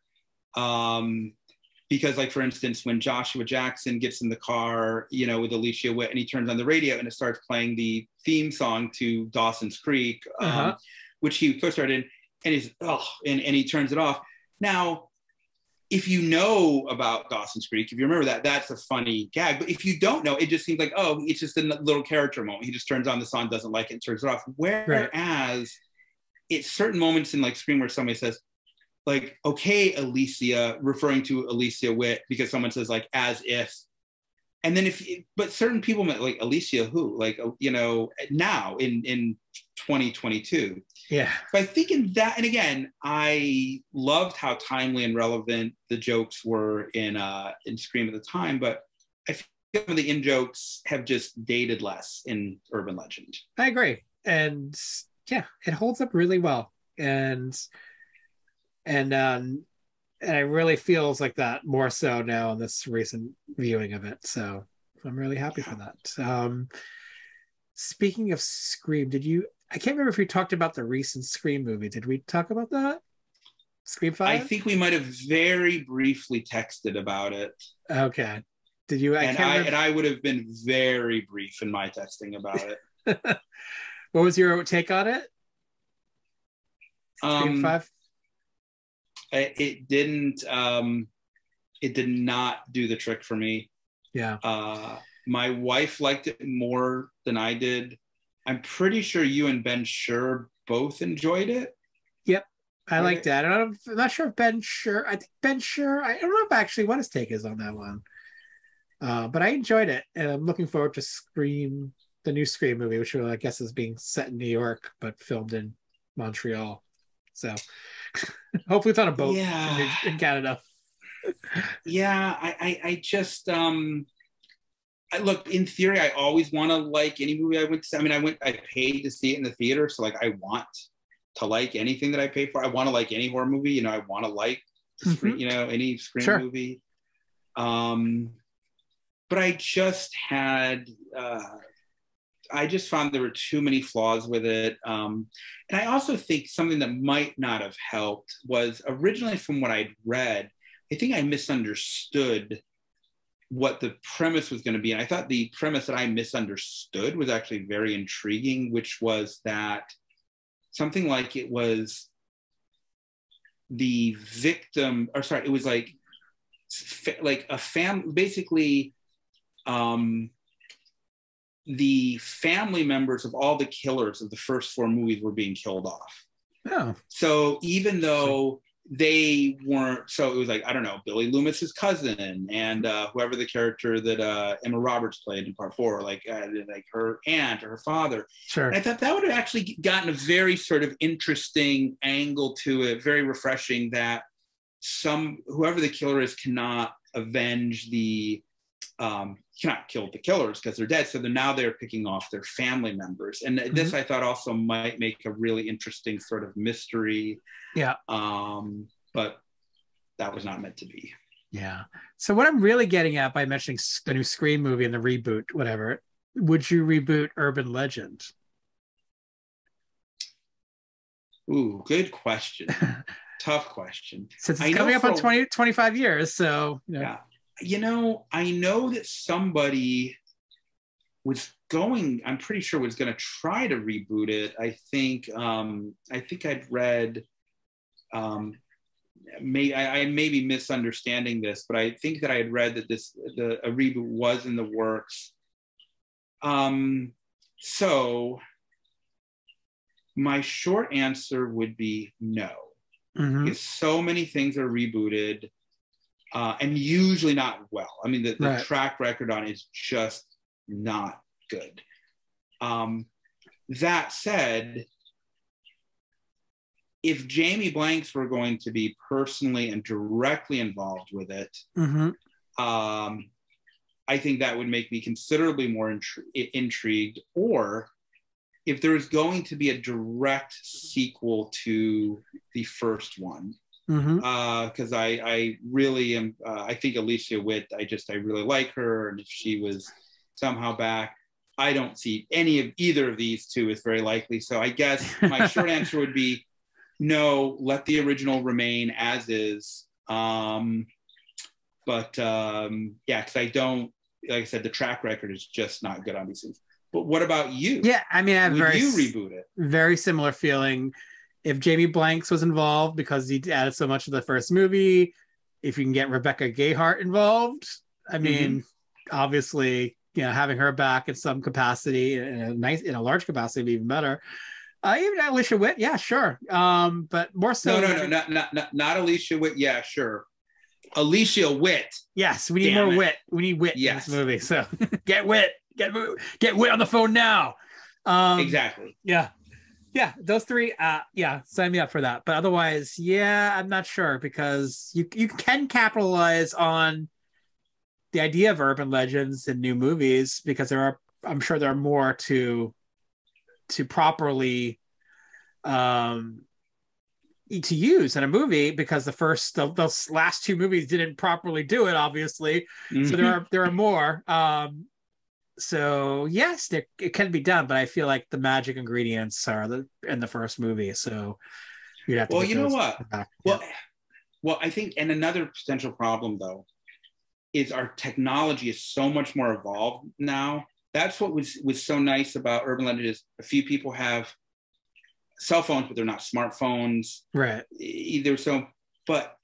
Because, like, for instance, when Joshua Jackson gets in the car, you know, with Alicia Witt, and he turns on the radio and it starts playing the theme song to Dawson's Creek, which he co-starred in, and and he turns it off. Now, if you know about Dawson's Creek, if you remember that, that's a funny gag. But if you don't know, it just seems like, oh, it's just a little character moment. He just turns on the song, doesn't like it, and turns it off. Whereas it's certain moments in, like, Scream where somebody says, like, okay, Alicia, referring to Alicia Witt, because someone says, like, as if. And then but certain people, like, Alicia who? Like, you know, now in 2022. Yeah. So I think in that, and again, I loved how timely and relevant the jokes were in Scream at the time, but I feel some of the in-jokes have just dated less in Urban Legend. I agree. And yeah, it holds up really well. And it really feels like that more so now in this recent viewing of it. So I'm really happy for that. Speaking of Scream, I can't remember if we talked about the recent Scream movie. Did we talk about that? Scream 5? I think we might have very briefly texted about it. Okay. Did you? I would have been very brief in my texting about it. What was your take on it? Scream 5? It didn't. It did not do the trick for me. Yeah. My wife liked it more than I did. I'm pretty sure you and Ben Schur both enjoyed it. Yep, I liked that. I'm not sure if Ben Schur. I think Ben Schur. I don't know if actually what his take is on that one. But I enjoyed it, and I'm looking forward to Scream, the new Scream movie, which I guess is being set in New York but filmed in Montreal. So hopefully it's on a boat in Canada. Yeah, I just look, in theory, I always want to like any movie I went to see. I mean, I paid to see it in the theater, so, like, I want to like anything that I pay for. I want to like any horror movie, you know. I want to like you know, any Scream movie. But I just found there were too many flaws with it. And I also think something that might not have helped was, originally, from what I'd read, I think I misunderstood what the premise was going to be. And I thought the premise that I misunderstood was actually very intriguing, which was that something like it was the victim, or sorry, it was like a basically the family members of all the killers of the first 4 movies were being killed off. Oh. So even though they weren't, so it was like, I don't know, Billy Loomis's cousin and whoever the character that Emma Roberts played in part 4, like her aunt or her father. Sure. And I thought that would have actually gotten a very sort of interesting angle to it, very refreshing, that whoever the killer is cannot avenge cannot kill the killers because they're dead. So they're picking off their family members. And this, I thought, also might make a really interesting sort of mystery. Yeah. But that was not meant to be. Yeah. So what I'm really getting at by mentioning the new Scream movie and the reboot, whatever, would you reboot Urban Legend? Ooh, good question. Tough question. Since it's coming up on 25 years. So, you know. Yeah. You know, I know that somebody was I'm pretty sure was going to try to reboot it. I think I'd read, I may be misunderstanding this, but I think that I had read that a reboot was in the works. So my short answer would be no. Because so many things are rebooted. And usually not well. I mean, the track record on it is just not good. That said, if Jamie Blanks were going to be personally and directly involved with it, I think that would make me considerably more intrigued. Or if there was going to be a direct sequel to the first one, because I really am. I think Alicia Witt. I really like her, and if she was somehow back, I don't see either of these two is very likely. So I guess my short answer would be no. Let the original remain as is. Yeah, because I don't, like I said, the track record is just not good on these things. But what about you? Yeah, I mean, I have Would you reboot it? very similar feeling. If Jamie Blanks was involved because he added so much to the first movie, if you can get Rebecca Gayheart involved, I mean, obviously, having her back in some capacity, in a large capacity, would be even better. Even Alicia Witt, yeah, sure. But more so, no, not Alicia Witt. Yeah, sure. Alicia Witt. Yes, we need more wit. We need wit in this movie. So get wit, get wit on the phone now. Exactly. Yeah, those three. Yeah, sign me up for that. But otherwise, yeah, I'm not sure because you can capitalize on the idea of urban legends in new movies because I'm sure there are more to properly to use in a movie because those last two movies didn't properly do it, obviously. So there are more. So yes, it can be done, but I feel like the magic ingredients are in the first movie. So you'd have to. Well, you know what? Well, I think, and another potential problem though is our technology is so much more evolved now. That's what was so nice about urban legend is a few people have cell phones, but they're not smartphones. Right. Either so, but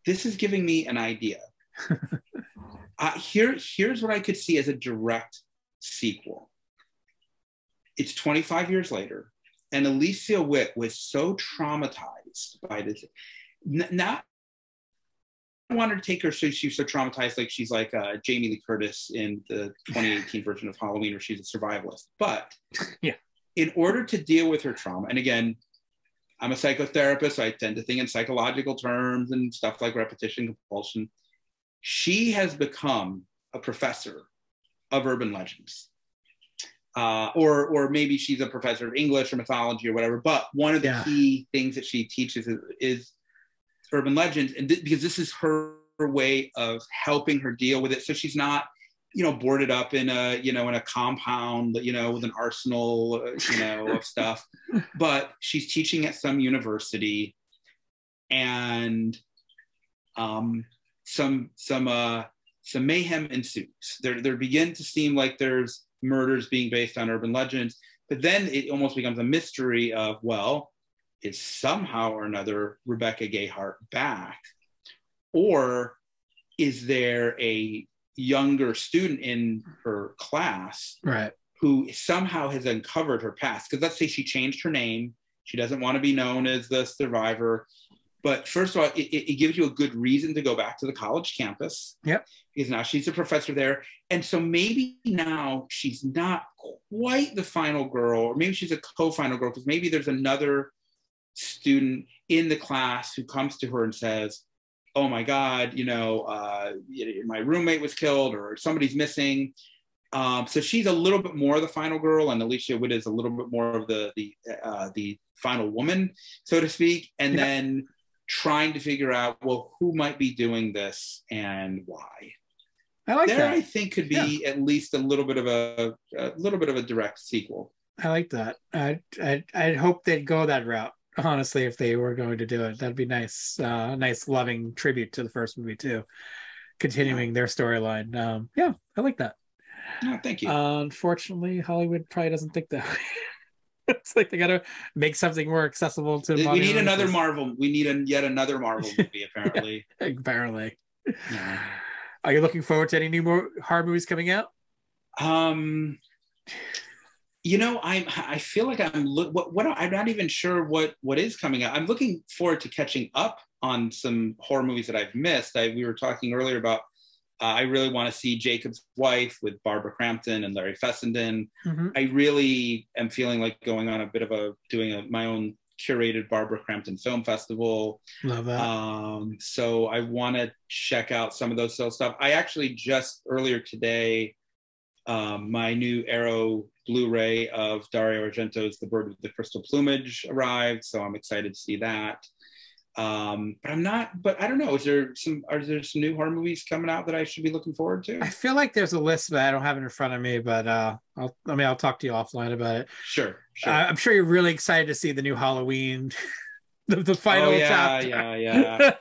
this is giving me an idea. Here's what I could see as a direct sequel. It's 25 years later, and Alicia Witt was so traumatized by this. Not I want her to take her so she's so traumatized, like she's like Jamie Lee Curtis in the 2018 version of Halloween, where she's a survivalist. But yeah, in order to deal with her trauma, and again, I'm a psychotherapist, so I tend to think in psychological terms and stuff like repetition compulsion. She has become a professor of urban legends. Or maybe she's a professor of English or mythology or whatever. But one of the key things that she teaches is urban legends, and because this is her way of helping her deal with it. So she's not, boarded up in a compound, with an arsenal, of stuff. But she's teaching at some university, and some mayhem ensues. There begin to seem like there's murders being based on urban legends, but then it almost becomes a mystery of, well, is somehow or another Rebecca Gayheart back? Or is there a younger student in her class who somehow has uncovered her past? Because let's say she changed her name. She doesn't want to be known as the survivor. But first of all, it gives you a good reason to go back to the college campus. Yep. Because now she's a professor there. And so maybe now she's not quite the final girl, or maybe she's a co-final girl, because maybe there's another student in the class who comes to her and says, oh my God, my roommate was killed or somebody's missing. So she's a little bit more the final girl, and Alicia Witt is a little bit more of the final woman, so to speak. And then trying to figure out, well, who might be doing this and why. I like that. I think could be at least a little bit of a direct sequel. I like that. I'd hope they'd go that route. Honestly, if they were going to do it, that'd be nice. Nice, loving tribute to the first movie too, continuing their storyline. I like that. Oh, thank you. Unfortunately, Hollywood probably doesn't think that. It's like they got to make something more accessible to. We need another Marvel. We need yet another Marvel movie. Apparently. Apparently. Yeah. Are you looking forward to any new more horror movies coming out? I feel like I'm not even sure what is coming out. I'm looking forward to catching up on some horror movies that I've missed. We were talking earlier about I really want to see Jacob's Wife with Barbara Crampton and Larry Fessenden. Mm-hmm. I really am feeling like going on doing my own curated Barbara Crampton Film Festival. Love that. So I want to check out some of those stuff. I actually just earlier today, my new Arrow Blu-ray of Dario Argento's The Bird with the Crystal Plumage arrived, so I'm excited to see that. But I don't know. Are there some new horror movies coming out that I should be looking forward to? I feel like there's a list, but I don't have it in front of me. But I'll talk to you offline about it. Sure. I'm sure you're really excited to see the new Halloween the final chapter. Yeah.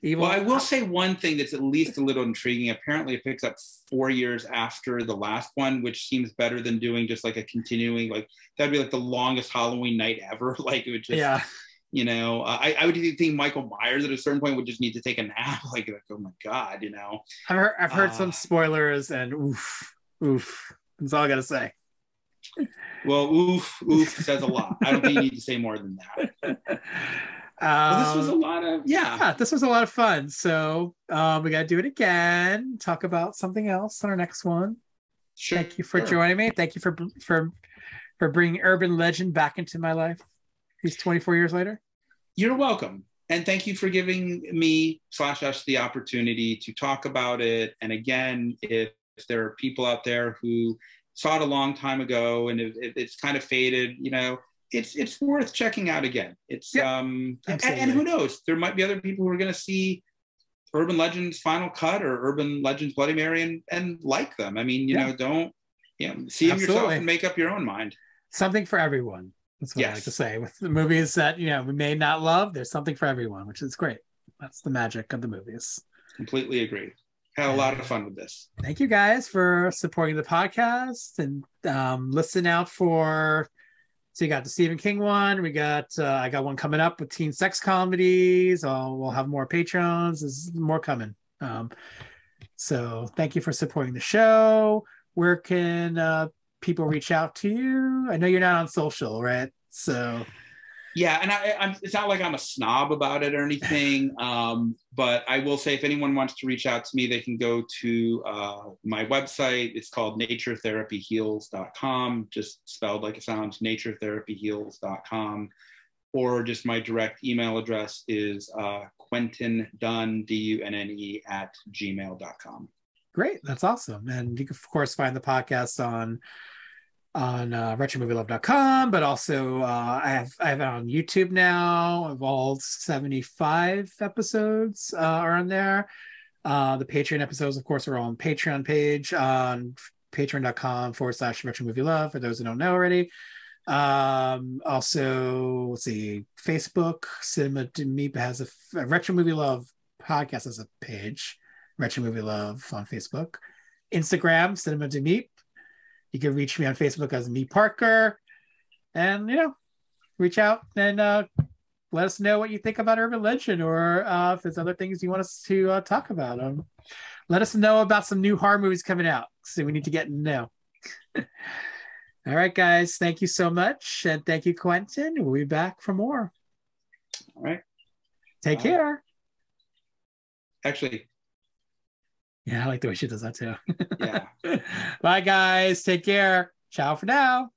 Evil. Well, I will say one thing that's at least a little intriguing. Apparently, it picks up 4 years after the last one, which seems better than doing just like a continuing, like that'd be like the longest Halloween night ever. Like it would just, I would think Michael Myers at a certain point would just need to take a nap. Like oh my God, I've heard some spoilers, and oof. That's all I gotta say. Well, oof says a lot. I don't think you need to say more than that. Well, this was a lot of this was a lot of fun. So we gotta do it again. Talk about something else on our next one. Sure. Thank you for joining me. Thank you for bringing urban legend back into my life. These 24 years later. You're welcome, and thank you for giving me /us the opportunity to talk about it. And again, if there are people out there who saw it a long time ago and it's kind of faded, it's worth checking out again. It's and who knows, there might be other people who are going to see Urban Legends Final Cut or Urban Legends Bloody Mary and like them. I mean, don't see them yourself and make up your own mind. Something for everyone. That's what I like to say. With the movies that we may not love, there's something for everyone, which is great. That's the magic of the movies. Completely agree. Had a lot of fun with this. Thank you guys for supporting the podcast, and listen out for. So you got the Stephen King one. We got I got one coming up with teen sex comedies. We'll have more patrons. There's more coming. So thank you for supporting the show. Where can people reach out to you? I know you're not on social, right? So yeah, and I'm it's not like I'm a snob about it or anything, but I will say if anyone wants to reach out to me, they can go to my website. It's called naturetherapyheals.com, just spelled like it sounds, naturetherapyheals.com, or just my direct email address is Quentin Dunne, DUNNE @gmail.com. Great, that's awesome. And you can of course find the podcast on retromovielove.com, but also I have it on YouTube now. Of all 75 episodes are on there. The Patreon episodes, of course, are on Patreon page on patreon.com/retromovielove for those who don't know already. Also, let's see, Facebook, Cinema to Meep has a Retro Movie Love podcast as a page, Retro Movie Love on Facebook. Instagram, Cinema to Meep. You can reach me on Facebook as Me Parker, and reach out and let us know what you think about Urban Legend, or if there's other things you want us to talk about. Let us know about some new horror movies coming out, so we need to get to know. All right, guys, thank you so much, and thank you, Quentin. We'll be back for more. All right, take care. Actually. Yeah, I like the way she does that too. Yeah. Bye, guys. Take care. Ciao for now.